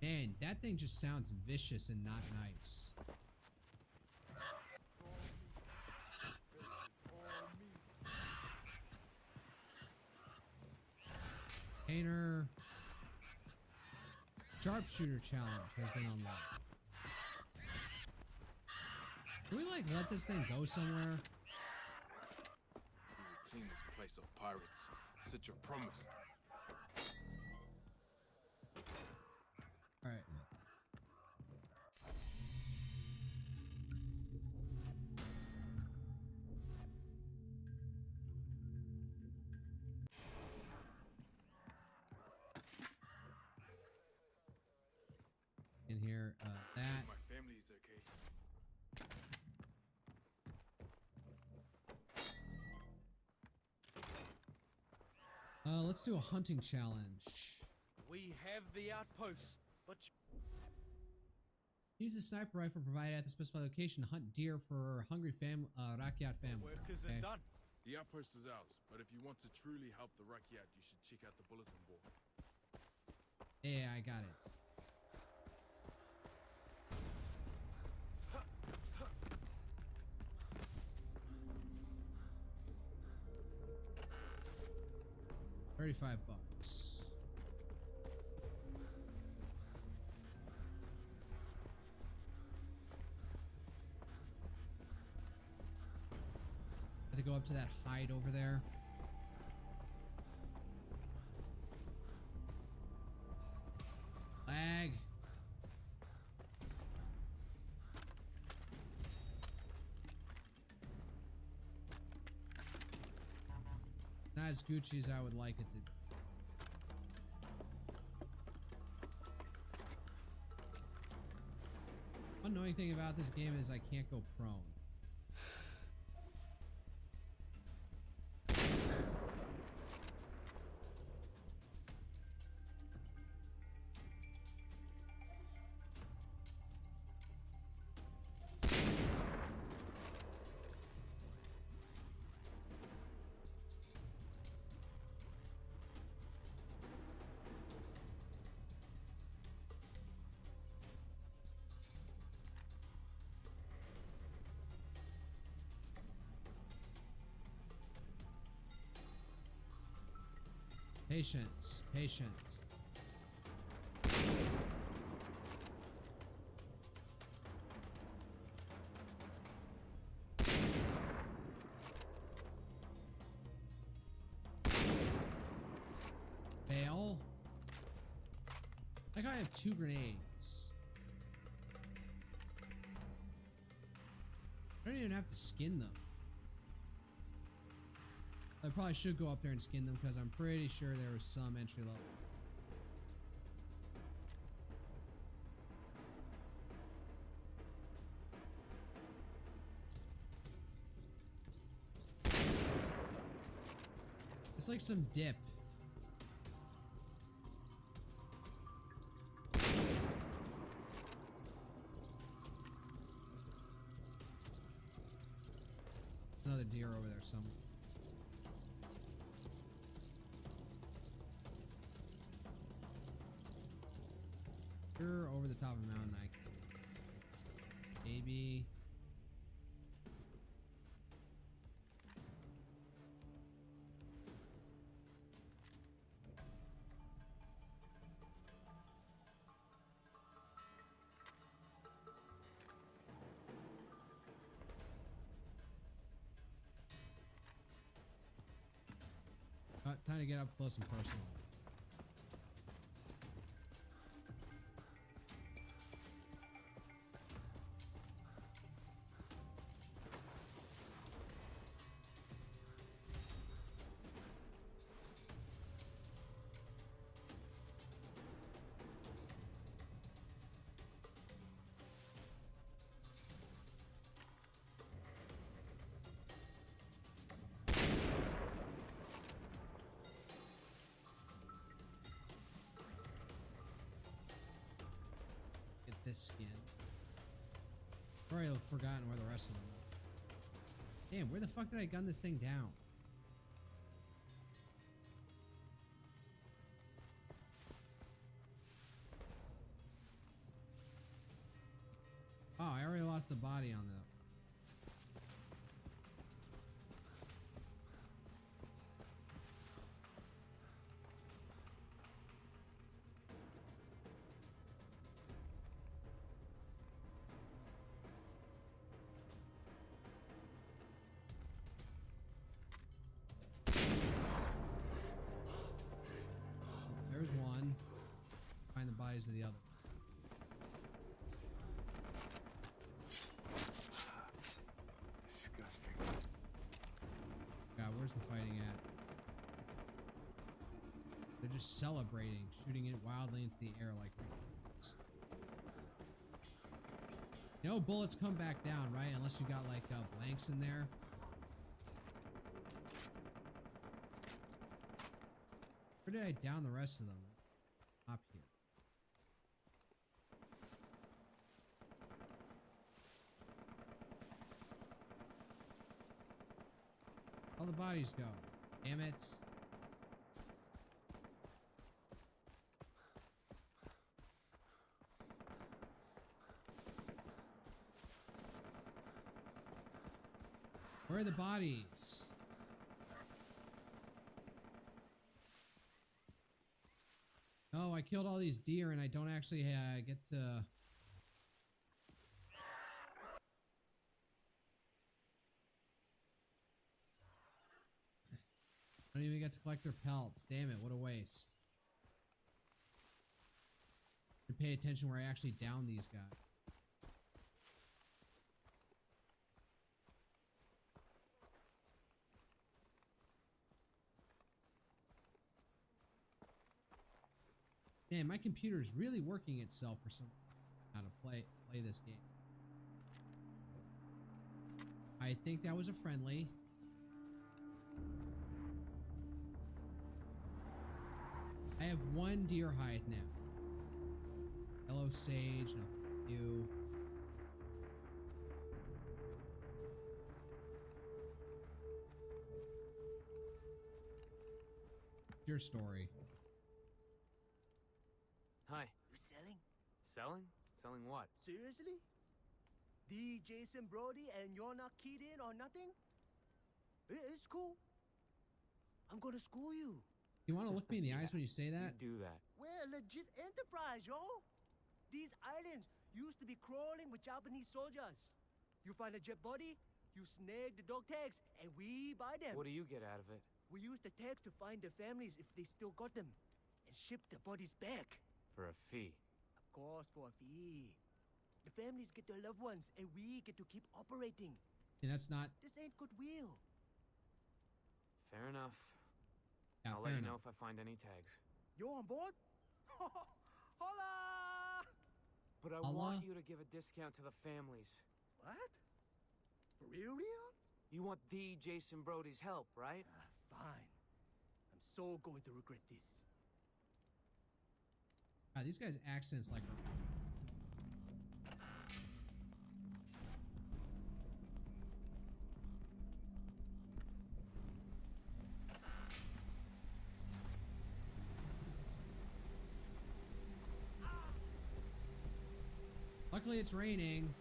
Man, that thing just sounds vicious and not nice. Painter. Sharpshooter challenge has been unlocked. Can we like let this thing go somewhere? We will clean this place of pirates. Such a promise. All right. In here, that. My family is okay. Let's do a hunting challenge. We have the outpost, but Use a sniper rifle provided at the specified location to hunt deer for hungry Rakyat families. work isn't done. The outpost is ours, but if you want to truly help the Rakyat, you should check out the bulletin board. Yeah, I got it. $35. I have to go up to that hide over there. Lag. Not as Gucci as I would like it to be. Annoying thing about this game is I can't go prone. Patience, patience. Fail. Like I have 2 grenades. I don't even have to skin them. I probably should go up there and skin them because I'm pretty sure there was some entry level. It's like some dip. Another deer over there somewhere. Sure, over the top of the mountain, I can. Maybe. Time to get up close and personal. This skin. Already forgotten where the rest of them are. Damn, where the fuck did I gun this thing down? Oh, I already lost the body on the. There's one. Find the bodies of the other. Disgusting. God, where's the fighting at? They're just celebrating, shooting it wildly into the air like. You know, bullets come back down, right? Unless you got like blanks in there. Where did I down the rest of them? Up here. All the bodies go. Damn it. Where are the bodies? Oh, I killed all these deer and I don't actually get to... I don't even get to collect their pelts. Damn it, what a waste. To pay attention where I actually down these guys. Man, my computer is really working itself for some how to play this game. I think that was a friendly. I have one deer hide now. Hello, Sage. Nothing new. Your story. Hi. You selling? Selling? Selling what? Seriously? The Jason Brody and you're not keyed in or nothing? It's cool. I'm gonna school you. You want to look me in the eyes when you say that? You do that. We're a legit enterprise, yo. These islands used to be crawling with Japanese soldiers. You find a jet body, you snag the dog tags, and we buy them. What do you get out of it? We use the tags to find their families if they still got them, and ship the bodies back. For a fee. Of course, for a fee. The families get their loved ones, and we get to keep operating. And that's not... This ain't goodwill. Fair enough. Yeah, I'll fair let you enough. know if I find any tags. You on board? Hola! But I Allah? want you to give a discount to the families. What? For real? You want the Jason Brody's help, right? Fine. I'm so going to regret this. These guys' accents like. Luckily, it's raining.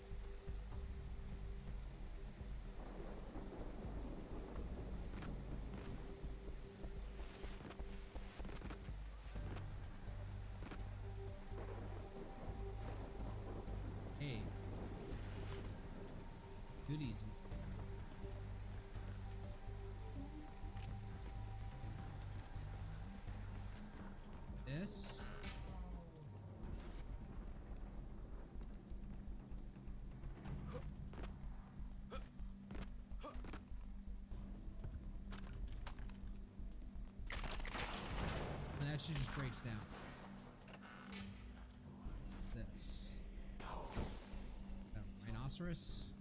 Hey. Goodies and stuff. This. And that shit just breaks down. What's this? That rhinoceros?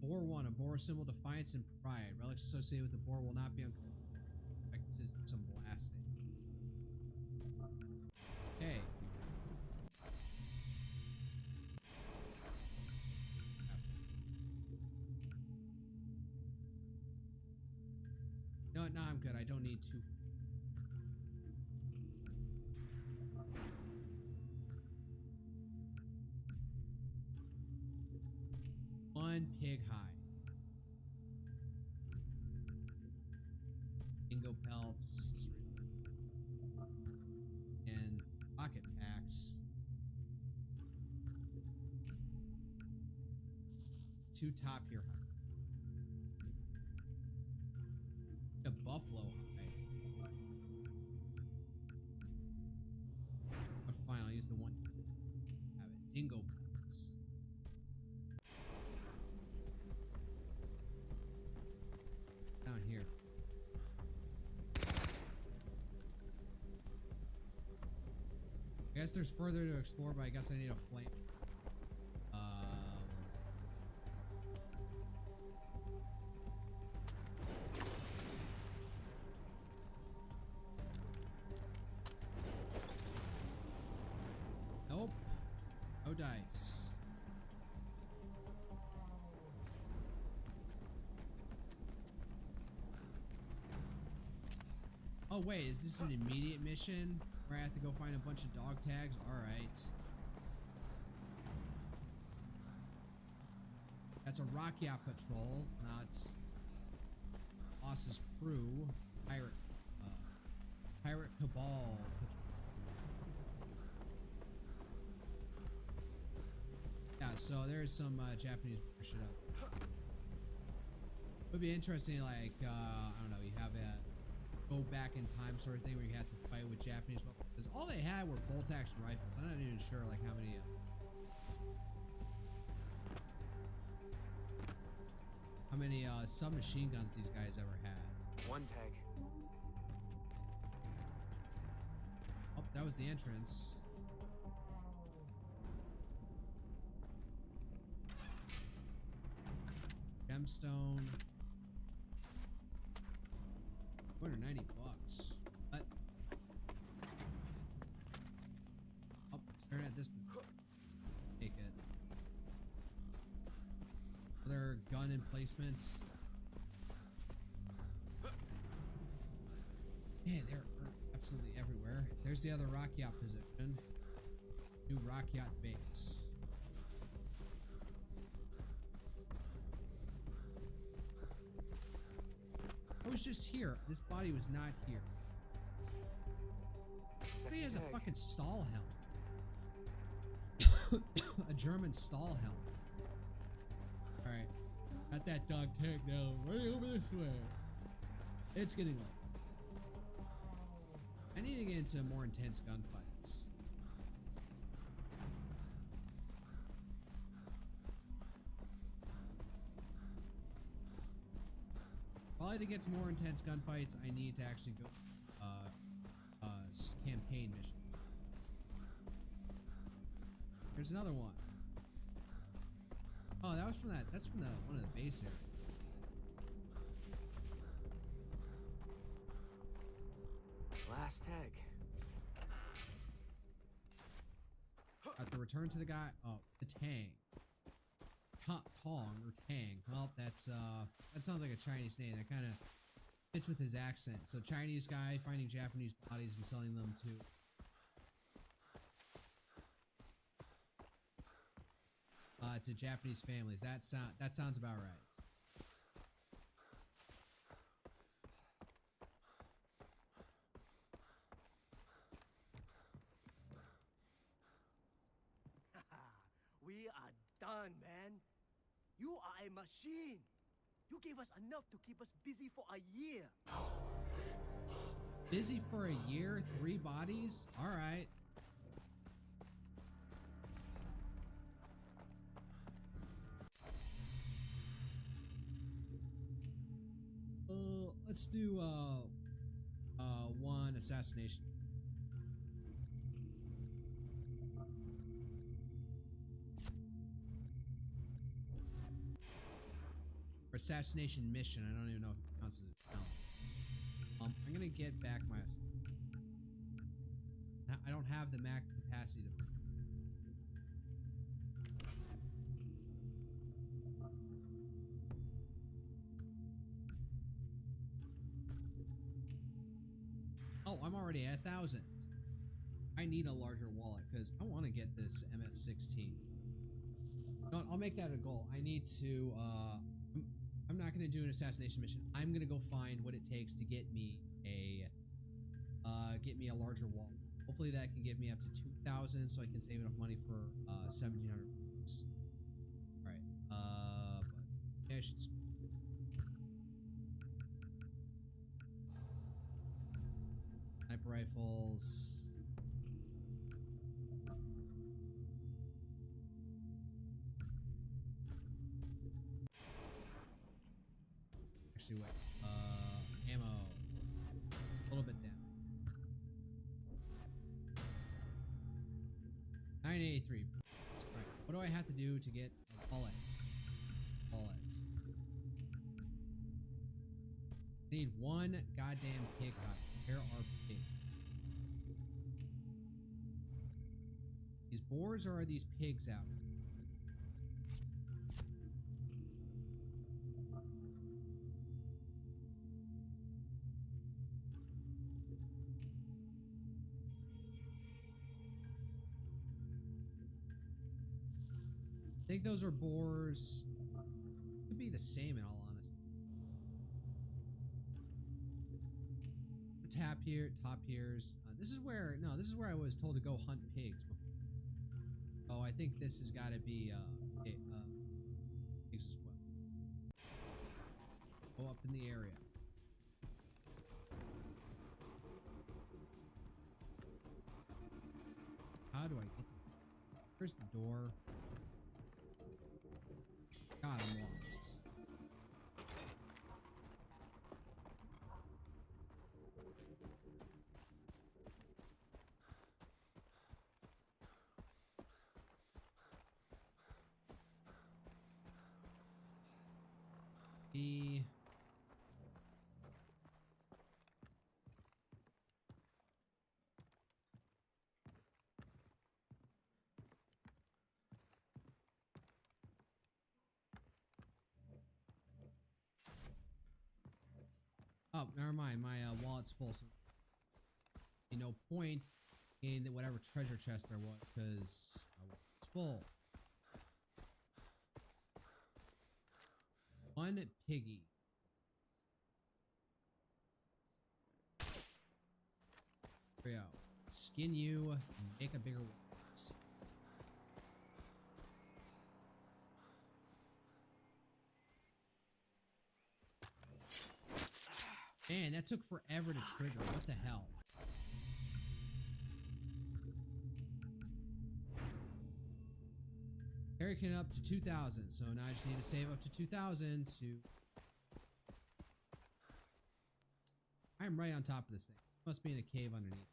Boar 1, a boar symbol, defiance and pride. Relics associated with the boar will not be expected to some blasting. Okay. No, I'm good. I don't need to. One pig hide. Dingo pelts. And rocket packs. 2 top here. A buffalo hide. But fine, I'll use the one. Have it. Dingo pelts. Down here. I guess there's further to explore, but I guess I need a flame. Nope. No dice. Oh wait, is this an immediate mission where I have to go find a bunch of dog tags? Alright. That's a rock yacht patrol, not Boss's crew. Pirate Cabal patrol. Yeah, so there's some Japanese shit up. Would be interesting, like, I don't know, you have a go back in time sort of thing where you have to fight with Japanese weapons. Because all they had were bolt action rifles. I'm not even sure, like, how many submachine guns these guys ever had. One tag. Oh, that was the entrance. Gemstone. $290. What? Oh, staring at this position. Take it. Other gun emplacements. Yeah, they're absolutely everywhere. There's the other rock yacht position. New rock yacht base. I was just here. This body was not here. He has a fucking stall helm. A German stall helm. Alright. Got that dog tag now. Right over this way. It's getting late. I need to get into more intense gunfights. Probably to get to more intense gunfights, I need to actually go campaign mission. There's another one. Oh, that was from that. That's from the one of the base areas. Last tag. Have to return to the guy. Oh, the Tang. Tong or Tang. Well, that's that sounds like a Chinese name. That kind of fits with his accent. So Chinese guy finding Japanese bodies and selling them to Japanese families. That sounds about right. We are done, man. You are a machine. You gave us enough to keep us busy for a year. Busy for a year? 3 bodies? All right. Let's do one assassination. Assassination mission. I don't even know if it counts as a challenge. I'm gonna get back my. I don't have the max capacity to. Oh, I'm already at 1,000. I need a larger wallet because I want to get this MS-16. No, I'll make that a goal. I need to. I'm not going to do an assassination mission. I'm going to go find what it takes to get me a larger wallet. Hopefully that can get me up to 2,000 so I can save enough money for 1,700 bucks. All right. But yeah, I should. Sniper rifles. Actually, wait. Ammo. A little bit down. 983. Right. What do I have to do to get a bullet? Bullets. I need 1 goddamn pig hut. Where are pigs? These boars or are these pigs out? I think those are boars. Could be the same in all honesty. Top ears. This is where I was told to go hunt pigs before. Oh, I think this has got to be pigs as well. Go up in the area. How do I get there? Where's the door? God, I'm lost. Oh, never mind. My wallet's full, so no point in whatever treasure chest there was because my wallet's full. 1 piggy. There we go. Skin you and make a bigger wallet. Man, that took forever to trigger. What the hell? Carrying up to 2,000. So now I just need to save up to 2,000 to I'm right on top of this thing. Must be in a cave underneath.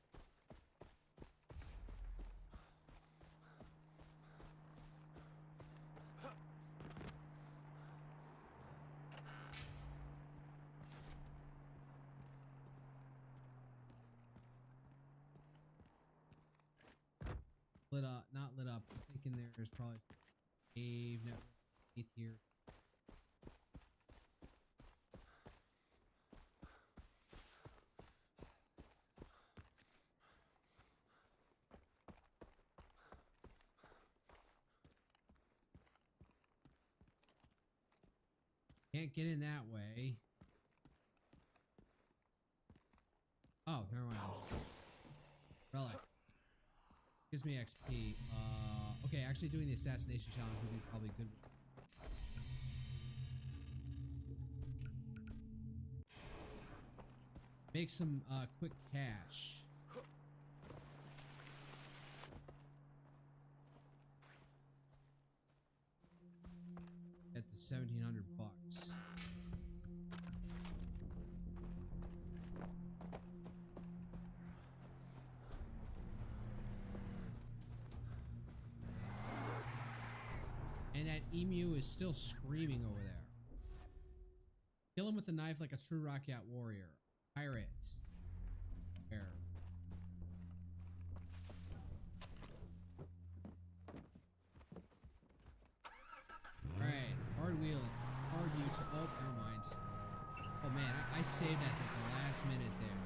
Lit up, not lit up. I'm thinking there's probably a cave network underneath here. Can't get in that way. Oh, never mind. Relic. Gives me XP. Okay, actually doing the assassination challenge would be probably good. Make some quick cash. At the 1,700 bucks. And that emu is still screaming over there. Kill him with a knife like a true Rockyat warrior. Pirate. There. Alright, hard wheel. Hard U to. Oh, never mind. Oh man, I saved at the last minute there.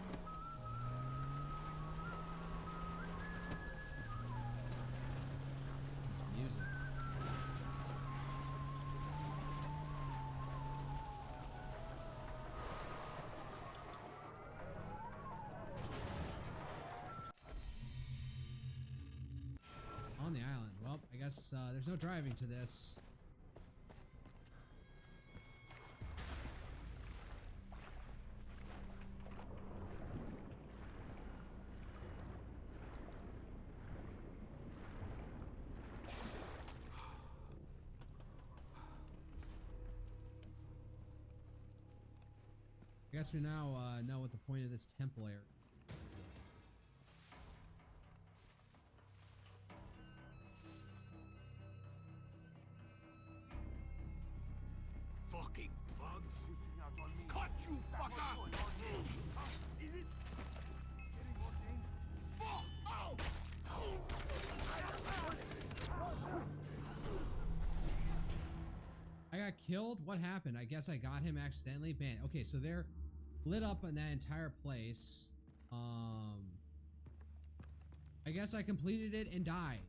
This is music. On the island. Well, I guess there's no driving to this. I guess we now know what the point of this temple area is. Fucking bugs. Cut, you fucker! Is it? Oh! I got killed? What happened? I guess I got him accidentally. Man, okay, so they're lit up in that entire place. I guess I completed it and died.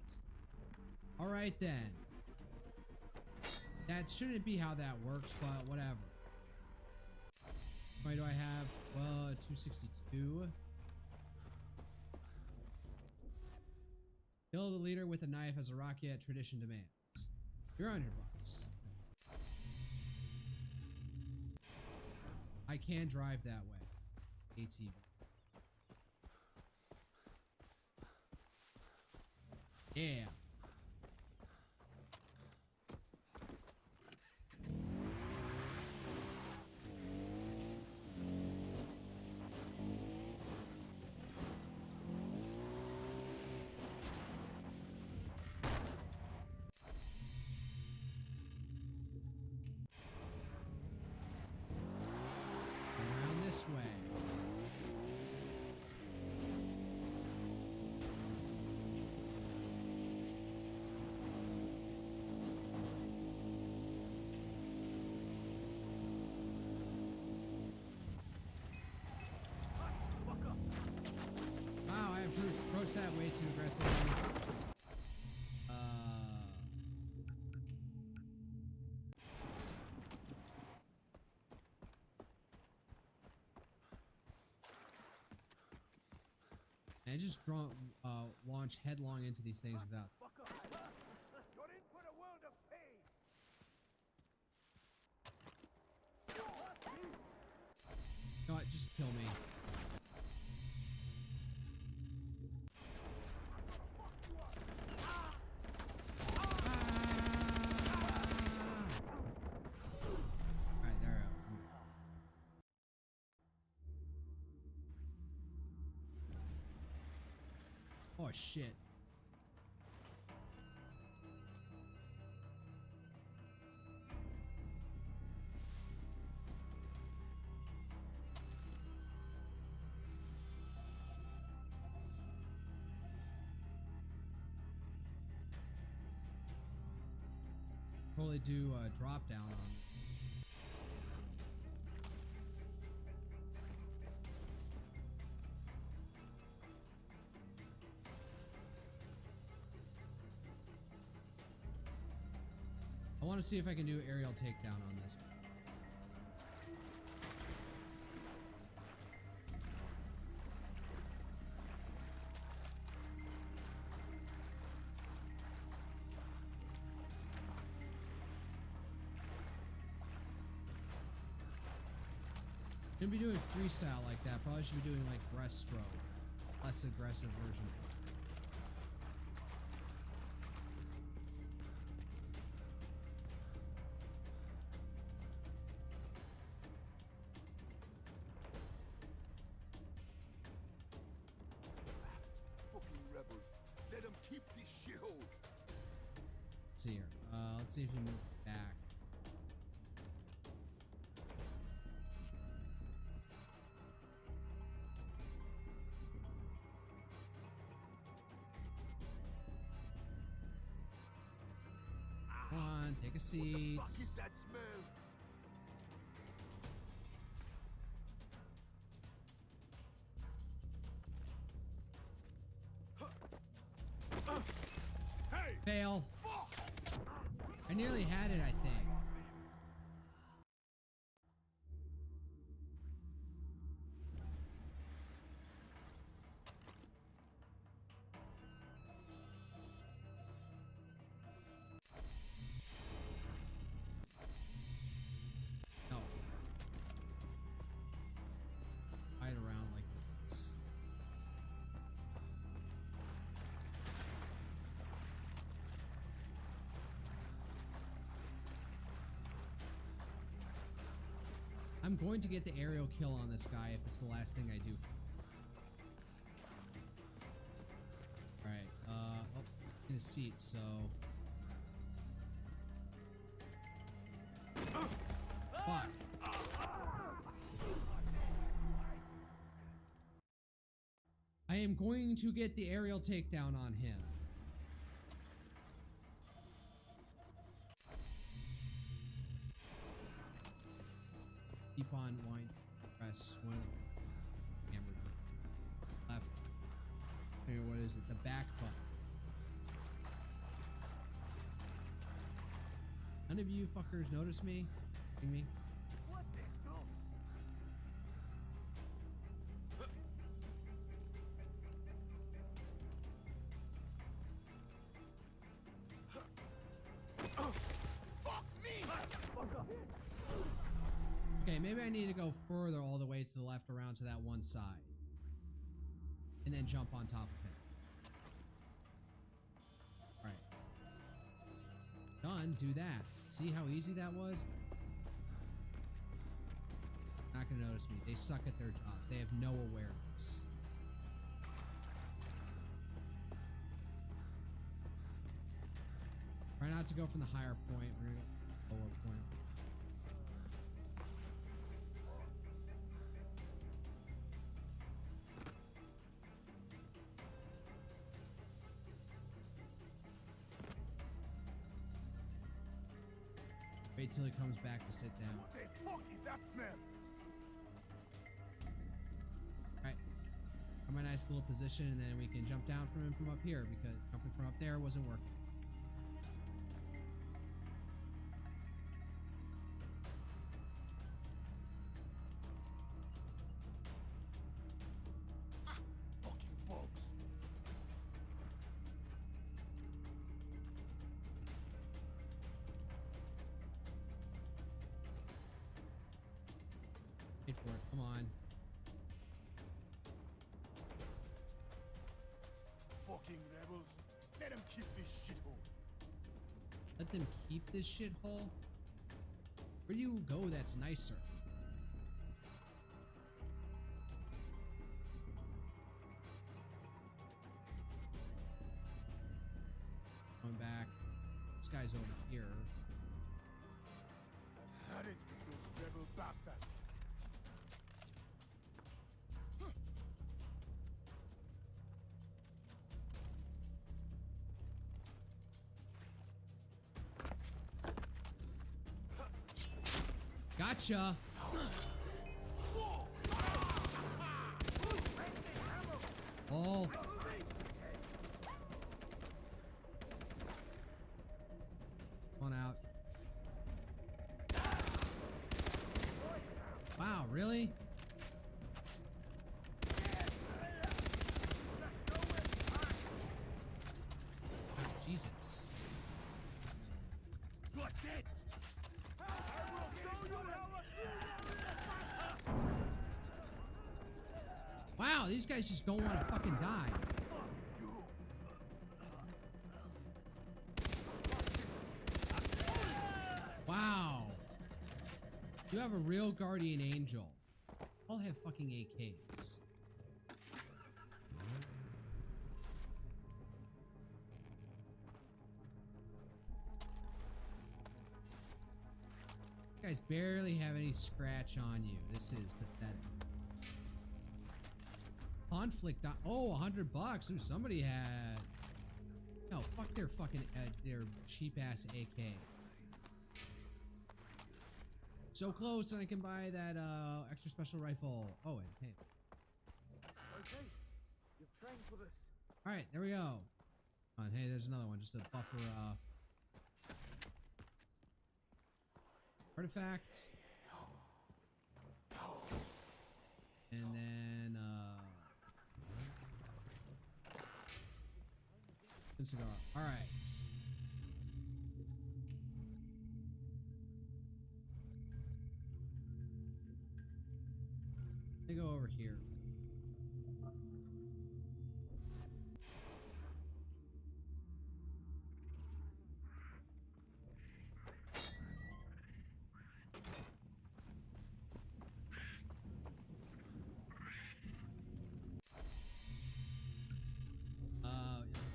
Alright then. That shouldn't be how that works, but whatever. Why do I have 262? Kill the leader with a knife as a Rockyat tradition demands. 300 bucks. I can drive that way. ATV. Yeah. Around this way. Wow, I approached that way too aggressively. And just launch headlong into these things without. You're in for a world of pain. You know what? Just kill me. Alright, there we go. Oh shit. Probably do a drop down on. I want to see if I can do aerial takedown on this. Shouldn't be doing freestyle like that. Probably should be doing like breaststroke, less aggressive version of it. Fucking rebels. Let them keep this shithole. Let's see here. Let's see if you move back. Come on, take a seat. What the fuck is that smell? Fail. I nearly had it, I think. No. Hide around like this. I'm going to get the aerial kill on this guy if it's the last thing I do. Alright, oh, in a seat, so... Fuck. I am going to get the aerial takedown on him. Keep on wind. Press one of the hammer left. Okay, what is it? The back button. None of you fuckers notice me? Me? What the hell? Fuck me! Okay, maybe I need to go further all the way to the left around to that one side. And then jump on top of him. Alright. Done. Do that. See how easy that was? Not gonna notice me. They suck at their jobs. They have no awareness. Try not to go from the higher point. We're gonna go lower point. Wait till he comes back to sit down. What the fuck is that smell? Alright. I'm in a nice little position, and then we can jump down from him from up here, because jumping from up there wasn't working. Fucking bugs. Wait for it. Come on. Fucking rebels. Let them keep this shithole. Let them keep this shithole? Where do you go that's nicer? guys over here. Had it, you rebel bastards. Gotcha. Oh. One out. Wow, really? Oh, Jesus. You are dead. Wow, these guys just don't want to fucking die. Wow. You have a real guardian angel. All have fucking AKs. You guys barely have any scratch on you. This is pathetic. Conflict. Oh, $100. Ooh, somebody had. No, fuck their fucking their cheap ass AK. So close, and I can buy that extra special rifle. Oh, and hey. Okay, you've trained for this. All right, there we go. Hey, there's another one. Just a buffer. Artifact. And then cigar. All right. They go over here.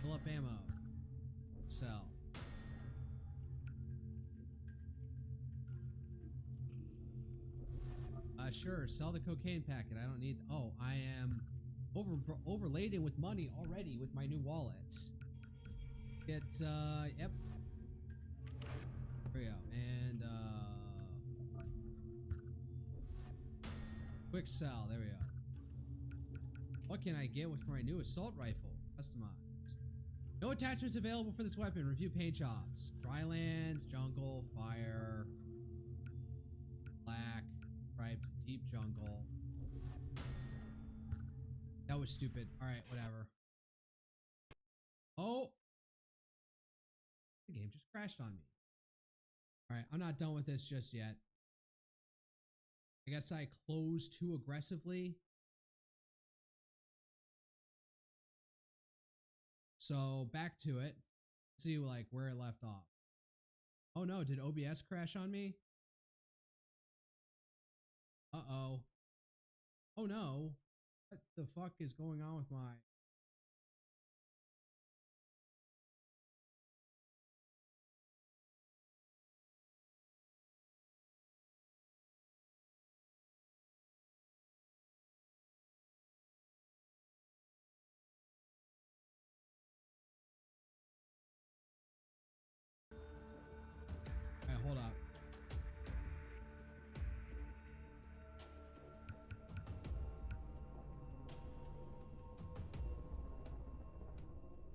Fill up ammo. Sell. Sure. Sell the cocaine packet. I don't need. Oh, I am overladen with money already with my new wallet. Get yep. There we go. And quick sell. There we go. What can I get with my new assault rifle? Customized. No attachments available for this weapon. Review paint jobs. Drylands, jungle, fire, black, striped, deep jungle. That was stupid. All right, whatever. Oh, the game just crashed on me. All right, I'm not done with this just yet. I guess I closed too aggressively. So back to it. Let's see like where it left off. Oh no, did OBS crash on me? Uh-oh. Oh no. What the fuck is going on with my... Alright, hold up.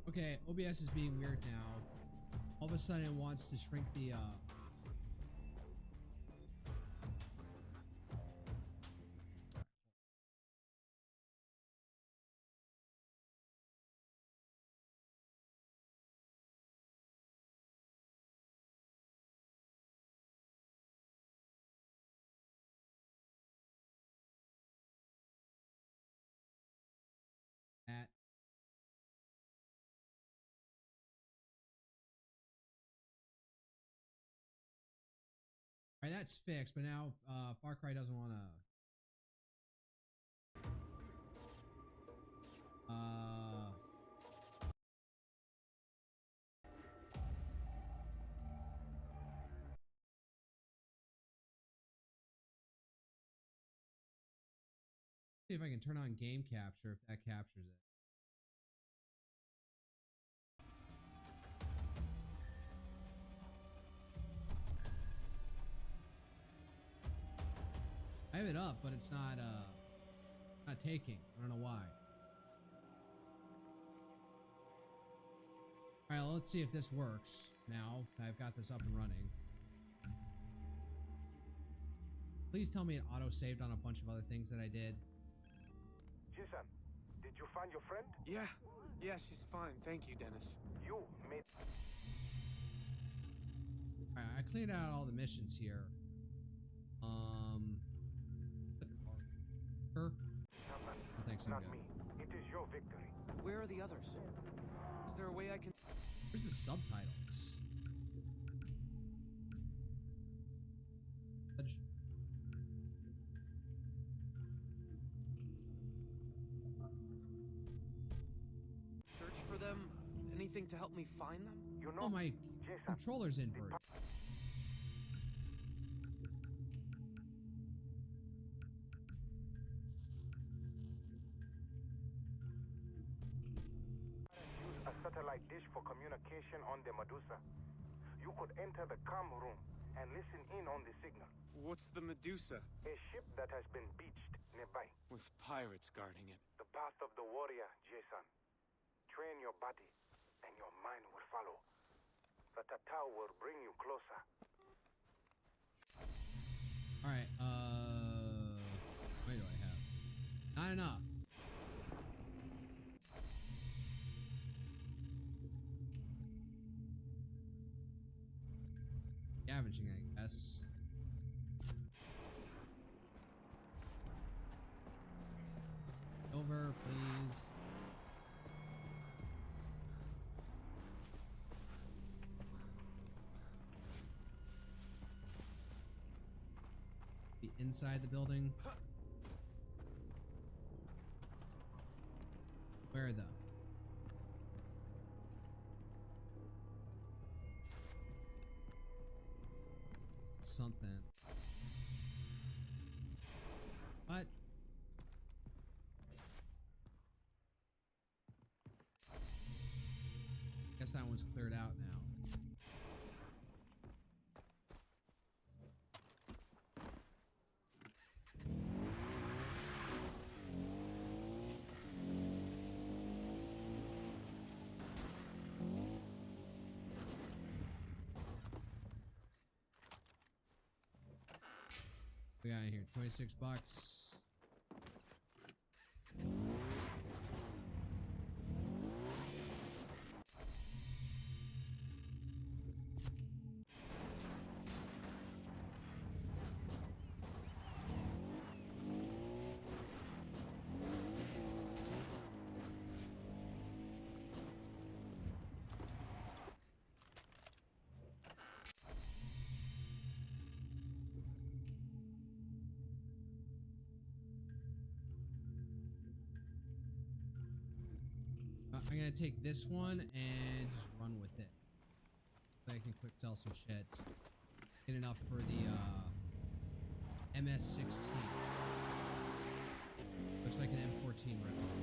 Okay, OBS is being weird now. All of a sudden it wants to shrink the at Alright, that's fixed, but now Far Cry doesn't want to See if I can turn on game capture if that captures it. I have it up, but it's not taking. I don't know why. All right, well, let's see if this works now. I've got this up and running. Please tell me it auto-saved on a bunch of other things that I did. Jason, did you find your friend? Yeah, she's fine. Thank you, Dennis. You made... All right, I cleared out all the missions here. I think so. Not me. It is your victory. Where are the others? Is there a way I can... Where's the subtitles? Search for them? Anything to help me find them? You know, Oh, my Jason, controller's inverted. a satellite dish for communication on the Medusa. You could enter the comm room and listen in on the signal. What's the Medusa? A ship that has been beached nearby. With pirates guarding it. The path of the warrior, Jason. Train your body, and your mind will follow. The Tatao will bring you closer. Alright, what do I have? Not enough. Scavenging, I guess. Over, please. Be inside the building. Where though? Something. What? Guess that one's cleared out now. We got here $26. I'm gonna take this one and just run with it. So I can quick sell some shit. Get enough for the MS-16. Looks like an M14 ripoff.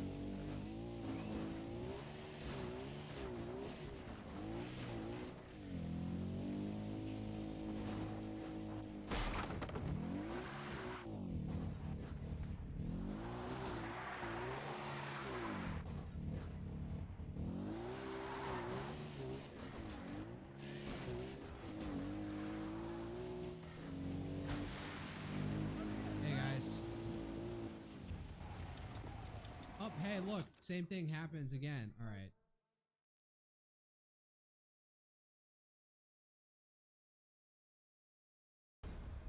Oh, hey, look, same thing happens again. All right.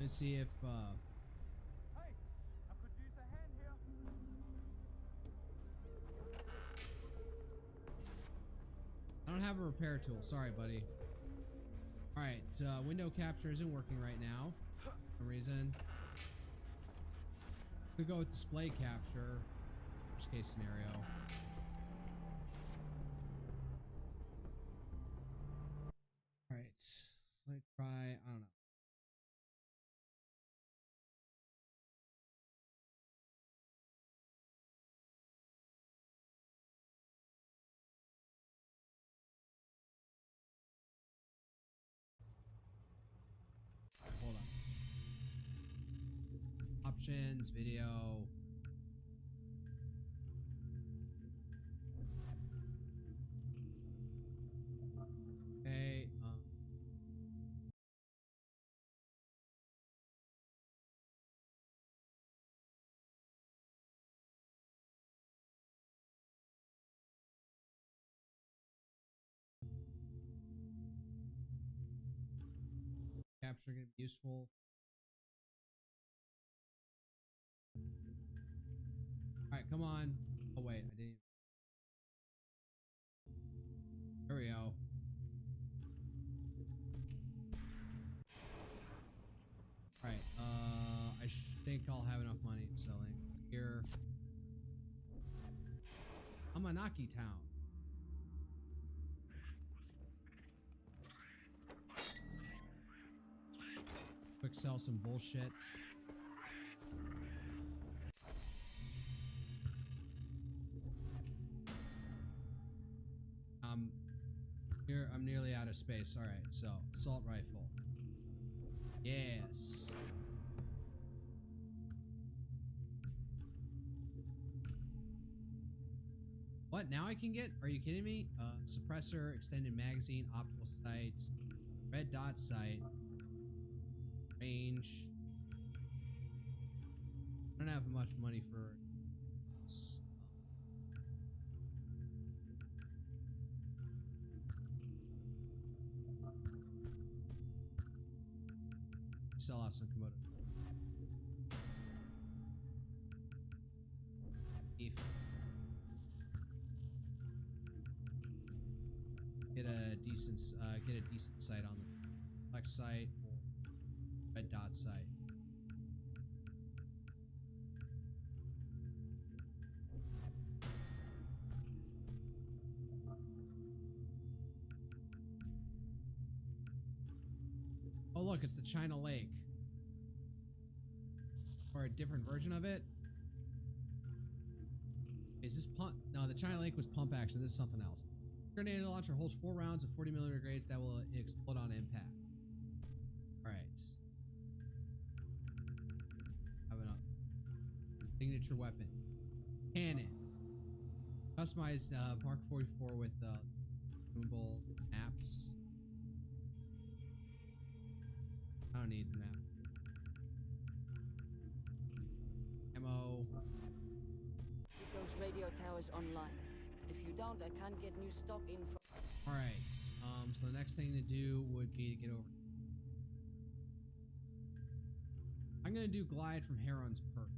Let's see if Hey, I could use a hand here. I don't have a repair tool. Sorry, buddy. All right, window capture isn't working right now for some reason. Could go with display capture. Worst case scenario. All right, let's try. I don't know. Options, video. Okay. Capture gonna be useful. All right, come on. Oh wait, I didn't. There we go. All right. I think I'll have enough money selling here. Amanaki Town. Quick sell some bullshit. I'm nearly out of space. All right, so assault rifle. Yes. What? Now I can get? Are you kidding me? Suppressor, extended magazine, optical sight, red dot sight, range. I don't have much money for this. Sell off some Komodo beef. Get a decent sight on the flex sight or red dot sight. Oh look, it's the China Lake. Or a different version of it. Is this pump? No, the China Lake was pump action. This is something else. Grenade launcher holds 4 rounds of 40mm grades that will explode on impact. Alright. Have enough. Signature weapons. Cannon. Customized Mark 44 with bowl apps. I don't need the map. Ammo. Get those radio towers online. If you don't, I can't get new stock in from... Alright, so the next thing to do would be to get over. I'm gonna do glide from Heron's perk.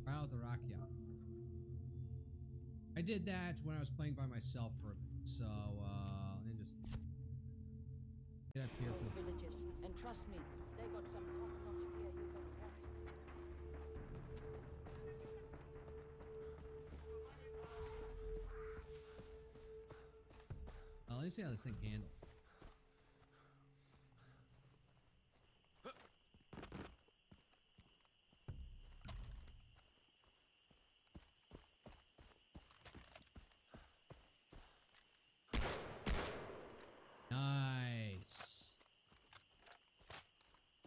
Trial of the Rakia. I did that when I was playing by myself for a bit, so let me just get up here for villages. And trust me, they got some top-notch gear you don't want. Let me see how this thing handles. Nice.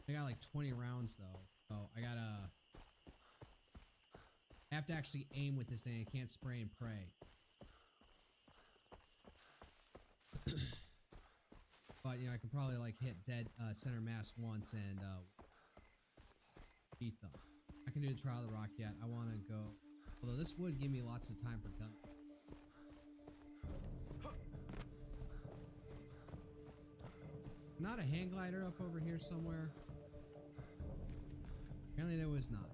I got like 20 rounds though. So I have to actually aim with this thing. I can't spray and pray. But you know, I can probably like hit dead center mass once and beat them. I can do the Trial of the Rock yet. I want to go. Although this would give me lots of time for gun. Not a hang glider up over here somewhere. Apparently there was not.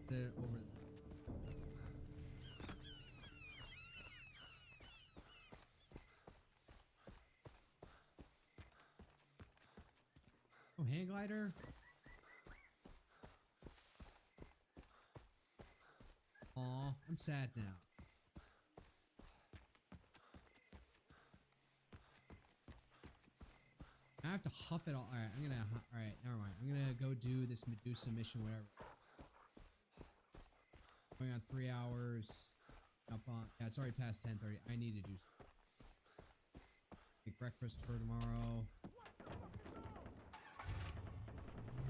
There over there. Oh, hang glider. Aw, I'm sad now. I have to huff it all. All right, all right, never mind. I'm gonna go do this Medusa mission, whatever. Going on 3 hours. Up on. Yeah, it's already past 10:30. I need to do something. Make breakfast for tomorrow.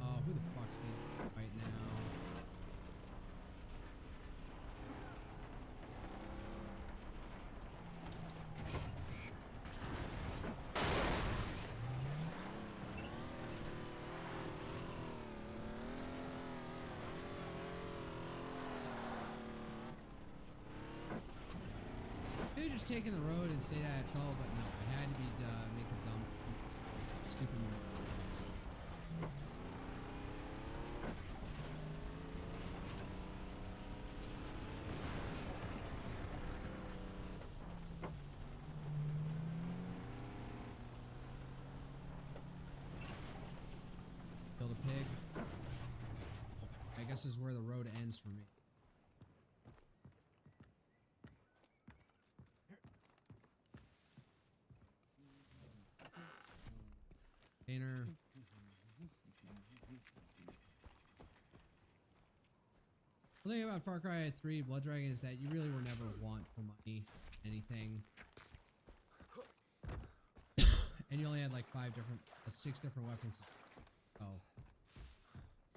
Oh, who the fuck's gonna fight now? Could have just taken the road and stayed out of trouble, but no, I had to be make a dumb, stupid move. Killed a pig. I guess this is where the road ends for me. Container. The thing about Far Cry 3 Blood Dragon is that you really were never want for money, anything. And you only had like 6 different weapons. Oh.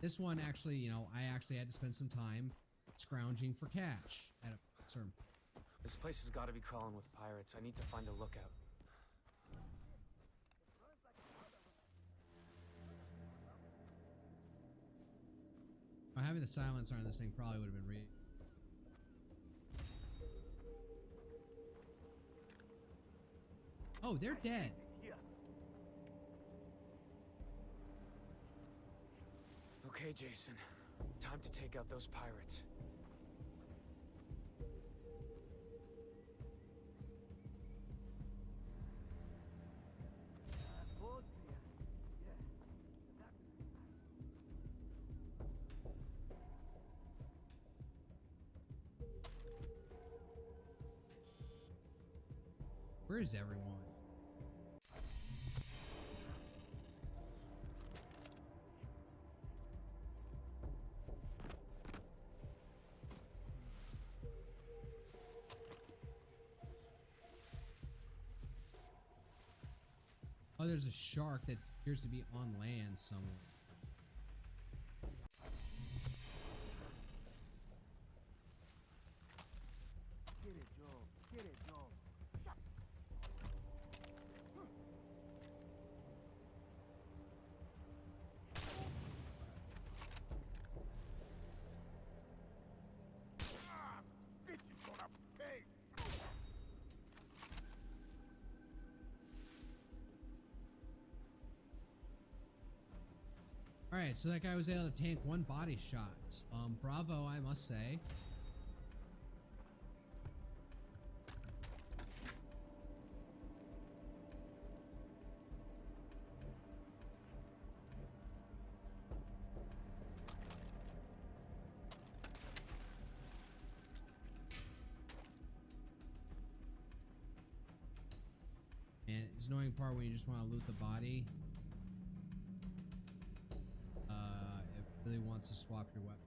This one actually, you know, I actually had to spend some time scrounging for cash at a certain point. This place has got to be crawling with pirates. I need to find a lookout. Having the silencer on this thing probably would have been real. Oh, they're dead. Okay, Jason. Time to take out those pirates. Where is everyone? Oh, there's a shark that appears to be on land somewhere. Get it, Joe. Get it, Joe. Alright, so that guy was able to tank one body shot. Bravo, I must say. And it's an annoying part when you just want to loot the body. It really wants to swap your weapon.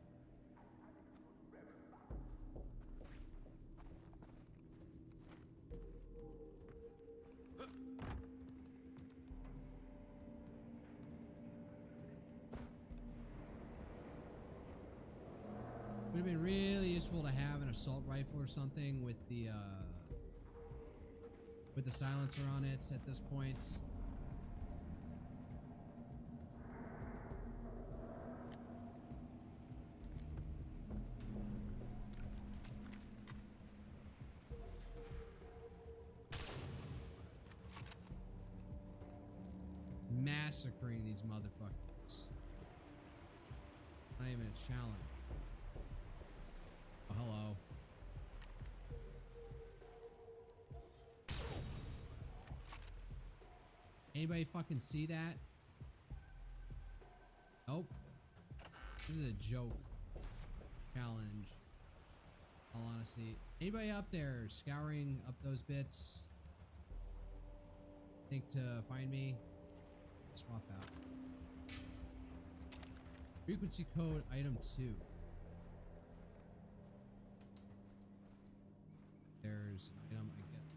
Would have been really useful to have an assault rifle or something with the silencer on it at this point. Massacring these motherfuckers. Not even a challenge. Oh, hello. Anybody fucking see that? Nope. This is a joke. Challenge. All honesty. Anybody up there scouring up those bits? Think to find me? Swap out. Frequency code item 2. There's an item, I guess.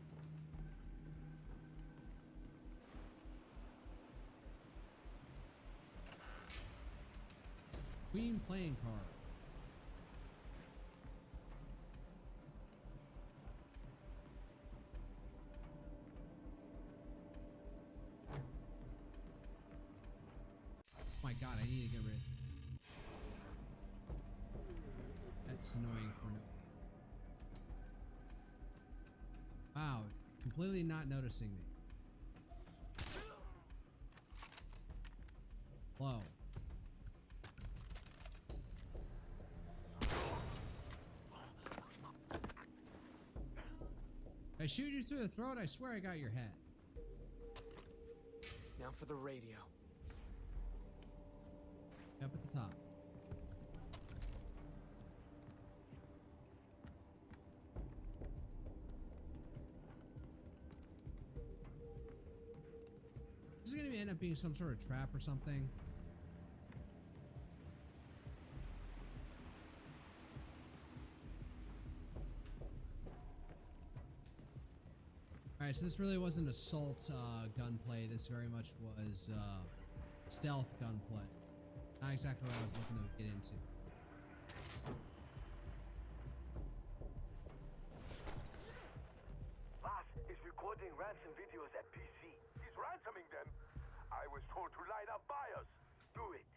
Queen playing card. Oh my god, I need to get rid. That's annoying for no. Wow, completely not noticing me. Hello. I shoot you through the throat, I swear I got your head. Now for the radio. Up at the top. This is gonna end up being some sort of trap or something. Alright, so this really wasn't assault gunplay. This very much was stealth gunplay. Not exactly what I was looking to get into. Boss is recording ransom videos at PC. He's ransoming them. I was told to line up buyers. Do it.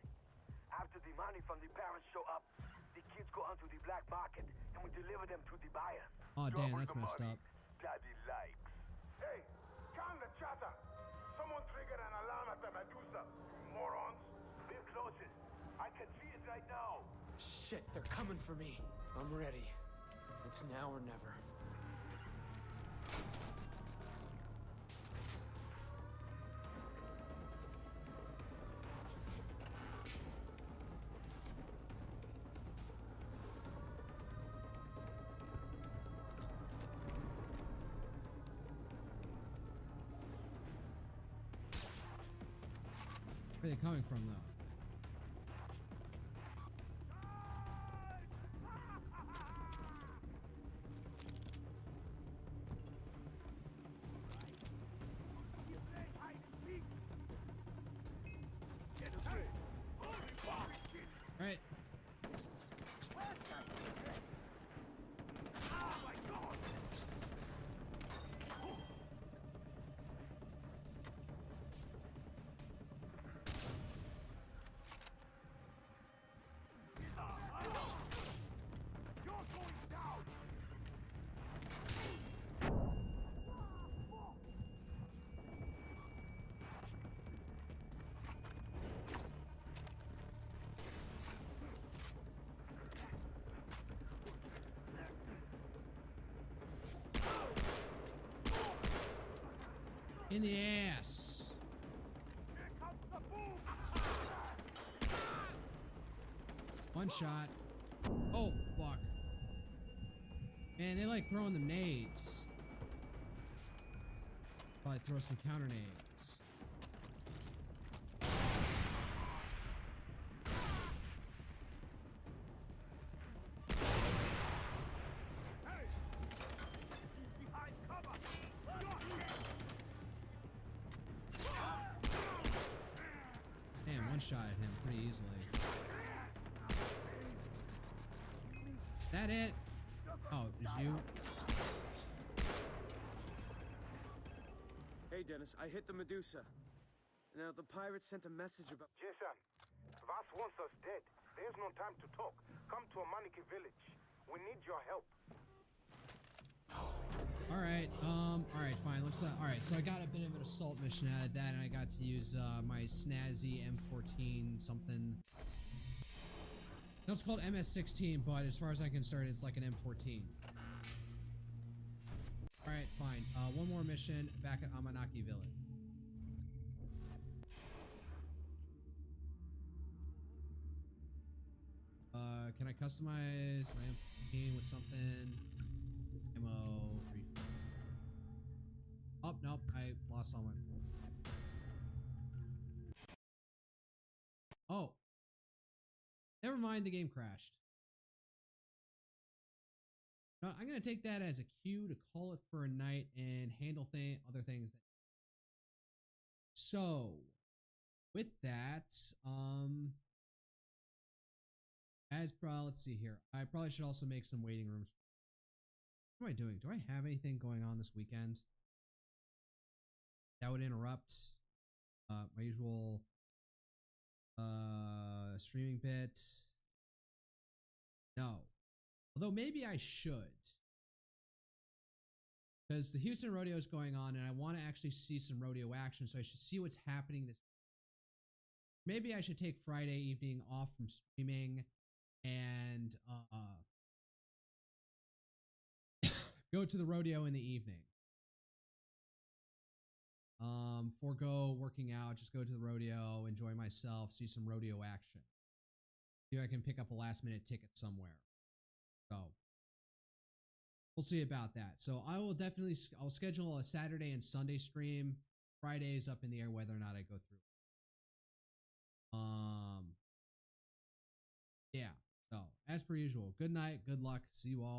After the money from the parents show up, the kids go onto the black market and we deliver them to the buyer. Oh damn, that's messed up. Daddy likes. Hey, calm the chatter. Someone triggered an alarm at the Medusa. Morons. We're closest. I can see it right now. Shit, they're coming for me. I'm ready. It's now or never. Where are they coming from, though? All right. In the ass. One shot. Oh, fuck. Man, they like throwing them nades. Probably throw some counter nades. Man, one shot at him pretty easily. That it? Oh, it was you? Hey, Dennis, I hit the Medusa. Now, the pirates sent a message about... Jason, Vas wants us dead. There's no time to talk. Come to Amaniki village. We need your help. Alright, fine. Let's alright, so I got a bit of an assault mission out of that, and I got to use my snazzy M14 something. No, it's called MS-16, but as far as I'm concerned, it's like an M14. Alright, fine. One more mission back at Amanaki village. Can I customize my M14 with something? Ammo, refill. Oh, nope, I lost all my... Oh. Never mind, the game crashed. No, I'm going to take that as a cue to call it for a night and handle other things. So, with that, let's see here. I probably should also make some waiting rooms. What am I doing? Do I have anything going on this weekend that would interrupt my usual streaming bit? No. Although maybe I should. Because the Houston rodeo is going on and I want to actually see some rodeo action, so I should see what's happening this. Maybe I should take Friday evening off from streaming and go to the rodeo in the evening. Forego working out, just go to the rodeo, enjoy myself, see some rodeo action. See if I can pick up a last minute ticket somewhere. So we'll see about that. So I will definitely, I'll schedule a Saturday and Sunday stream. Friday is up in the air whether or not I go through. Yeah. So as per usual, good night, good luck. See you all.